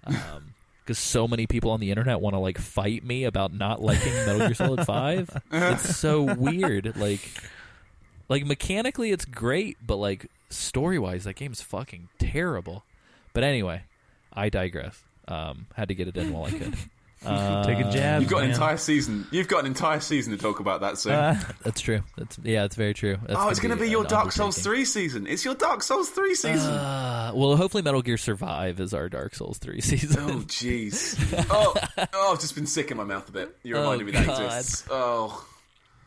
B: Because so many people on the internet want to, like, fight me about not liking Metal Gear Solid 5. It's so weird. Like, mechanically, it's great, but, like, story-wise, that game's fucking terrible. But anyway, I digress. Had to get it in while I could.
C: Take a jab.
D: You've got an entire season. You've got an entire season to talk about that soon.
B: That's true. It's very true.
D: It's going to be your Dark Souls 3 season. It's your Dark Souls 3 season.
B: Well, hopefully Metal Gear Survive is our Dark Souls 3 season.
D: Oh, jeez. Oh, I've just been sick in my mouth a bit. You reminded me that exists. Oh.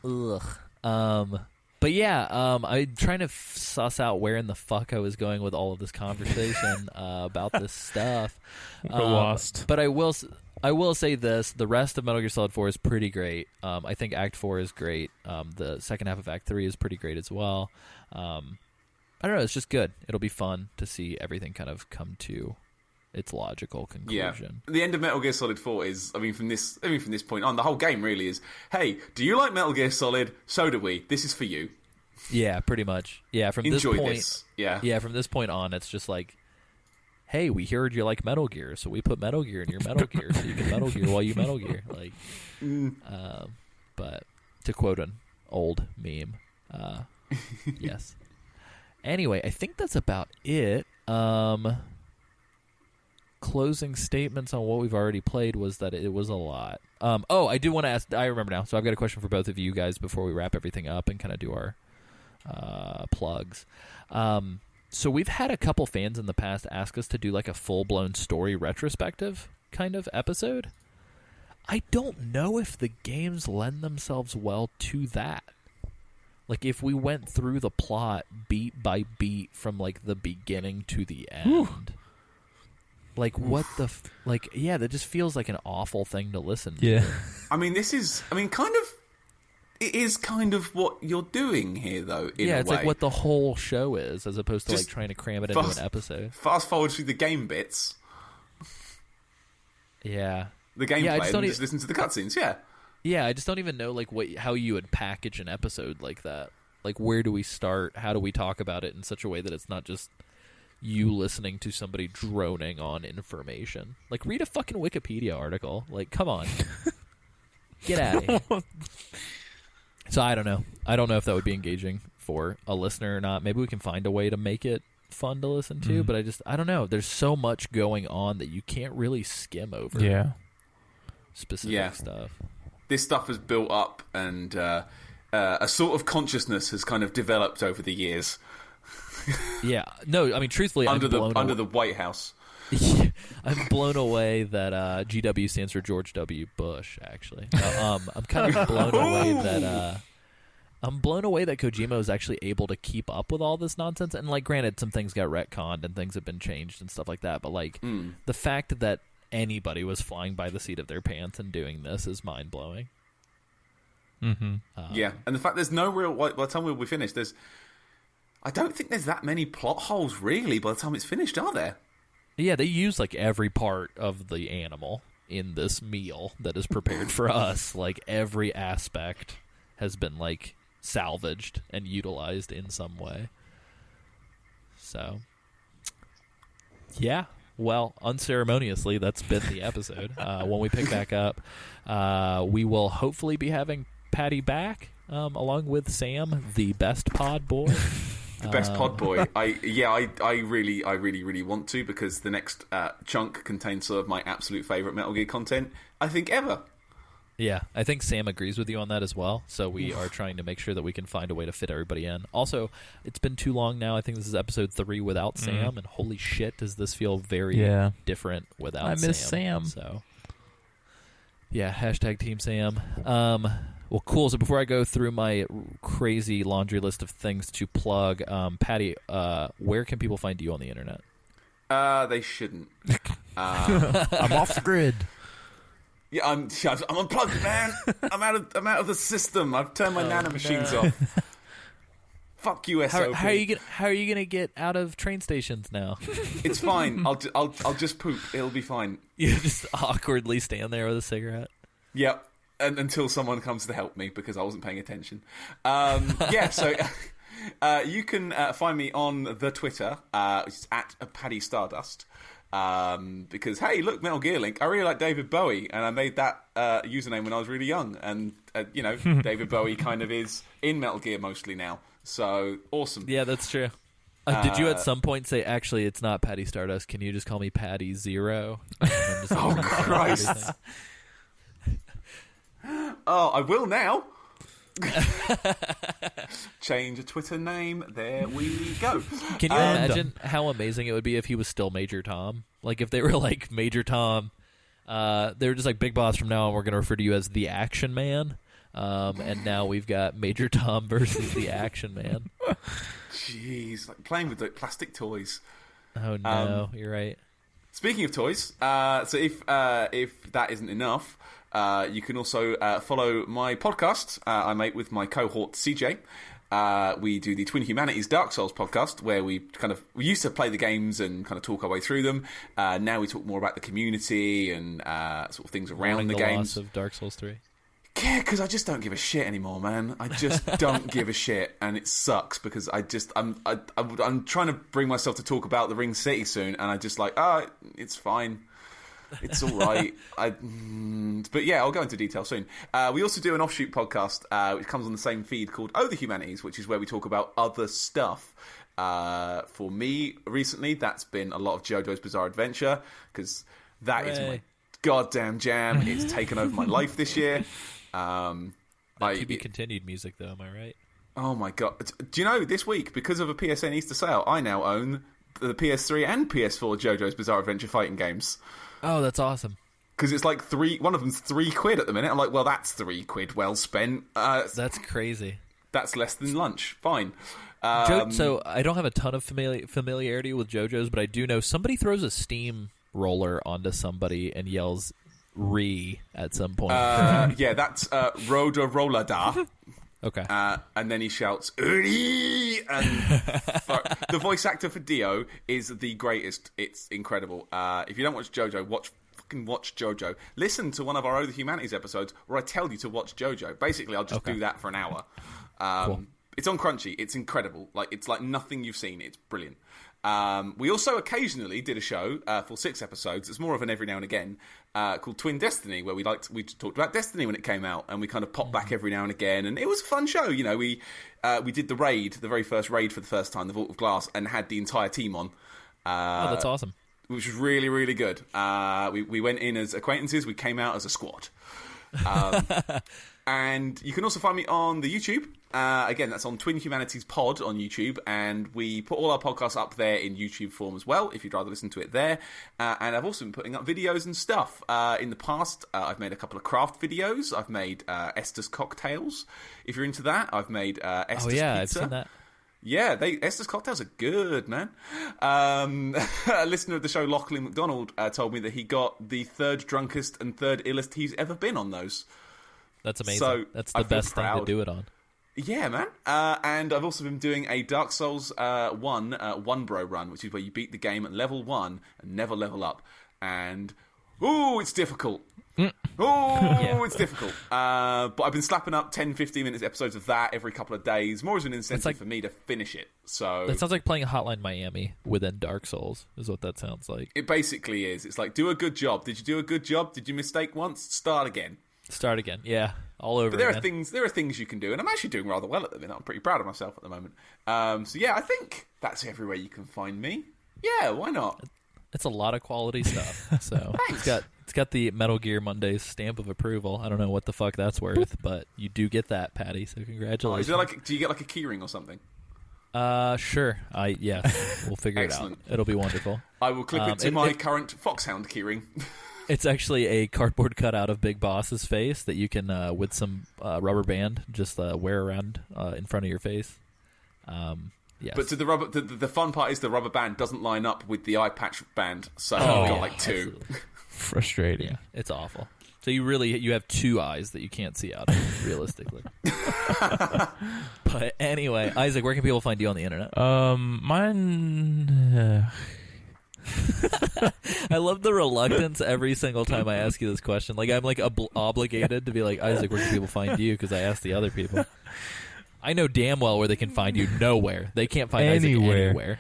B: Ugh. But yeah, I'm trying to suss out where in the fuck I was going with all of this conversation about this stuff.
C: We're lost.
B: But I will say this: the rest of Metal Gear Solid 4 is pretty great. I think Act 4 is great. The second half of Act 3 is pretty great as well. I don't know; it's just good. It'll be fun to see everything kind of come to its logical conclusion.
D: Yeah. The end of Metal Gear Solid 4 is, from this point on, the whole game really is, hey, do you like Metal Gear Solid? So do we. This is for you.
B: Yeah, pretty much. Yeah, from
D: Enjoy
B: this point,
D: this. Yeah.
B: Yeah, from this point on, it's just like, hey, we heard you like Metal Gear, so we put Metal Gear in your Metal Gear, so you can Metal Gear while you Metal Gear. Like, but to quote an old meme, yes. Anyway, I think that's about it. Closing statements on what we've already played was that it was a lot. I do want to ask. I remember now. So I've got a question for both of you guys before we wrap everything up and kind of do our plugs. So we've had a couple fans in the past ask us to do like a full-blown story retrospective kind of episode. I don't know if the games lend themselves well to that. Like if we went through the plot beat by beat from like the beginning to the end. Whew. Like what the yeah, that just feels like an awful thing to listen to.
C: Yeah.
D: It is kind of what you're doing here though, in a way.
B: It's like what the whole show is, as opposed to just like trying to cram it into an episode.
D: Fast forward through the game bits.
B: Yeah.
D: The gameplay and just listen to the cutscenes, yeah.
B: Yeah, I just don't even know like how you would package an episode like that. Like where do we start? How do we talk about it in such a way that it's not just you listening to somebody droning on information? Like, read a fucking Wikipedia article. Like, come on. Get out of here. So, I don't know. I don't know if that would be engaging for a listener or not. Maybe we can find a way to make it fun to listen to, but I don't know. There's so much going on that you can't really skim over specific stuff.
D: This stuff has built up, and a sort of consciousness has kind of developed over the years.
B: Yeah, no, I mean, truthfully,
D: under the White House.
B: I'm blown away that GW stands for George W. Bush. Actually, I'm kind of blown away that Kojima is actually able to keep up with all this nonsense. And like, granted, some things got retconned and things have been changed and stuff like that. But like, the fact that anybody was flying by the seat of their pants and doing this is mind blowing.
C: Mm-hmm.
D: Yeah, and the fact there's no real. By the time we finish, I don't think there's that many plot holes, really, by the time it's finished, are there?
B: Yeah, they use, like, every part of the animal in this meal that is prepared for us. Like, every aspect has been, like, salvaged and utilized in some way. So, yeah. Well, unceremoniously, that's been the episode. When we pick back up, we will hopefully be having Patty back, along with Sam, the best pod boy.
D: The best pod boy. I really want to, because the next chunk contains sort of my absolute favourite Metal Gear content, I think, ever.
B: Yeah, I think Sam agrees with you on that as well, so we are trying to make sure that we can find a way to fit everybody in. Also, it's been too long now. I think this is episode 3 without Sam, and holy shit, does this feel very different without Sam.
C: I miss Sam.
B: So, yeah, hashtag Team Sam. Well, cool. So before I go through my crazy laundry list of things to plug, Patty, where can people find you on the internet?
D: They shouldn't.
C: I'm off the grid.
D: Yeah, I'm unplugged, man. I'm out of the system. I've turned my nano machines off. Fuck you, SOP.
B: How are you gonna get out of train stations now?
D: It's fine. I'll just poop. It'll be fine.
B: You just awkwardly stand there with a cigarette.
D: Yep. Until someone comes to help me, because I wasn't paying attention. So you can find me on the Twitter, it's at Paddy Stardust. Because, hey, look, Metal Gear Link, I really like David Bowie, and I made that username when I was really young. And, David Bowie kind of is in Metal Gear mostly now. So, awesome.
B: Yeah, that's true. Did you at some point say, actually, it's not Paddy Stardust, can you just call me Paddy Zero?
D: Oh, Christ. Oh, I will now. Change a Twitter name. There we go.
B: Can you imagine how amazing it would be if he was still Major Tom? Like, if they were like, Major Tom, they were just like, Big Boss, from now on we're going to refer to you as the Action Man. and now we've got Major Tom versus the Action Man.
D: Jeez, like playing with like plastic toys.
B: Oh no, you're right.
D: Speaking of toys, so if that isn't enough, you can also follow my podcast I make with my cohort CJ. We do the Twin Humanities Dark Souls podcast, where we used to play the games and kind of talk our way through them. Now we talk more about the community and sort of things around the games.
B: Loss of Dark Souls 3.
D: Yeah, because I just don't give a shit anymore, man. I just don't give a shit, and it sucks because I'm trying to bring myself to talk about the Ring City soon, and I just like, it's fine. It's all right. But yeah, I'll go into detail soon. We also do an offshoot podcast, which comes on the same feed called Oh the Humanities, which is where we talk about other stuff. For me, recently, that's been a lot of JoJo's Bizarre Adventure, because that is my goddamn jam. It's taken over my life this year.
B: To be continued music, though, am I right?
D: Oh my god. Do you know, this week, because of a PSN Easter sale, I now own the PS3 and PS4 JoJo's Bizarre Adventure fighting games.
B: Oh, that's awesome.
D: Because it's like one of them's £3 at the minute. I'm like, well, that's £3 well spent.
B: That's crazy.
D: That's less than lunch. Fine.
B: So I don't have a ton of familiarity with JoJo's, but I do know somebody throws a steam roller onto somebody and yells "re" at some point.
D: Yeah, that's Roda Roller Da.
B: Okay.
D: And then he shouts "Uri!" and the voice actor for Dio is the greatest. It's incredible. If you don't watch JoJo, watch JoJo. Listen to one of our Other Humanities episodes where I tell you to watch JoJo. Basically, I'll just do that for an hour.
B: Cool.
D: It's on Crunchy. It's incredible. It's like nothing you've seen. It's brilliant. We also occasionally did a show for 6 episodes. It's more of an every now and again called Twin Destiny, where we talked about Destiny when it came out, and we kind of popped back every now and again, and it was a fun show. You know, we did the raid, the very first raid for the first time, the Vault of Glass, and had the entire team on.
B: That's awesome.
D: Which was really, really good. We went in as acquaintances. We came out as a squad. And you can also find me on the YouTube. Again, that's on Twin Humanities Pod on YouTube, and we put all our podcasts up there in YouTube form as well, if you'd rather listen to it there. And I've also been putting up videos and stuff. In the past, I've made a couple of craft videos. I've made Esther's Cocktails. If you're into that, I've made Esther's Pizza.
B: I've seen that.
D: Yeah, Esther's Cocktails are good, man. A listener of the show, Lachlan McDonald, told me that he got the 3rd drunkest and 3rd illest he's ever been on those.
B: That's amazing.
D: So
B: that's the best thing to do it on.
D: Yeah, man. And I've also been doing a Dark Souls 1 bro run, which is where you beat the game at level 1 and never level up. And, it's difficult. It's difficult. But I've been slapping up 10, 15 minutes episodes of that every couple of days, more as an incentive for me to finish it. So
B: that sounds like playing Hotline Miami within Dark Souls, is what that sounds like.
D: It basically is. It's like, do a good job. Did you do a good job? Did you mistake once? Start again. Yeah, all over. But there are things you can do, and I'm actually doing rather well at the minute. I'm pretty proud of myself at the moment. So yeah, I think that's everywhere you can find me. Yeah, why not?
B: It's a lot of quality stuff. So it's got the Metal Gear Mondays stamp of approval. I don't know what the fuck that's worth, but you do get that, Patty. So congratulations.
D: Do you get like a keyring or something?
B: Sure. We'll figure it out. It'll be wonderful.
D: I will clip it to my current Foxhound keyring.
B: It's actually a cardboard cutout of Big Boss's face that you can, with some rubber band, just wear around in front of your face. Yes.
D: But the fun part is the rubber band doesn't line up with the eye patch band, so I've got like 2.
B: Absolutely.
C: Frustrating.
B: Yeah, it's awful. So you have 2 eyes that you can't see out of, realistically. But anyway, Isaac, where can people find you on the internet?
C: Mine.
B: I love the reluctance every single time I ask you this question. Like I'm like obligated to be like, Isaac, where can people find you? Because I asked the other people. I know damn well where they can find you. Nowhere. They can't find Isaac anywhere.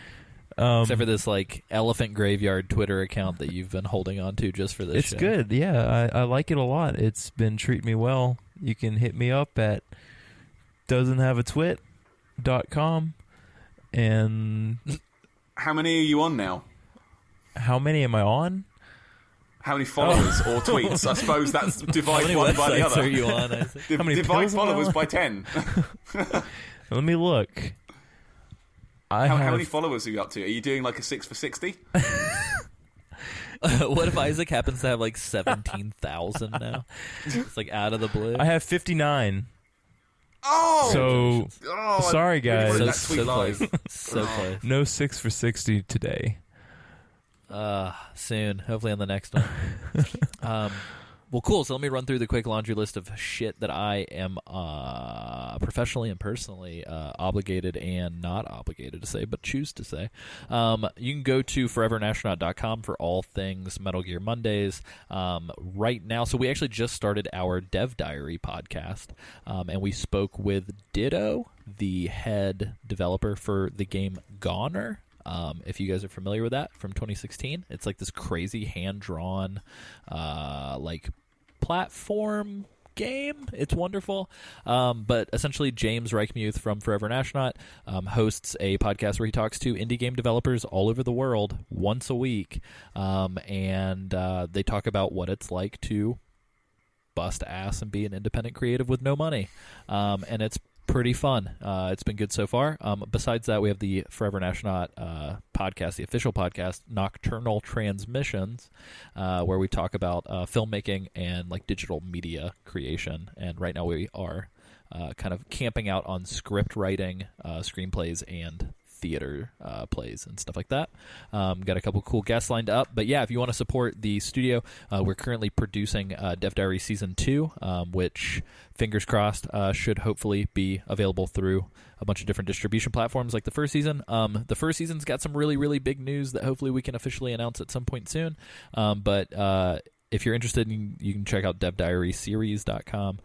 B: Except for this like Elephant Graveyard Twitter account that you've been holding on to just for this show.
C: It's good. Yeah, I like it a lot. It's been treating me well. You can hit me up at doesn'thaveatwit.com. And
D: how many are you on now?
C: How many am I on?
D: How many followers or tweets? I suppose that's divide one by the other.
B: Are you on, Isaac?
C: How many
D: divide followers by 10.
C: Let me look.
D: How many followers are you up to? Are you doing like a 6 for 60?
B: What if Isaac happens to have like 17,000 now? It's like out of the blue.
C: I have 59.
D: Oh!
C: So, sorry, guys.
D: That tweet live.
B: close. So close.
C: No 6 for 60 today.
B: Soon. Hopefully on the next one. Well, cool. So let me run through the quick laundry list of shit that I am professionally and personally obligated and not obligated to say, but choose to say. You can go to forevernastronaut.com for all things Metal Gear Mondays right now. So we actually just started our Dev Diary podcast, and we spoke with Ditto, the head developer for the game Goner. If you guys are familiar with that from 2016, it's like this crazy hand-drawn like platform game. It's wonderful. But essentially James Reichmuth from Forever an Astronaut hosts a podcast where he talks to indie game developers all over the world once a week, and they talk about what it's like to bust ass and be an independent creative with no money, and it's pretty fun. It's been good so far. Besides that, we have the Forever an Astronaut podcast, the official podcast, Nocturnal Transmissions, where we talk about filmmaking and like digital media creation. And right now we are kind of camping out on script writing, screenplays, and theater plays and stuff like that. Got a couple cool guests lined up. But yeah, if you want to support the studio, we're currently producing Dev Diary Season 2, which, fingers crossed, should hopefully be available through a bunch of different distribution platforms like the first season. The first season's got some really, really big news that hopefully we can officially announce at some point soon. But if you're interested, you can check out devdiaryseries.com.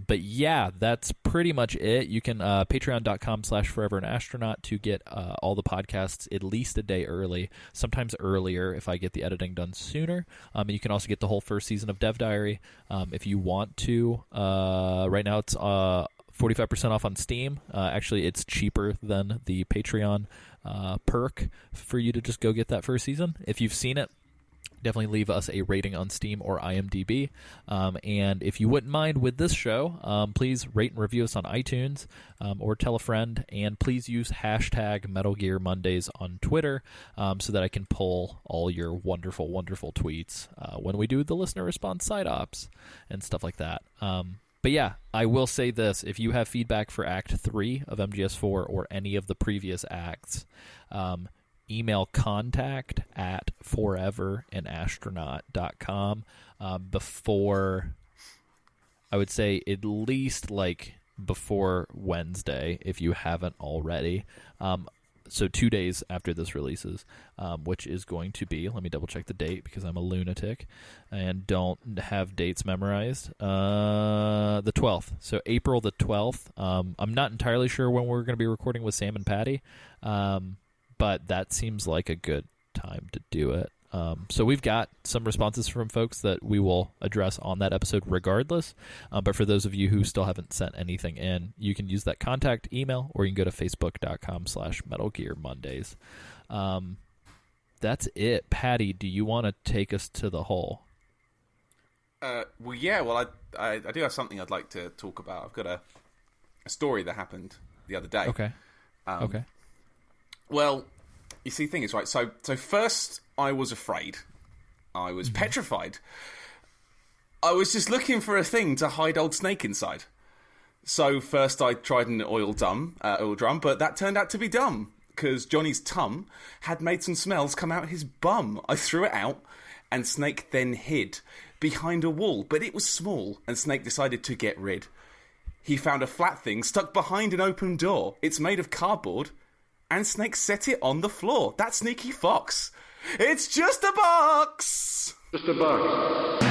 B: But yeah, that's pretty much it. You can patreon.com/foreveranastronaut to get all the podcasts at least a day early, sometimes earlier if I get the editing done sooner. And you can also get the whole first season of Dev Diary if you want to. Right now it's 45% off on Steam. Actually, it's cheaper than the Patreon perk for you to just go get that first season. If you've seen it, definitely leave us a rating on Steam or IMDb. And if you wouldn't mind with this show, please rate and review us on iTunes or tell a friend. And please use hashtag Metal Gear Mondays on Twitter so that I can pull all your wonderful, wonderful tweets when we do the listener response side ops and stuff like that. But yeah, I will say this. If you have feedback for Act 3 of MGS4 or any of the previous acts, email contact@foreveranastronaut.com before, I would say at least like before Wednesday if you haven't already. So 2 days after this releases, which is going to be, let me double check the date because I'm a lunatic and don't have dates memorized, the 12th. So April the 12th. I'm not entirely sure when we're going to be recording with Sam and Patty, but that seems like a good time to do it. So we've got some responses from folks that we will address on that episode regardless. But for those of you who still haven't sent anything in, you can use that contact email, or you can go to facebook.com/Metal Gear Mondays. That's it. Patty, do you want to take us to the hole?
D: Well, yeah. Well, I do have something I'd like to talk about. I've got a story that happened the other day.
B: Okay. Okay.
D: Well, you see, the thing is, right, so first I was afraid. I was petrified. I was just looking for a thing to hide Old Snake inside. So first I tried an oil drum, but that turned out to be dumb, because Johnny's tum had made some smells come out his bum. I threw it out, and Snake then hid behind a wall, but it was small, and Snake decided to get rid. He found a flat thing stuck behind an open door. It's made of cardboard, and Snake set it on the floor. That sneaky fox. It's just a box!
E: Just a box.